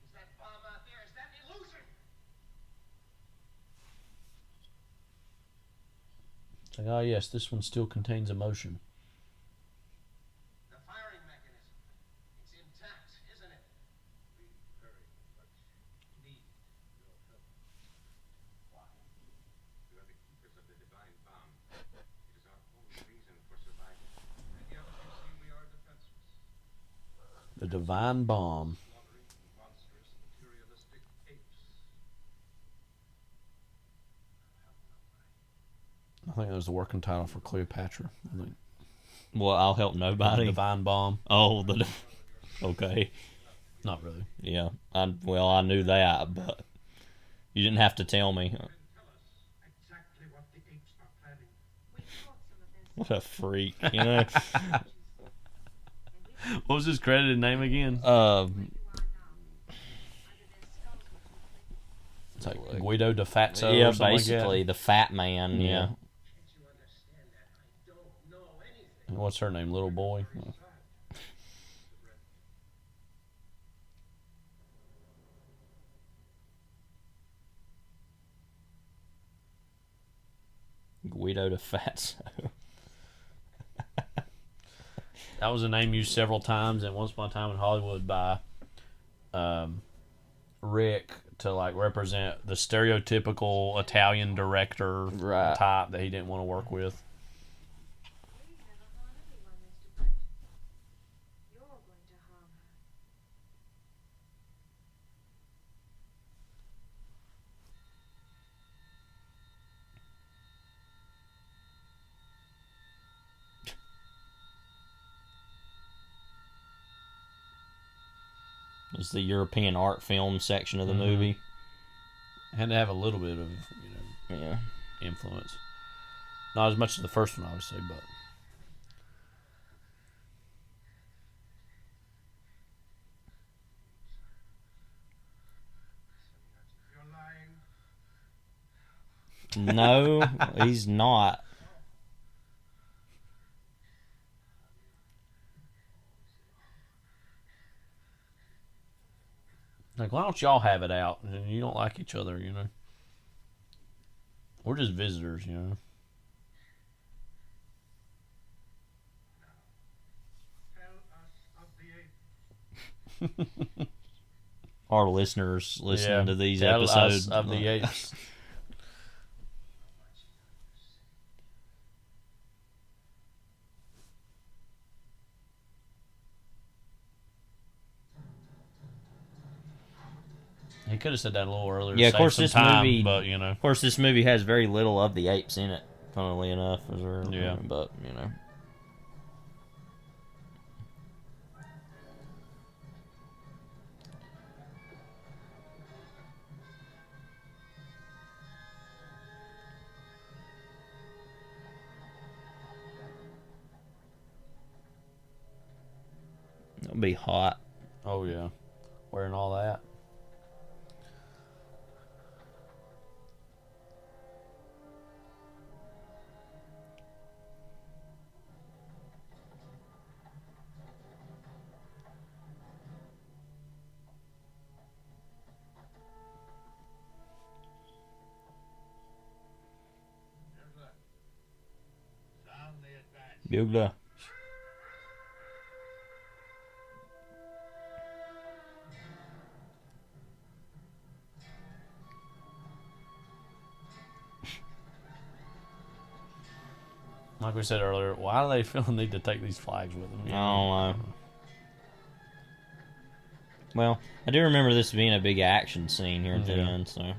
Is that bomb out there? Is that an illusion? It's like, oh yes, this one still contains emotion. The firing mechanism. It's intact, isn't it? We very much need your help. Why? We are the keepers of the divine bomb. It is our only reason for survival. And yet, you see, we are defenseless. The divine bomb. Slaughtering monstrous, materialistic apes. I think that was the working title for Cleopatra. I think. Well, I'll help The nobody. divine bomb. Oh, okay. Not really. Yeah. I knew that, but you didn't have to tell me. Tell us exactly what the apes are planning. We caught some of their What a freak, you know? What was his credited name again? where you are now. Under their skulls It's like Guido de Fatso. Yeah, or something basically like the fat man. Yeah. And what's her name? Little boy. Guido de Fatso. That was a name used several times, and Once Upon a Time in Hollywood by Rick to like represent the stereotypical Italian director type that he didn't want to work with. It's the European art film section of the movie. Had to have a little bit of influence. Not as much as the first one, obviously, but. No, he's not. Like, why don't y'all have it out? You don't like each other, you know? We're just visitors, you know? Our listeners listening to these tell episodes us of the apes. He could have said that a little earlier. Yeah, of course, this movie. But you know, of course, this movie has very little of the apes in it. Funnily enough, but you know. It'll be hot. Oh yeah, wearing all that. Bugler. Like we said earlier, why do they feel the need to take these flags with them? I don't know. Well, I do remember this being a big action scene here at the end, so.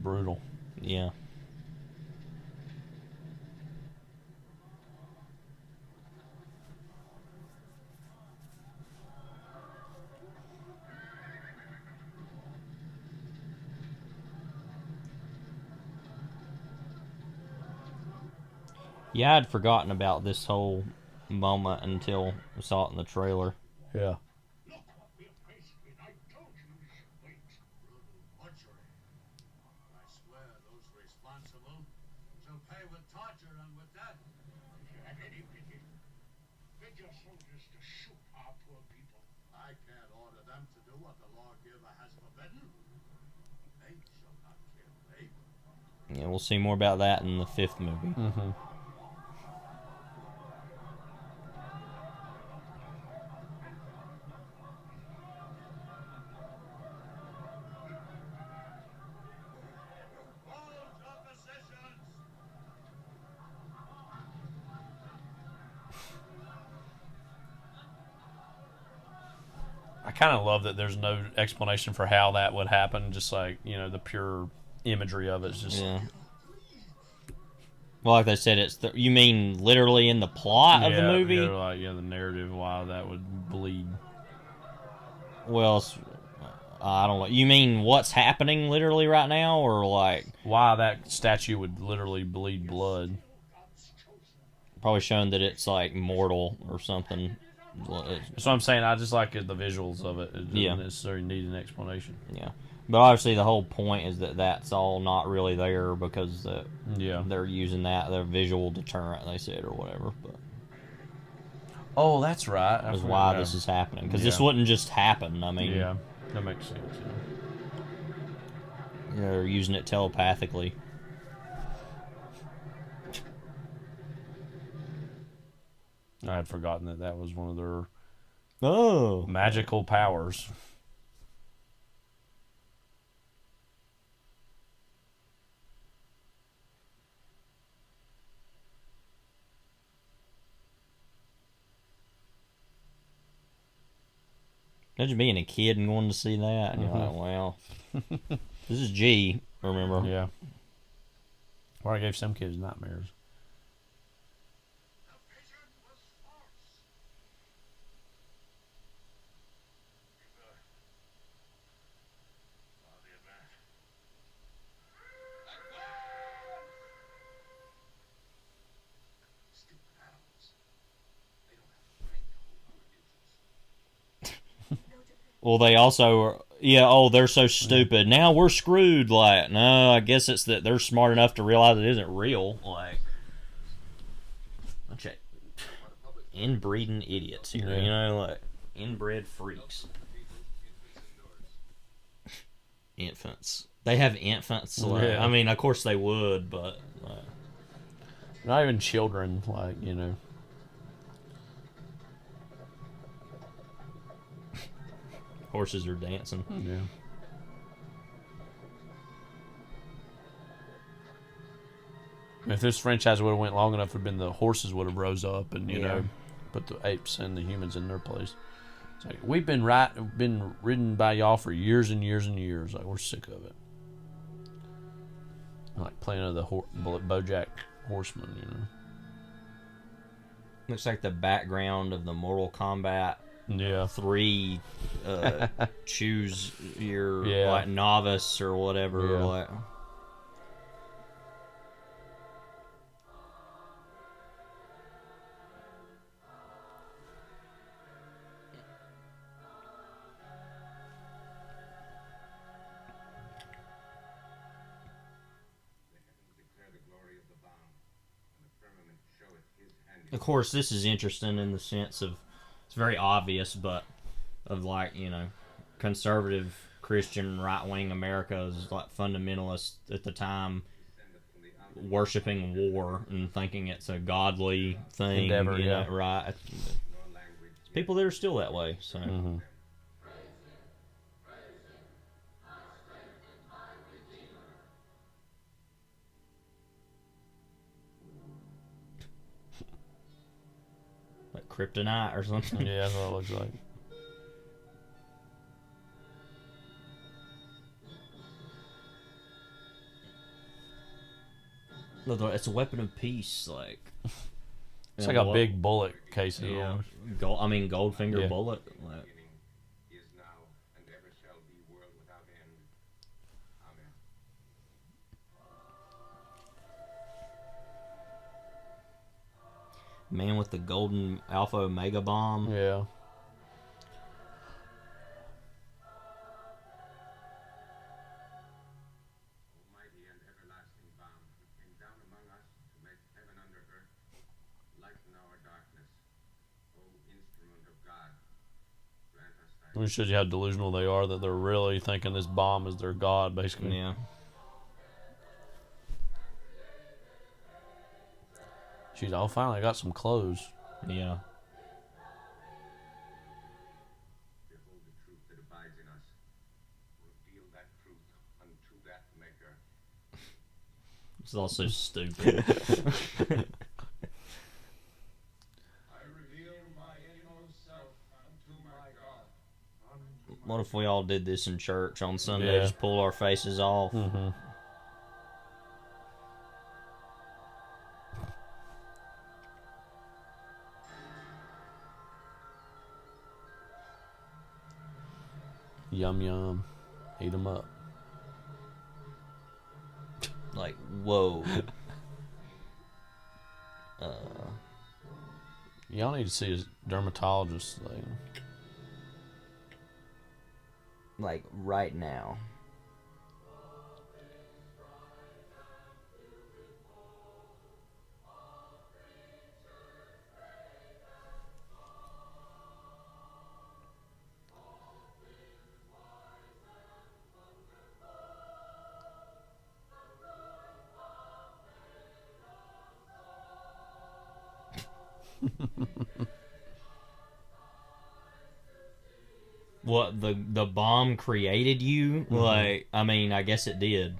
Brutal. Yeah. Yeah, I'd forgotten about this whole moment until I saw it in the trailer. Yeah. Yeah, we'll see more about that in the 5th movie. Mm-hmm. I kind of love that there's no explanation for how that would happen. Just like, you know, the pure imagery of it is just. Yeah. Well, like they said, you mean literally in the plot of the movie? Yeah, the narrative, why that would bleed. Well, I don't know. You mean what's happening literally right now, or like why that statue would literally bleed blood? Probably showing that it's like mortal or something. That's what I'm saying. I just like the visuals of it. It doesn't necessarily need an explanation. Yeah, but obviously the whole point is that that's all not really there because they're using their visual deterrent. They said or whatever. But oh, that's right. That's why this is happening because this wouldn't just happen. I mean, yeah, that makes sense. Yeah. They're using it telepathically. I had forgotten that was one of their magical powers. Imagine being a kid and going to see that, and you're like, well, this is G, remember? Yeah. Or I gave some kids nightmares. Well, they also, they're so stupid. Now we're screwed. Like, no, I guess it's that they're smart enough to realize it isn't real. Like, okay, inbreeding idiots here, like inbred freaks. Infants. They have infants. Like, I mean, of course they would, but not even children. Like, horses are dancing. Yeah. If this franchise would have went long enough, the horses would have rose up and put the apes and the humans in their place. It's like we've been ridden by y'all for years and years and years. Like we're sick of it. Like Planet of the BoJack Horseman, Looks like the background of the Mortal Kombat. 3 choose your like novice or whatever. Like. Of course, this is interesting in the sense of it's very obvious, but of like conservative Christian right-wing America is like fundamentalist at the time, worshiping war and thinking it's a godly thing. Endeavor, right? People that are still that way. So. Mm-hmm. Like kryptonite or something. Yeah, that's what it looks like. It's a weapon of peace, like. It's like a big bullet case. Yeah. Goldfinger bullet. Like. Is now and ever shall be world without end. Amen. Man with the golden Alpha Omega bomb. Yeah. Almighty and everlasting bomb, who came down among us to make heaven under earth, lighten our darkness. O instrument of God, grant us thy... It shows you how delusional they are, that they're really thinking this bomb is their god, basically. Yeah. She's all finally got some clothes. Yeah. Behold the truth that abides in us. Reveal that truth unto that maker. It's also stupid. I reveal my inmost self unto my God. What if we all did this in church on Sunday? Just pull our faces off. Mm-hmm. Yum yum. Eat 'em up. Like, whoa. Y'all need to see a dermatologist. Like right now. What, the bomb created you? Mm-hmm. Like, I mean, I guess it did.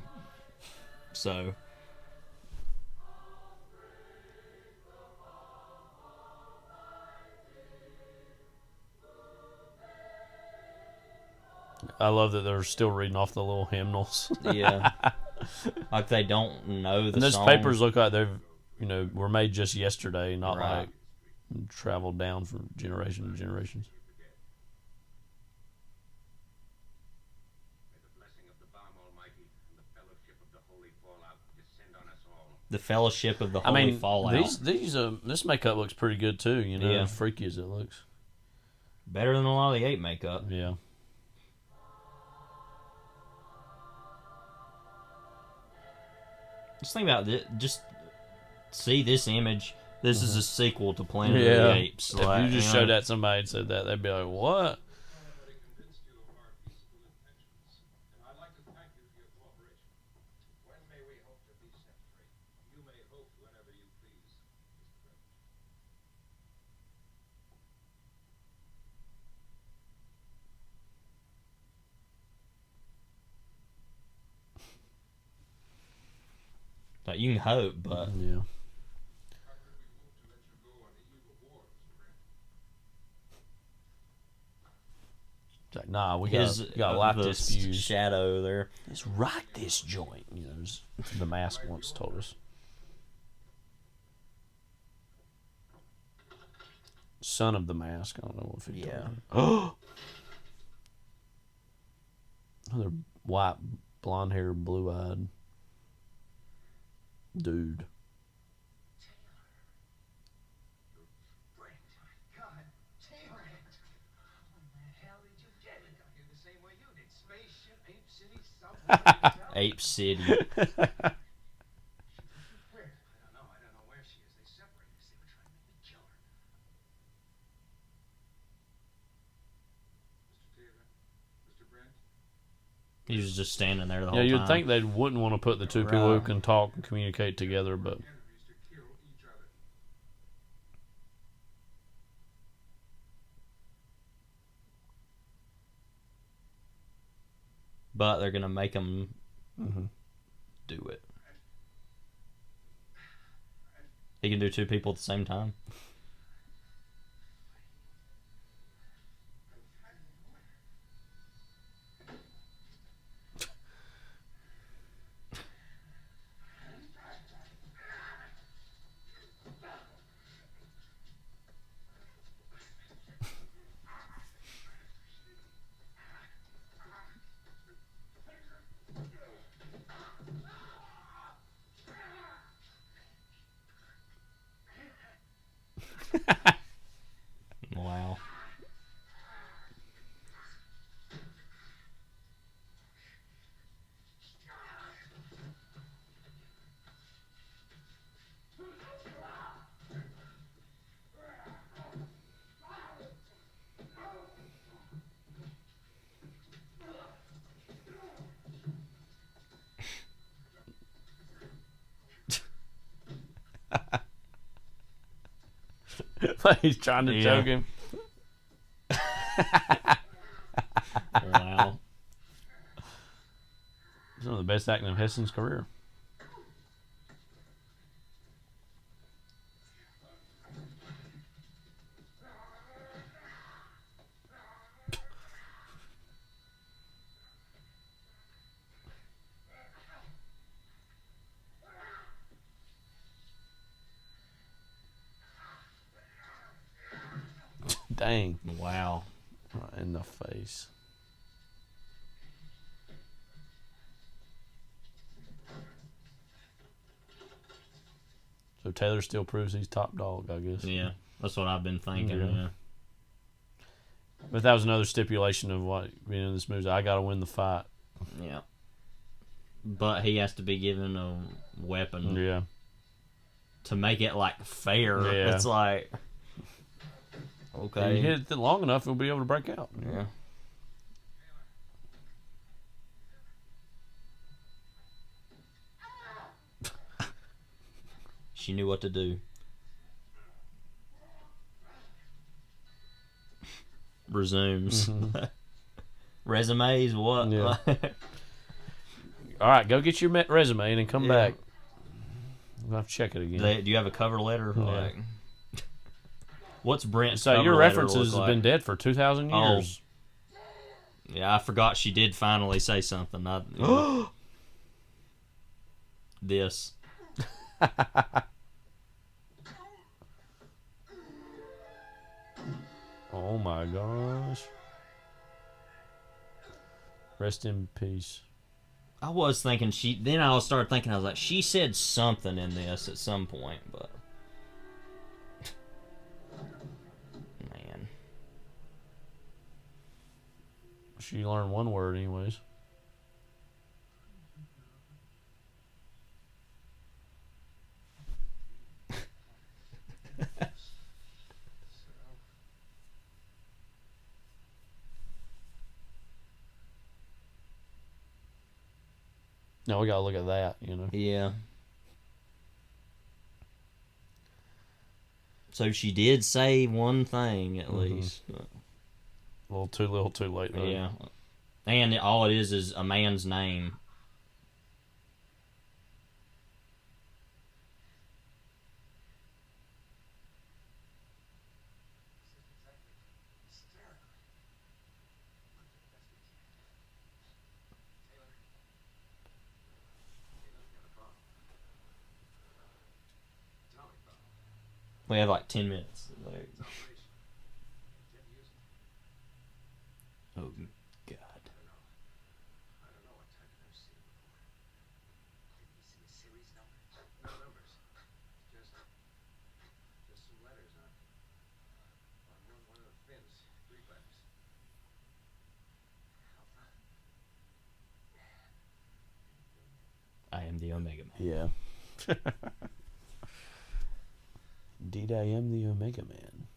So I love that they're still reading off the little hymnals. yeah. Like they don't know the And those song. papers look like they've, were made just yesterday, not Right. like traveled down from generation to generations. May the blessing of the Balm Almighty and the fellowship of the Holy Fallout descend on us all. The fellowship of the Holy Fallout. This makeup looks pretty good too. Yeah. As freaky as it looks. Better than a lot of the ape makeup. Yeah. Just think about it. Just see this image. This is a sequel to Planet of Yeah. the Apes. If you just showed that to somebody and said that, they'd be like, "What?" Convinced you of our peaceful intentions, and I'd like to thank you for your cooperation. When may we hope to be set free? You may hope whenever you please, Mr. Brent. Like, you can hope, but Yeah. How could we hope to let you go on the eve of war, Mr. Brent? It's like, nah, we his gotta light the this fuse. shadow there. Let's rock this joint. The mask once told us. Son of the mask. I don't know if he. Yeah. Oh. Another white, blonde-haired, blue-eyed dude. Brent, my God, Taylor. What the hell did you get? I got here the same way you did. Spaceship, Ape City, subway. Ape City. Where? I don't know where she is. They separated us. They were trying to make me kill her. Mr. Taylor, Mr. Brent, He was just standing there the whole Yeah, time. you'd think they wouldn't want to put the two people who can talk and communicate together, but enemies to kill each other. But they're gonna make him do it. He can do two people at the same time. Wow. he's trying to choke him. Wow. It's one of the best acting of Heston's career. Dang. Wow. Right in the face. So Taylor still proves he's top dog, I guess. Yeah, that's what I've been thinking. Yeah. But that was another stipulation of what being in this movie. I got to win the fight. Yeah. But he has to be given a weapon. Yeah. To make it like fair. Yeah. It's like, okay. If you hit it long enough, it'll be able to break out. Yeah. She knew what to do. Resumes. Resumes, what? Yeah. All right, go get your resume and then come back. We'll have to check it again. Do you have a cover letter? Yeah. Like, what's Brent's So cover your letter references look have been like? dead for 2,000 years. Oh. Yeah, I forgot she did finally say something. This. Oh my gosh. Rest in peace. I was thinking then I started thinking, I was like, she said something in this at some point, but man. She learned one word anyways. No, we gotta look at that, you know. Yeah. So she did say one thing at least. But... A little too late. Though. Yeah. And all it is a man's name. We have like 10 minutes. Like... Oh, God. Just some letters on one of the fins. 3 letters. I am the Omega Man. Yeah. Indeed, I am the Omega Man.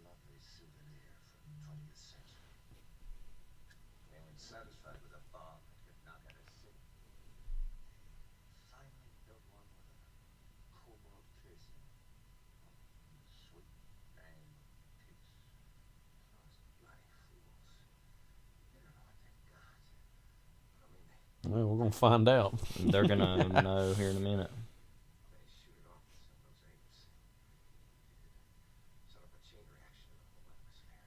Lovely souvenir from the 20th century. They weren't satisfied with a bomb that could knock out a city. Finally built one with a cobalt casing. Sweet name, peace. Those bloody fools. They don't know what they got. I mean, Well, we're gonna find out. They're gonna know here in a minute. they shoot it off with some of those apes. Set up a chain reaction in the whole atmosphere.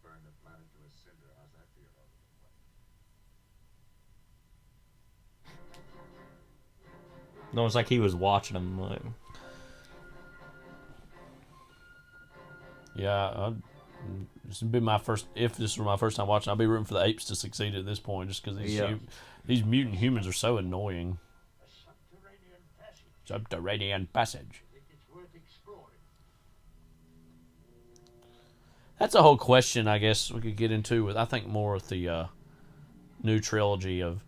Burn the planet to a cinder. How's that for your ultimate weapon? No, it's like he was watching them. Like... Yeah, this would be my first. If this were my first time watching, I'd be rooting for the apes to succeed at this point, just because these mutant humans are so annoying. Subterranean passage. It's worth exploring. That's a whole question. I guess we could get into with. I think more with the new trilogy of.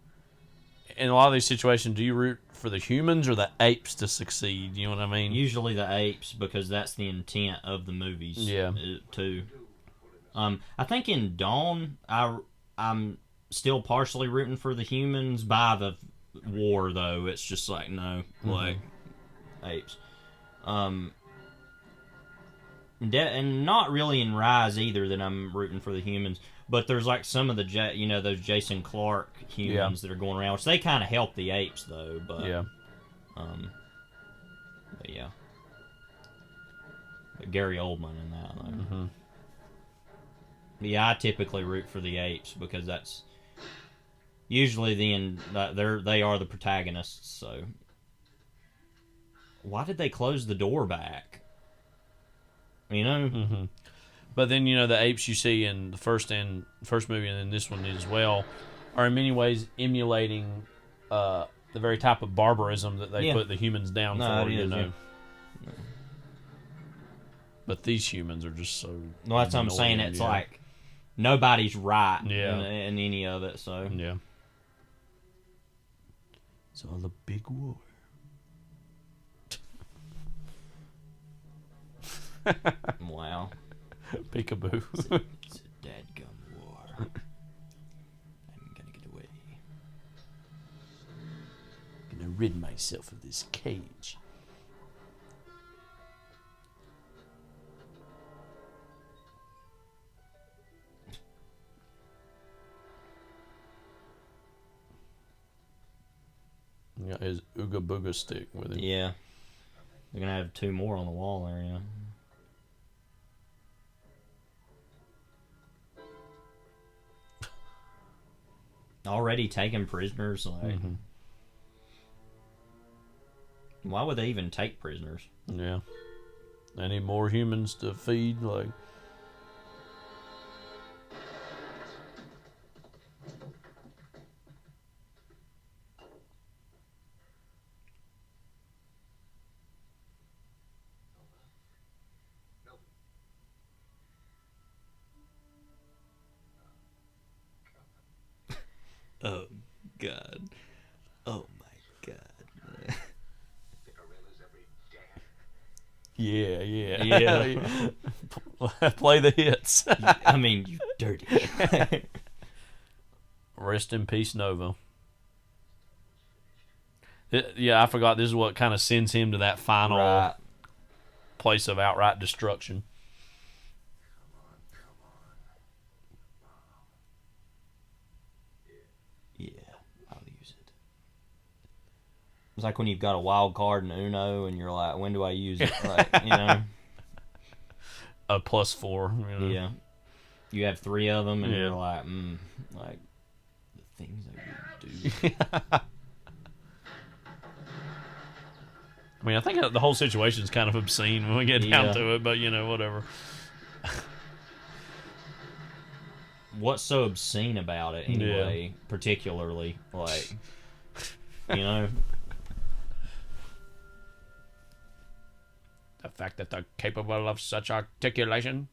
In a lot of these situations, do you root for the humans or the apes to succeed? You know what I mean? Usually the apes, because that's the intent of the movies. Yeah. Too. I think in Dawn, I'm still partially rooting for the humans. By the war, though, it's just like no, like apes. And not really in Rise either that I'm rooting for the humans. But there's like some of the those Jason Clarke humans that are going around, which they kind of help the apes though. But but yeah. But Gary Oldman in that. Though. Yeah, I typically root for the apes because that's usually they are the protagonists. So why did they close the door back? You know. But then the apes you see in the first movie and then this one as well are in many ways emulating the very type of barbarism that they put the humans down for. But these humans are just so. Well, that's what I'm saying. It's like nobody's right in any of it. So yeah, it's all a big war. Wow. Peekaboo. It's a dadgum war. I'm gonna get away. Gonna rid myself of this cage. Got his Ooga Booga stick with him. Yeah. They're gonna have 2 more on the wall there, yeah. Already taking prisoners, like. Why would they even take prisoners? Yeah. Any more humans to feed, like. Oh, God. Oh, my God. Yeah. Play the hits. I mean, you dirty. Rest in peace, Nova. Yeah, I forgot. This is what kind of sends him to that final place of outright destruction. It's like when you've got a wild card in Uno and you're like, when do I use it? Like, A +4. Yeah. You have 3 of them and you're like, like, the things I would do. I mean, I think the whole situation is kind of obscene when we get down to it, but, whatever. What's so obscene about it, anyway, particularly? Like, The fact that they're capable of such articulation.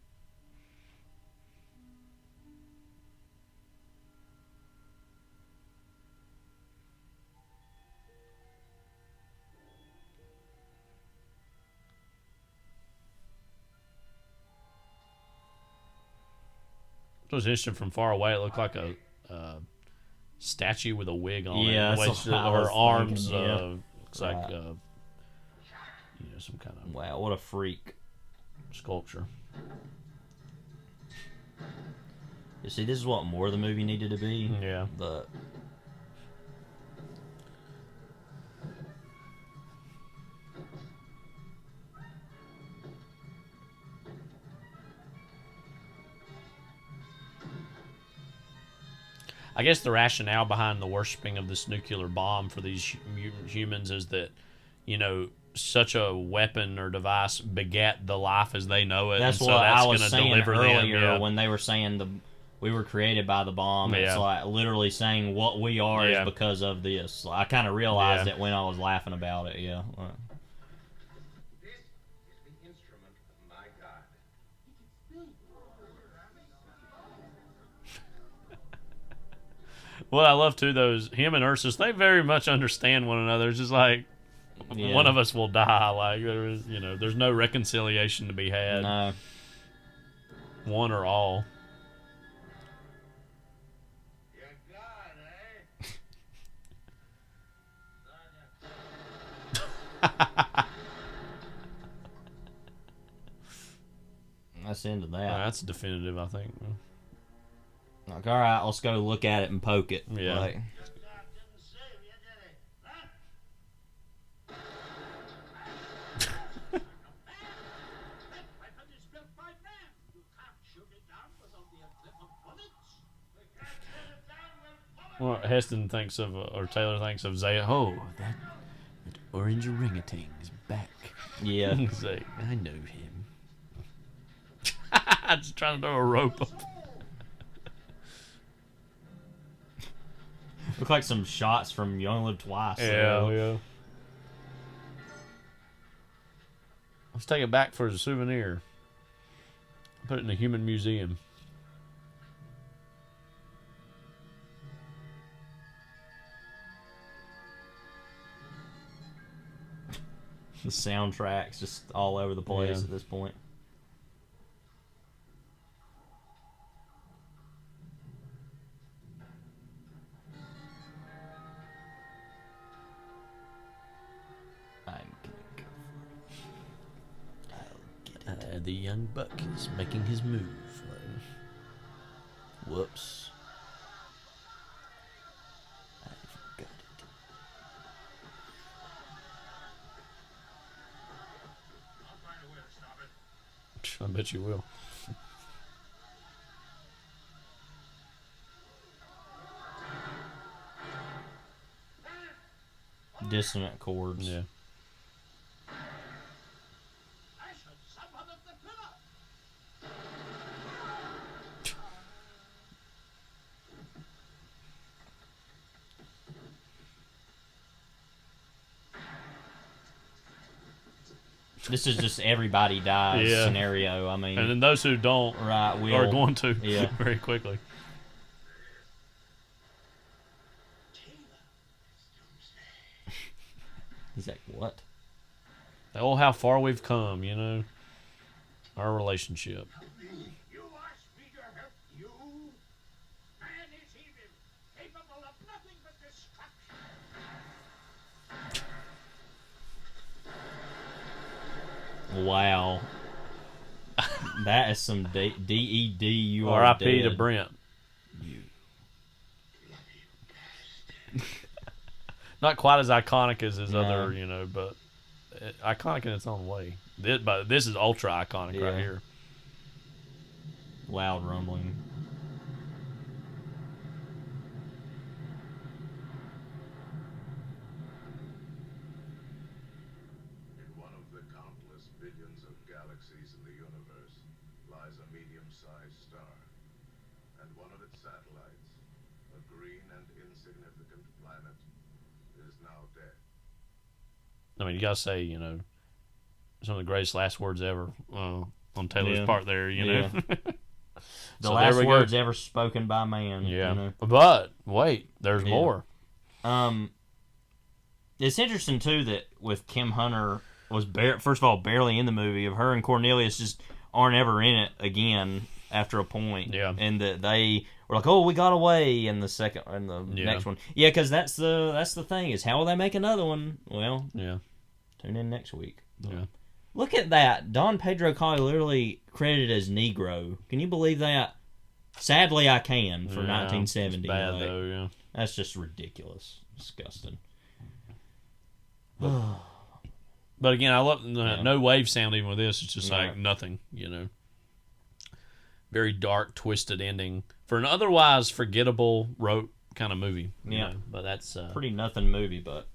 It was interesting from far away. It looked like a statue with a wig on it. Yeah, her arms looks like some kind of wow, what a freak sculpture. You see, this is what more the movie needed to be. Yeah, but I guess the rationale behind the worshiping of this nuclear bomb for these humans is that, such a weapon or device begat the life as they know it. That's and so what that's I was saying earlier them, when they were saying we were created by the bomb. It's like literally saying what we are is because of this. I kind of realized it when I was laughing about it. Yeah. This is the instrument of my God. Well, I love too him and Ursus. They very much understand one another. It's just like one of us will die. Like there's no reconciliation to be had. No. One or all. That's the end of that. That's definitive, I think. Like, all right, let's go look at it and poke it. Yeah. Like, Well, Heston thinks of, or Taylor thinks of Zaya. Oh, that orange orangutan is back. Yeah. He's like, I know him. Just trying to throw a rope up. Look like some shots from You Only Live Twice. Yeah. Let's take it back for a souvenir. Put it in the human museum. The soundtrack's just all over the place at this point. The young buck is making his move. Whoops. I've got it. I'll find a way to stop it. I bet you will. Dissonant chords. Yeah. This is just everybody dies scenario. I mean, and then those who don't are going to very quickly. He's like, what? Oh, how far we've come, you know. Our relationship. You asked me to help you? Man is evil, capable of nothing but destruction. Wow. That is some D-E-D. You are R.I.P. to dead. Brent. Not quite as iconic as his other, you know, but iconic in its own way. But this is ultra iconic right here. Loud rumbling. In one of the countless billions of galaxies in the universe lies a medium-sized star, and one of its satellites, a green and insignificant planet, is now dead. I mean, you gotta say, you know, some of the greatest last words ever on Taylor's part there, you know. The So last words ever spoken by man. Yeah. You know? But, wait, there's more. It's interesting, too, that with Kim Hunter was, first of all, barely in the movie. Of her and Cornelius just aren't ever in it again after a point. Yeah. And that they were like, oh, we got away in the second, in the next one. Yeah, because that's the thing, is how will they make another one? Well, tune in next week. Yeah. Look at that. Don Pedro Colley literally credited as Negro. Can you believe that? Sadly, I can, for 1970. It's bad, though, yeah. That's just ridiculous. Disgusting. But again, I love no wave sound even with this. It's just like nothing, you know. Very dark, twisted ending for an otherwise forgettable, rote kind of movie. You know? But that's pretty nothing movie, but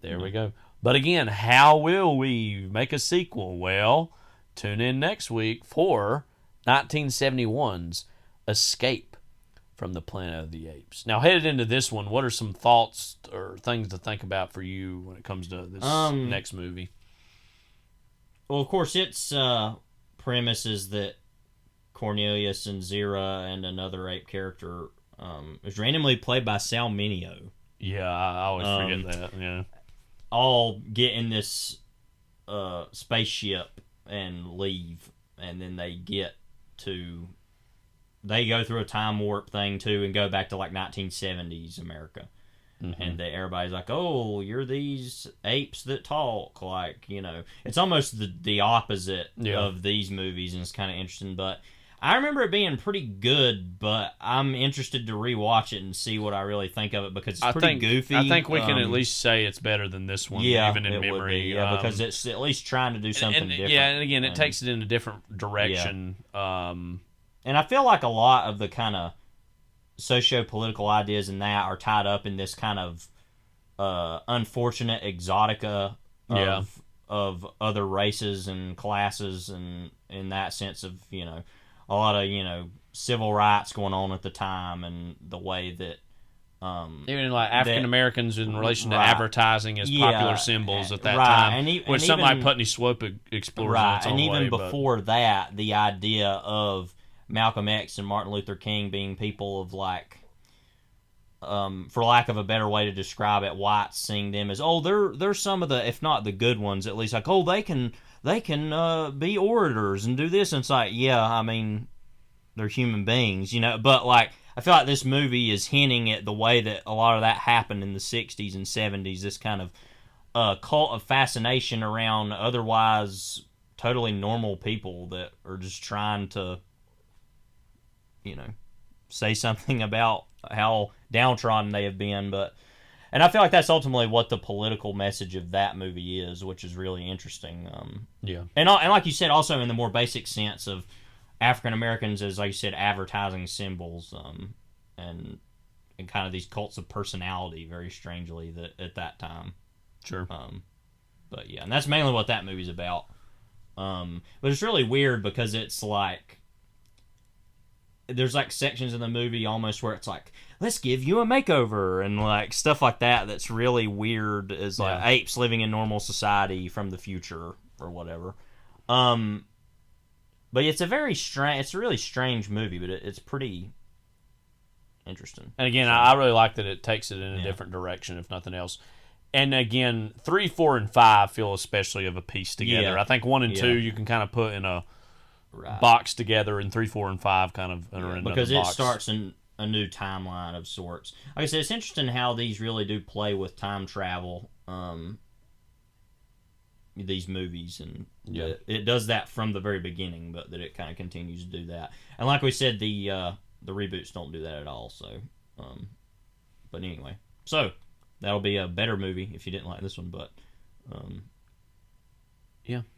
there we go. But again, how will we make a sequel? Well, tune in next week for 1971's Escape from the Planet of the Apes. Now, headed into this one, what are some thoughts or things to think about for you when it comes to this next movie? Well, of course, its premise is that Cornelius and Zira and another ape character is randomly played by Sal Mineo. Yeah, I always forget that. Yeah, all get in this spaceship and leave, and then they go through a time warp thing too and go back to like 1970s America. And everybody's like, oh, you're these apes that talk, like, you know. It's almost the opposite of these movies, and it's kind of interesting. But I remember it being pretty good, but I'm interested to rewatch it and see what I really think of it, because it's pretty goofy. I think we can at least say it's better than this one, even in memory. Because it's at least trying to do something different. Yeah, and again, it takes it in a different direction. And I feel like a lot of the kind of socio-political ideas in that are tied up in this kind of unfortunate exotica of other races and classes, and in that sense of, you know, a lot of civil rights going on at the time, and the way that even like African Americans in relation to right. advertising as popular symbols at that right. time, and something like even, Putney Swope explores right. in its own and even way, before that, the idea of Malcolm X and Martin Luther King being people of like, for lack of a better way to describe it, whites seeing them as they're some of the, if not the good ones, at least like they can be orators and do this, and it's like I mean they're human beings, but like I feel like this movie is hinting at the way that a lot of that happened in the 60s and 70s, this kind of cult of fascination around otherwise totally normal people that are just trying to say something about how downtrodden they have been, and I feel like that's ultimately what the political message of that movie is, which is really interesting. And like you said, also in the more basic sense of African Americans as, like you said, advertising symbols, and kind of these cults of personality, very strangely, that at that time. Sure. But yeah, and that's mainly what that movie's about. But it's really weird because it's like there's like sections in the movie almost where it's like, let's give you a makeover and like stuff like that. That's really weird, as like apes living in normal society from the future or whatever. But it's a really strange movie, but it's pretty interesting. And again, I really like that it takes it in a different direction, if nothing else. And again, 3, 4, and 5 feel especially of a piece together. I think 1 and 2 you can kind of put in a box together, and 3, 4, and 5 kind of are in because another it box. starts in a new timeline of sorts. Like I said, it's interesting how these really do play with time travel. These movies, and it does that from the very beginning, but that it kind of continues to do that. And like we said, the reboots don't do that at all. So, but anyway, so that'll be a better movie if you didn't like this one. But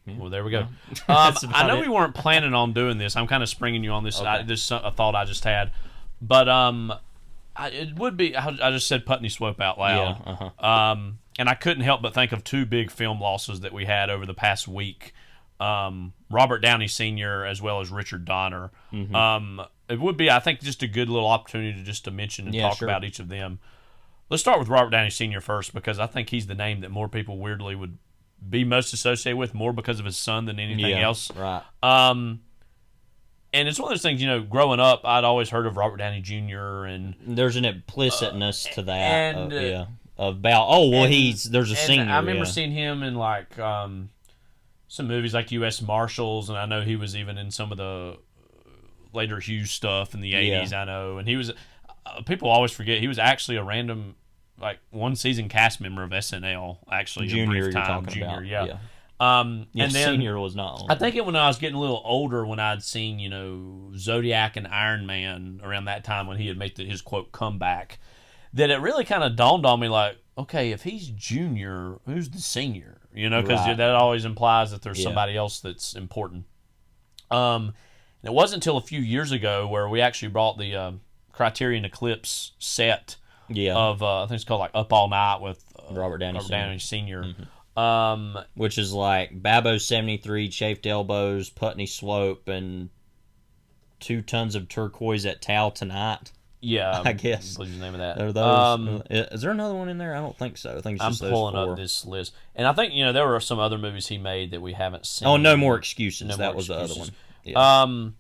well, there we go. I know we weren't planning on doing this. I'm kind of springing you on this. Okay. This is a thought I just had, but it would be. I just said Putney Swope out loud. And I couldn't help but think of 2 big film losses that we had over the past week. Robert Downey Sr. as well as Richard Donner. It would be, I think, just a good little opportunity to mention and talk about each of them. Let's start with Robert Downey Sr. first, because I think he's the name that more people weirdly would be most associated with, more because of his son than anything else. Right. And it's one of those things, growing up, I'd always heard of Robert Downey Jr. and there's an implicitness to that. And about there's a senior. I remember seeing him in like some movies like U.S. Marshals, and I know he was even in some of the later Hughes stuff in the 80s. I know, and he was. People always forget he was actually a random like one season cast member of SNL. Actually, Junior, a brief time. You're Junior, about. yeah. And then Senior was not on. I think when I was getting a little older, when I'd seen Zodiac and Iron Man around that time when he had made his quote comeback, that it really kind of dawned on me like, okay, if he's Junior, who's the Senior? Because that always implies that there's somebody else that's important. And it wasn't until a few years ago where we actually brought the Criterion Eclipse set of I think it's called like Up All Night with Robert Downey Sr. Which is like Babbo 73, Chafed Elbows, Putney Swope, and 2 Tons of Turquoise at Tao Tonight. Yeah, I guess. What's the name of that? Are those, is there another one in there? I don't think so. I think it's just I'm pulling up this list, and I think there were some other movies he made that we haven't seen. Oh, No More Excuses. That was the other one. Yeah.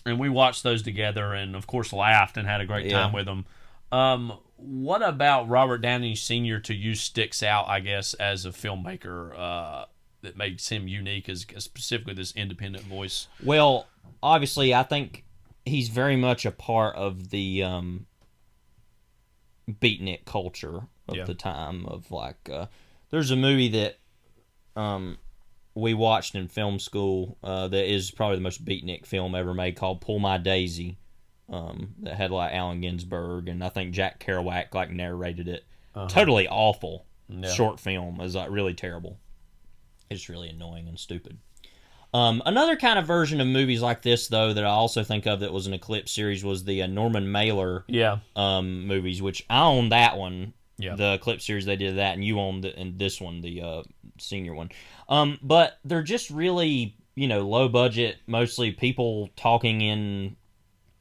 And we watched those together, and of course laughed and had a great time with them. What about Robert Downey Sr. to you sticks out, I guess, as a filmmaker that makes him unique as specifically this independent voice? Well, obviously, I think he's very much a part of the beatnik culture of the time. Of like, there's a movie that we watched in film school that is probably the most beatnik film ever made, called Pull My Daisy. That had like Allen Ginsberg, and I think Jack Kerouac like narrated it. Totally awful short film. It was like really terrible. It's really annoying and stupid. Another kind of version of movies like this, though, that I also think of that was an Eclipse series was the Norman Mailer movies, which I own that one. The Eclipse series, they did that, and you owned this one, the Senior one. But they're just really low budget, mostly people talking in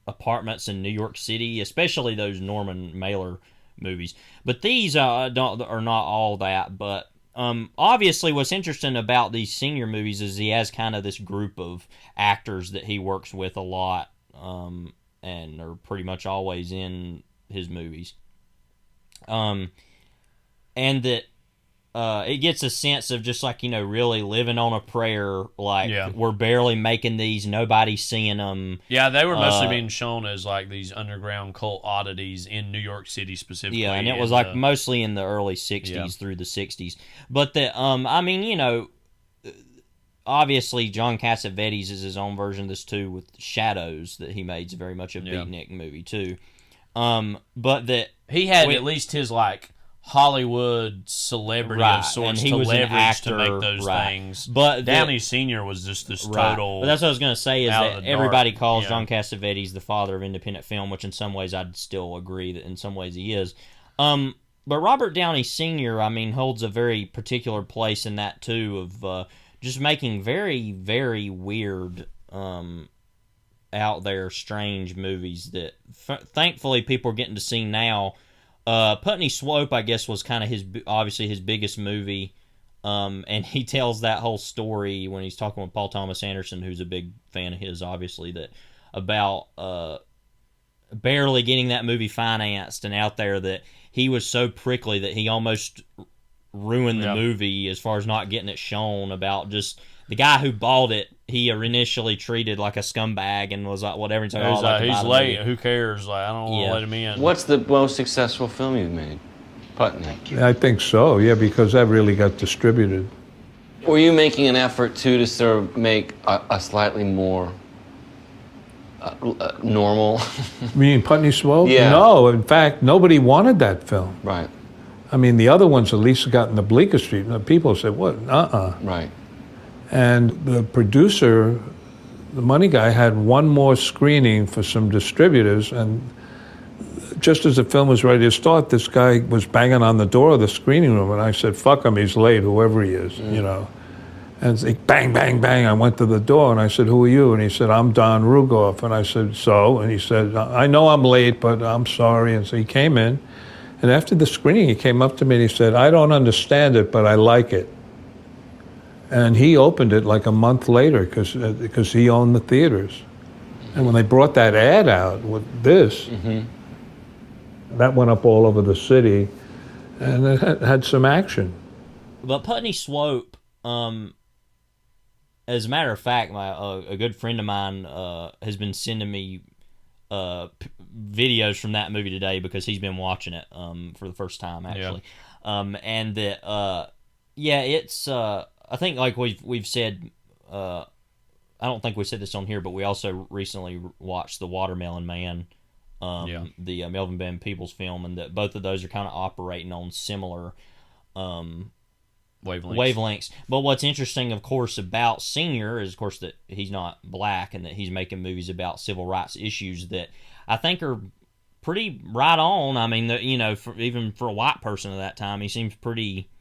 apartments in New York City, especially those Norman Mailer movies. But these are not all that. But obviously, what's interesting about these Senior movies is he has kind of this group of actors that he works with a lot, and are pretty much always in his movies. And that it gets a sense of just like, really living on a prayer. Like, we're barely making these, nobody's seeing them. Yeah, they were mostly being shown as like these underground cult oddities in New York City specifically. Yeah, and it was like mostly in the early 60s through the 60s. But obviously John Cassavetes is his own version of this too, with Shadows that he made. It's very much a beatnik movie too. But that he had at least his like Hollywood celebrity of sorts and he to was leverage an actor, to make those things. But Downey Sr. was just this total. But that's what I was going to say, is that everybody calls John Cassavetes the father of independent film, which in some ways I'd still agree that in some ways he is. But Robert Downey Sr., holds a very particular place in that too, of just making very, very weird, out there, strange movies that thankfully people are getting to see now. Putney Swope, I guess, was kind of obviously his biggest movie, and he tells that whole story when he's talking with Paul Thomas Anderson, who's a big fan of his, obviously, that about barely getting that movie financed and out there, that he was so prickly that he almost ruined the movie as far as not getting it shown. About just the guy who bought it, he initially treated like a scumbag and was like, whatever. He's late. Who cares? Like, I don't want to let him in. What's the most successful film you've made? Putney. I think so, yeah, because that really got distributed. Were you making an effort, too, to sort of make a slightly more normal? You mean Putney Swope? Yeah. No, in fact, nobody wanted that film. Right. The other ones at least got in the Bleecker Street. People said, what? Right. And the producer, the money guy, had one more screening for some distributors, and just as the film was ready to start, this guy was banging on the door of the screening room, and I said, fuck him, he's late, whoever he is, And it's like, bang, bang, bang. I went to the door, and I said, who are you? And he said, I'm Don Rugoff. And I said, so? And he said, I know I'm late, but I'm sorry. And so he came in, and after the screening, he came up to me and he said, I don't understand it, but I like it. And he opened it like a month later because he owned the theaters. And when they brought that ad out with this, that went up all over the city, and it had some action. But Putney Swope, as a matter of fact, a good friend of mine has been sending me videos from that movie today because he's been watching it for the first time, actually. And that, it's... I think, like we've said, I don't think we said this on here, but we also recently watched The Watermelon Man, the Melvin Van Peebles film, and that both of those are kind of operating on similar wavelengths. But what's interesting, of course, about Senior is, of course, that he's not black and that he's making movies about civil rights issues that I think are pretty right on. Even for a white person at that time, he seems pretty...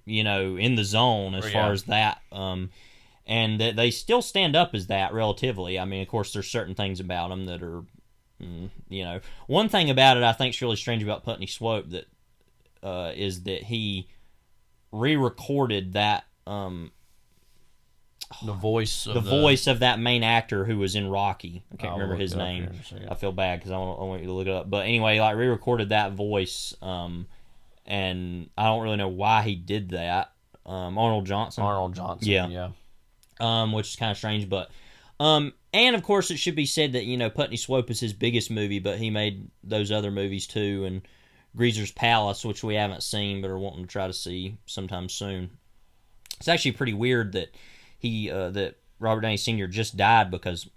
in the zone as far as that, and that they still stand up as that relatively. Of course, there's certain things about them that are, one thing about it I think is really strange about Putney Swope that is that he re-recorded that the voice of that main actor who was in Rocky. I can't remember his name. I feel bad because I want you to look it up. But anyway, like re-recorded that voice. And I don't really know why he did that. Arnold Johnson. Yeah. Which is kind of strange, but... and, of course, it should be said that, Putney Swope is his biggest movie, but he made those other movies, too, and Greaser's Palace, which we haven't seen, but are wanting to try to see sometime soon. It's actually pretty weird that that Robert Downey Sr. just died because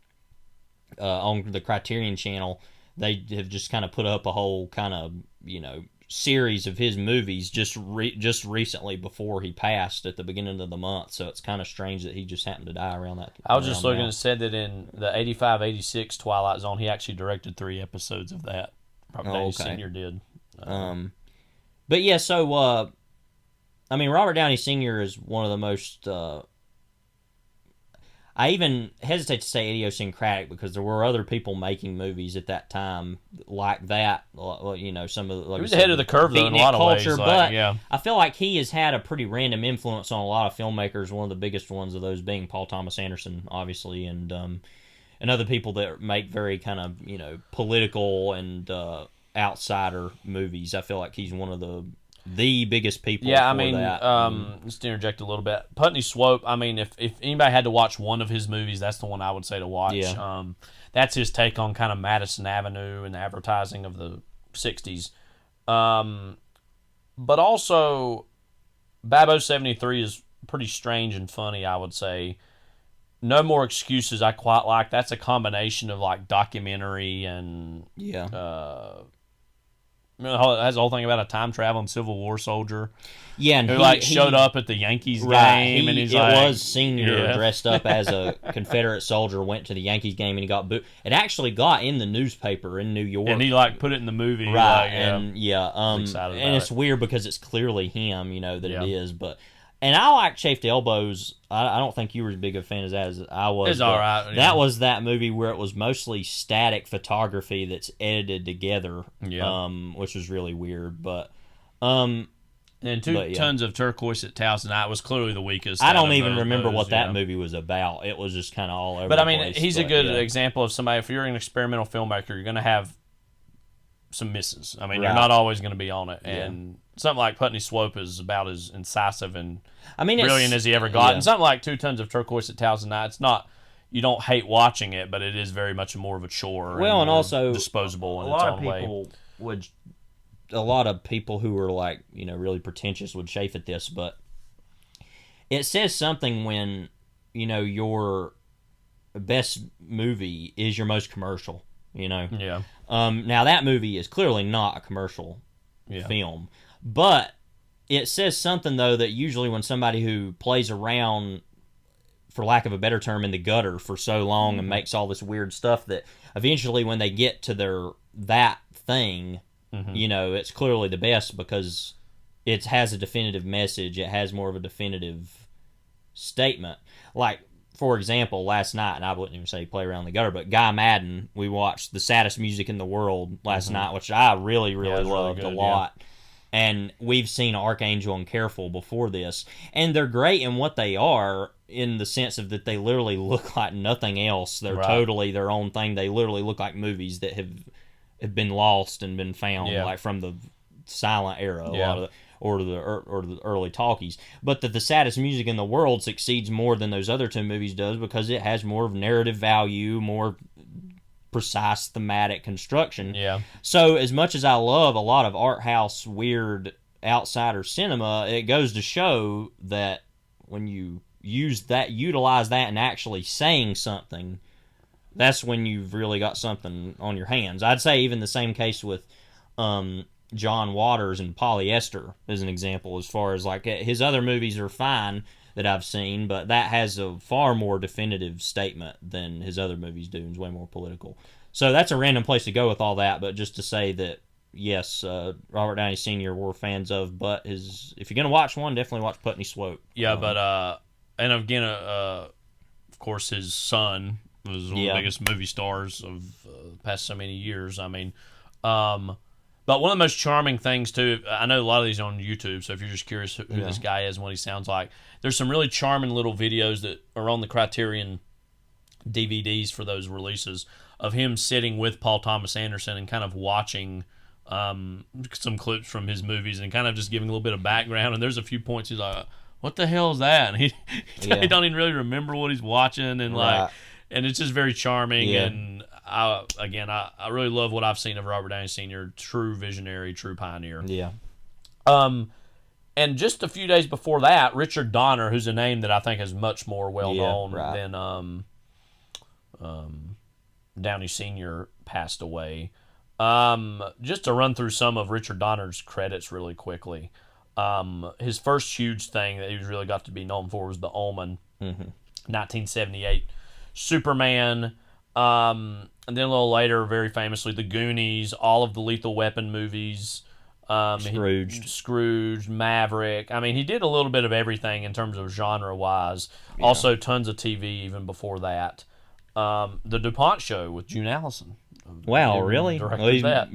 on the Criterion Channel, they have just kind of put up a whole kind of, series of his movies just recently before he passed at the beginning of the month, so it's kind of strange that he just happened to die around that. I was just looking and said that in the 85-86 Twilight Zone, he actually directed 3 episodes of that. Robert Sr. did. But yeah, so Robert Downey Sr. is one of the most I even hesitate to say idiosyncratic because there were other people making movies at that time like that. You know, some of the, like he was ahead of the curve though in a lot of ways. But yeah. I feel like he has had a pretty random influence on a lot of filmmakers. One of the biggest ones of those being Paul Thomas Anderson, obviously, and other people that make very kind of political and outsider movies. I feel like he's one of the biggest people. Yeah, for I mean, that. just to interject a little bit, Putney Swope. I mean, if anybody had to watch one of his movies, that's the one I would say to watch. Yeah. That's his take on kind of Madison Avenue and the advertising of the '60s. But also, Babo 73 is pretty strange and funny, I would say. No More Excuses I quite like. That's a combination of like documentary and it has the whole thing about a time traveling Civil War soldier. Yeah, and who he showed up at the Yankees right, game, and he's it like, was Senior dressed up as a Confederate soldier, went to the Yankees game, and he got booed. It actually got in the newspaper in New York, and he put it in the movie, right? Like, and it's weird because it's clearly him, that it is, but. And I like Chafed Elbows. I don't think you were as big a fan as that as I was. It's all right. Yeah. That was that movie where it was mostly static photography that's edited together, which was really weird. But and Two Tons of Turquoise at Towson Night was clearly the weakest. I don't even remember what that movie was about. It was just kind of all over. But the I mean, place. he's a good example of somebody. If you're an experimental filmmaker, you're going to have some misses. I mean, you're not always going to be on it, and something like Putney Swope is about as incisive and brilliant as he ever got. And something like 2 Tons of Turquoise at Towson Night, it's not, you don't hate watching it, but it is very much more of a chore. Well, and also disposable in a its lot own of people way. A lot of people who are like really pretentious would chafe at this, but it says something when your best movie is your most commercial. Yeah. Now that movie is clearly not a commercial film, but it says something though that usually when somebody who plays around, for lack of a better term, in the gutter for so long and makes all this weird stuff, that eventually when they get to that thing, it's clearly the best because it has a definitive message. It has more of a definitive statement. Like, for example, last night, and I wouldn't even say play around the gutter, but Guy Madden, we watched The Saddest Music in the World last night, which I really, really loved a lot. Yeah. And we've seen Archangel and Careful before this. And they're great in what they are, in the sense of that they literally look like nothing else. They're totally their own thing. They literally look like movies that have been lost and been found, like from the silent era. A lot of or the early talkies, but that The Saddest Music in the World succeeds more than those other two movies does because it has more of narrative value, more precise thematic construction. Yeah. So as much as I love a lot of art house weird outsider cinema, it goes to show that when you utilize that and actually saying something, that's when you've really got something on your hands. I'd say even the same case with John Waters and Polyester as an example, as far as like his other movies are fine that I've seen, but that has a far more definitive statement than his other movies do and is way more political. So that's a random place to go with all that, but just to say that yes, Robert Downey Sr. we're fans of, but if you're going to watch one, definitely watch Putney Swope. Yeah, but and again, of course, his son was one of the biggest movie stars of the past so many years. I mean, but one of the most charming things, too, I know a lot of these are on YouTube, so if you're just curious who this guy is and what he sounds like, there's some really charming little videos that are on the Criterion DVDs for those releases of him sitting with Paul Thomas Anderson and kind of watching some clips from his movies and kind of just giving a little bit of background. And there's a few points he's like, what the hell is that? And he don't even really remember what he's watching. And and it's just very charming. Yeah. And I really love what I've seen of Robert Downey Sr., true visionary, true pioneer. Yeah. And just a few days before that, Richard Donner, who's a name that I think is much more well-known than Downey Sr., passed away. Just to run through some of Richard Donner's credits really quickly. His first huge thing that he really got to be known for was The Omen, 1978. Superman, and then a little later, very famously, The Goonies, all of the Lethal Weapon movies, Scrooge, Maverick. I mean, he did a little bit of everything in terms of genre-wise. Yeah. Also, tons of TV even before that. The DuPont Show with June Allison. Wow, really? Directed that.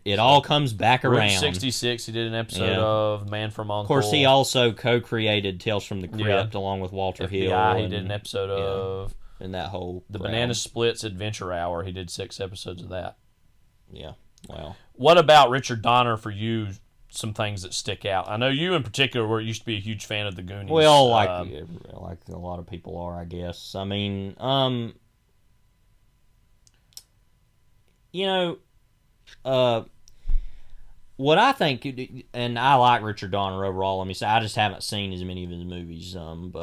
It all comes back around. Route 66, he did an episode of Man from U.N.C.L.E. Of course, he also co-created Tales from the Crypt along with Walter Hill. FBI, he did an episode of. And that whole The Banana Splits Adventure Hour, he did 6 episodes of that. Yeah, wow. What about Richard Donner for you? Some things that stick out. I know you in particular used to be a huge fan of the Goonies. Well, like a lot of people are, I guess. I mean, what I think, and I like Richard Donner overall. Let me say, I just haven't seen as many of his movies. And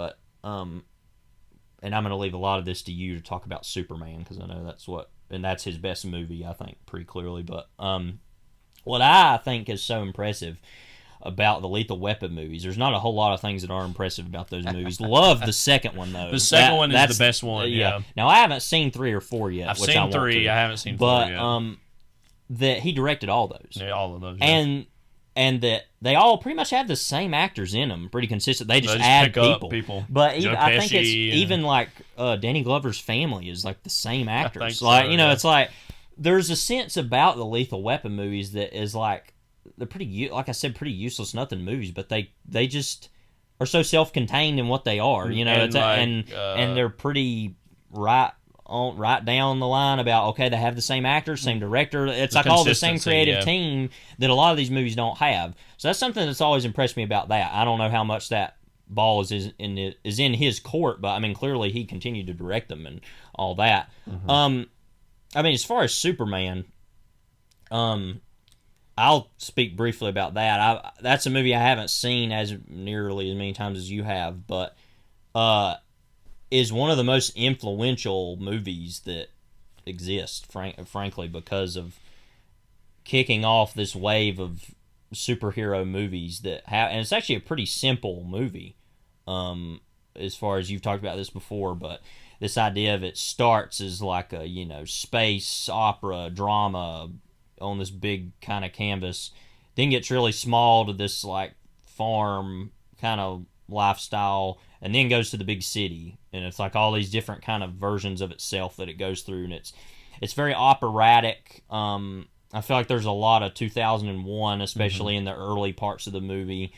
I'm going to leave a lot of this to you to talk about Superman, because I know that's his best movie, I think, pretty clearly. But what I think is so impressive about the Lethal Weapon movies, there's not a whole lot of things that are impressive about those movies. Love the second one, though. The second one is the best one, yeah. Now, I haven't seen 3 or 4 yet. I've seen 3. I haven't seen 4 yet. But that he directed all those. Yeah, all of those. Yeah. And that they all pretty much have the same actors in them, pretty consistent. They just add people. But even, I think it's even like Danny Glover's family is like the same actors. Like it's like there's a sense about the Lethal Weapon movies that is like they're pretty, like I said, pretty useless, nothing movies, but they just are so self-contained in what they are. And they're pretty right down the line about, okay, they have the same actors, same director. It's like all the same creative team that a lot of these movies don't have. So that's something that's always impressed me about that. I don't know how much that ball is in his court, but I mean, clearly he continued to direct them and all that. Mm-hmm. I mean, as far as Superman, I'll speak briefly about that. That's a movie I haven't seen as nearly as many times as you have, but is one of the most influential movies that exist, frankly, because of kicking off this wave of superhero movies that have, and it's actually a pretty simple movie, as far as you've talked about this before, but this idea of it starts as like a, space opera drama on this big kind of canvas, then gets really small to this like farm kind of lifestyle, and then goes to the big city, and it's like all these different kind of versions of itself that it goes through, and it's very operatic. I feel like there's a lot of 2001, especially in the early parts of the movie.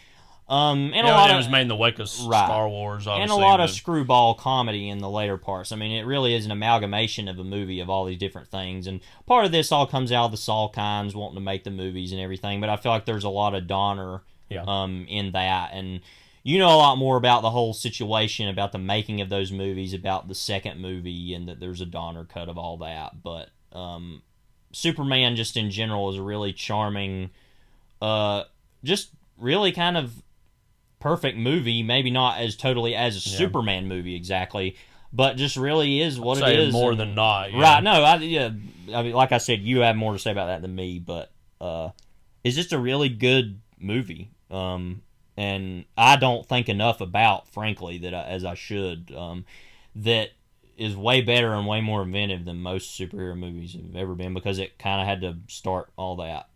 And a lot it was made in the wake of Star Wars, obviously, and a lot of screwball comedy in the later parts. I mean, it really is an amalgamation of a movie of all these different things, and part of this all comes out of the Salkinds wanting to make the movies and everything. But I feel like there's a lot of Donner in that, and you know a lot more about the whole situation, about the making of those movies, about the second movie, and that there's a Donner cut of all that. But Superman, just in general, is a really charming, just really kind of perfect movie. Maybe not as totally as a Superman movie exactly, but just really is what it is. More than not, right? No, I mean, like I said, you have more to say about that than me, but it's just a really good movie. And I don't think enough about, frankly, that as I should. That is way better and way more inventive than most superhero movies have ever been, because it kind of had to start all that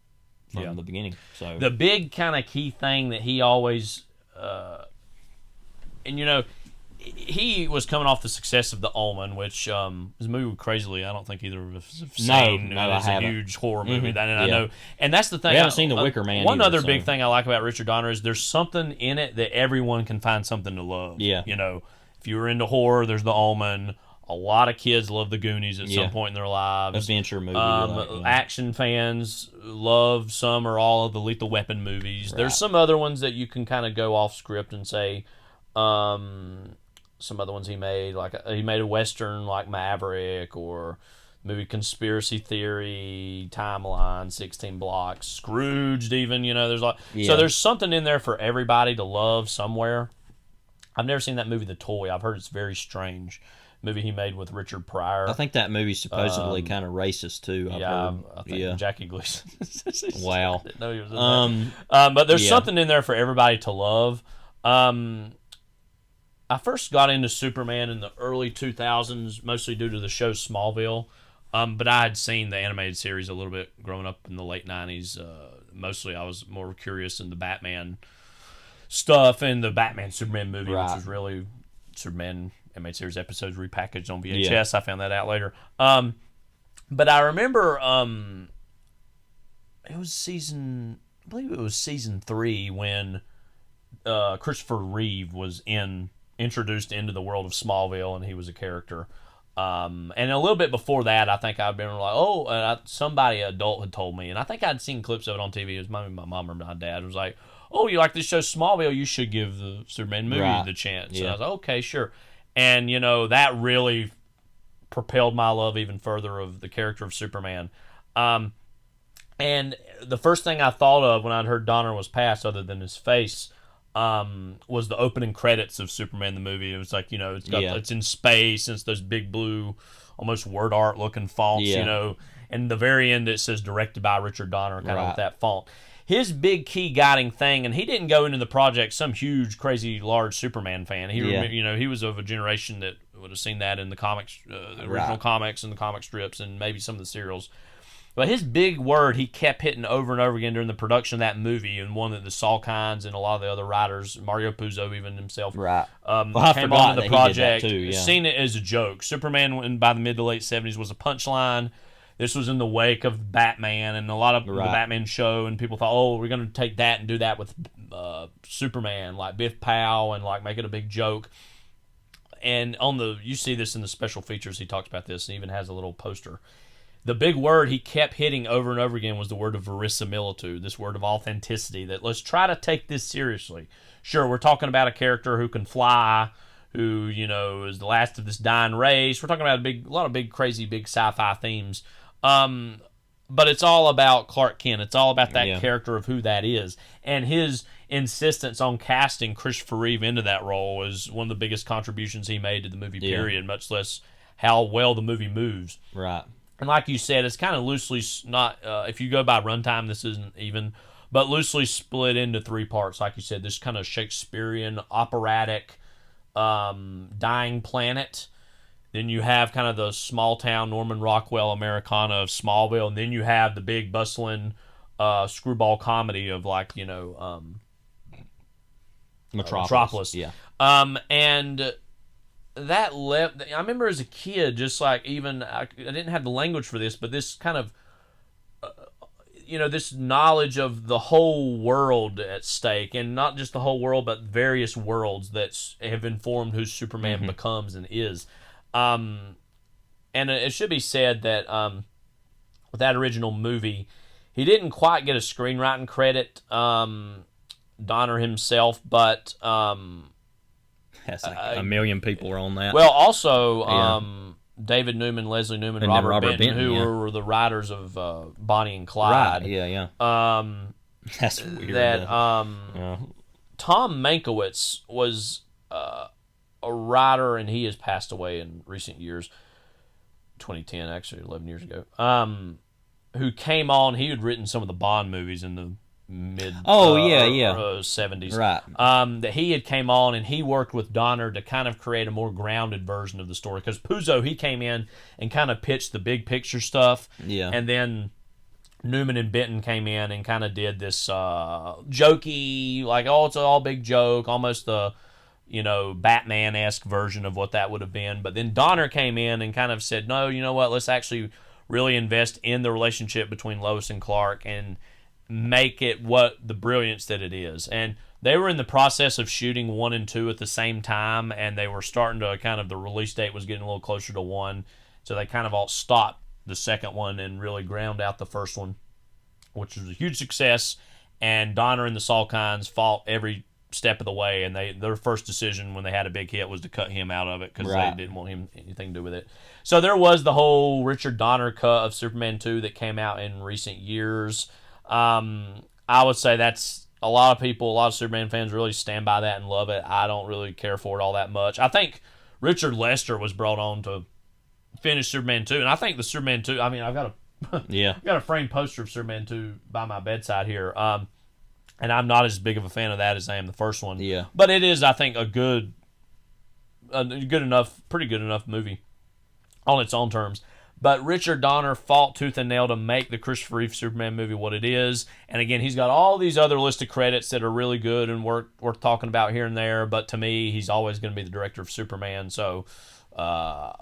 from the beginning. So the big kind of key thing that he always, he was coming off the success of The Omen, which is a movie crazily I don't think either of us have seen. No, it's a huge horror movie. And I know, and that's the thing. We haven't seen The Wicker Man. One other big thing I like about Richard Donner is there's something in it that everyone can find something to love. Yeah, if you were into horror, there's The Omen. A lot of kids love the Goonies at some point in their lives. Adventure movie. Action fans love some or all of the Lethal Weapon movies. Right. There's some other ones that you can kind of go off script and say, some other ones he made, like he made a Western like Maverick, or movie Conspiracy Theory, Timeline, 16 Blocks, Scrooged even, there's like, so there's something in there for everybody to love somewhere. I've never seen that movie, The Toy. I've heard it's very strange. Movie he made with Richard Pryor. I think that movie's supposedly kind of racist too. I think Jackie Gleason. Wow. I didn't know he was in that. But there's something in there for everybody to love. I first got into Superman in the early 2000s, mostly due to the show Smallville. But I had seen the animated series a little bit growing up in the late 90s. Mostly I was more curious in the Batman stuff and the Batman Superman movie, which was really Superman animated series episodes repackaged on VHS. I found that out later. But I remember it was season 3 when Christopher Reeve was introduced into the world of Smallville, and he was a character. And a little bit before that, I think I'd been like, somebody adult had told me, and I think I'd seen clips of it on TV. It was maybe my mom or my dad. It was like, oh, you like this show Smallville? You should give the Superman movie the chance. And I was like, okay, sure. And, that really propelled my love even further of the character of Superman. And the first thing I thought of when I'd heard Donner was passed, other than his face, was the opening credits of Superman the movie. It was like, it's in space, and it's those big blue, almost word art looking fonts, and the very end it says directed by Richard Donner, kind of with that font. His big key guiding thing, and he didn't go into the project some huge, crazy, large Superman fan. He was of a generation that would have seen that in the comics, the original comics and the comic strips, and maybe some of the serials. But his big word he kept hitting over and over again during the production of that movie, and one that the Salkinds and a lot of the other writers, Mario Puzo even himself, came onto the project, seen it as a joke. Superman, by the mid to late 70s, was a punchline. This was in the wake of Batman and a lot of the Batman show, and people thought, oh, we're going to take that and do that with Superman, like Biff Powell, and like make it a big joke. And you see this in the special features, he talks about this, and even has a little poster. The big word he kept hitting over and over again was the word of verisimilitude, this word of authenticity, that let's try to take this seriously. Sure, we're talking about a character who can fly, who, is the last of this dying race. We're talking about a lot of big, crazy, big sci-fi themes. But it's all about Clark Kent. It's all about that character of who that is. And his insistence on casting Christopher Reeve into that role is one of the biggest contributions he made to the movie, period, much less how well the movie moves. Right. And like you said, it's kind of loosely, not if you go by runtime, this isn't even, but loosely split into 3 parts. Like you said, this kind of Shakespearean, operatic, dying planet. Then you have kind of the small town Norman Rockwell Americana of Smallville, and then you have the big bustling screwball comedy of Metropolis. Yeah. And that left. I remember as a kid, just like I didn't have the language for this, but this kind of this knowledge of the whole world at stake, and not just the whole world, but various worlds that have informed who Superman becomes and is. And it should be said that with that original movie, he didn't quite get a screenwriting credit, Donner himself, but that's like a million people are on that. Well, also David Newman, Leslie Newman, and Robert Benton, who were the writers of Bonnie and Clyde. Right. Yeah. That's weird. That Tom Mankiewicz was a writer, and he has passed away in recent years, 2010, actually 11 years ago, who came on. He had written some of the Bond movies in the mid 70s. Right. That he had came on, and he worked with Donner to kind of create a more grounded version of the story. Because Puzo, he came in and kind of pitched the big picture stuff. Yeah. And then Newman and Benton came in and kind of did this jokey, like, it's an all big joke, almost the Batman-esque version of what that would have been. But then Donner came in and kind of said, no, you know what, let's actually really invest in the relationship between Lois and Clark and make it what the brilliance that it is. And they were in the process of shooting 1 and 2 at the same time, and they were starting to the release date was getting a little closer to 1, so they kind of all stopped the second one and really ground out the first one, which was a huge success. And Donner and the Salkinds fought every step of the way, and their first decision when they had a big hit was to cut him out of it because they didn't want him anything to do with it. So there was the whole Richard Donner cut of Superman 2 that came out in recent years. I would say that's a lot of Superman fans really stand by that and love it. I don't really care for it all that much. I think Richard Lester was brought on to finish Superman 2, and I think the Superman 2, I mean, I've got a framed poster of Superman 2 by my bedside here. And I'm not as big of a fan of that as I am the first one. Yeah. But it is, I think, a pretty good enough movie on its own terms. But Richard Donner fought tooth and nail to make the Christopher Reeve Superman movie what it is. And again, he's got all these other listed credits that are really good and worth talking about here and there. But to me, he's always going to be the director of Superman. So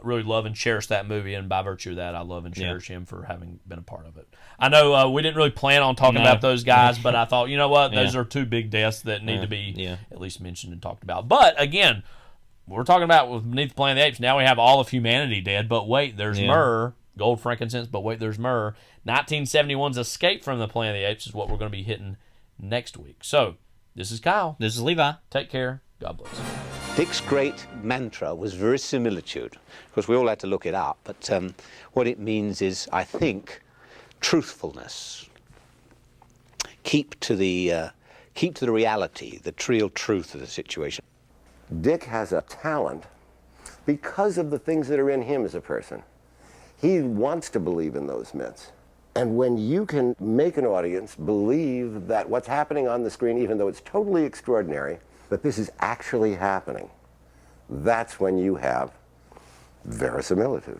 really love and cherish that movie. And by virtue of that, I love and cherish him for having been a part of it. I know we didn't really plan on talking about those guys, but I thought, you know what? Those are two big deaths that need to be at least mentioned and talked about. But again, we're talking about Beneath the Planet of the Apes. Now we have all of humanity dead, but wait, there's myrrh, gold, frankincense, but wait, there's myrrh. 1971's Escape from the Planet of the Apes is what we're going to be hitting next week. So, this is Kyle. This is Levi. Take care. God bless. Dick's great mantra was verisimilitude. Of course, we all had to look it up, but what it means is, I think, truthfulness. Keep to the reality, the real truth of the situation. Dick has a talent because of the things that are in him as a person. He wants to believe in those myths. And when you can make an audience believe that what's happening on the screen, even though it's totally extraordinary, that this is actually happening, that's when you have verisimilitude.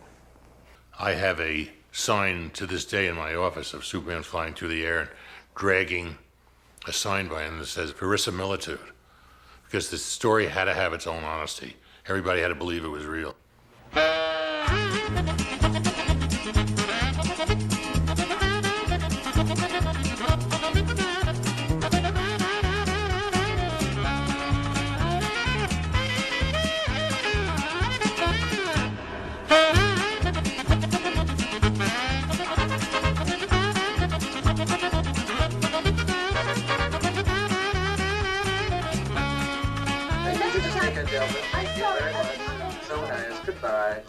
I have a sign to this day in my office of Superman flying through the air and dragging a sign by him that says verisimilitude. Because the story had to have its own honesty. Everybody had to believe it was real. Thank you very much. So nice. Goodbye.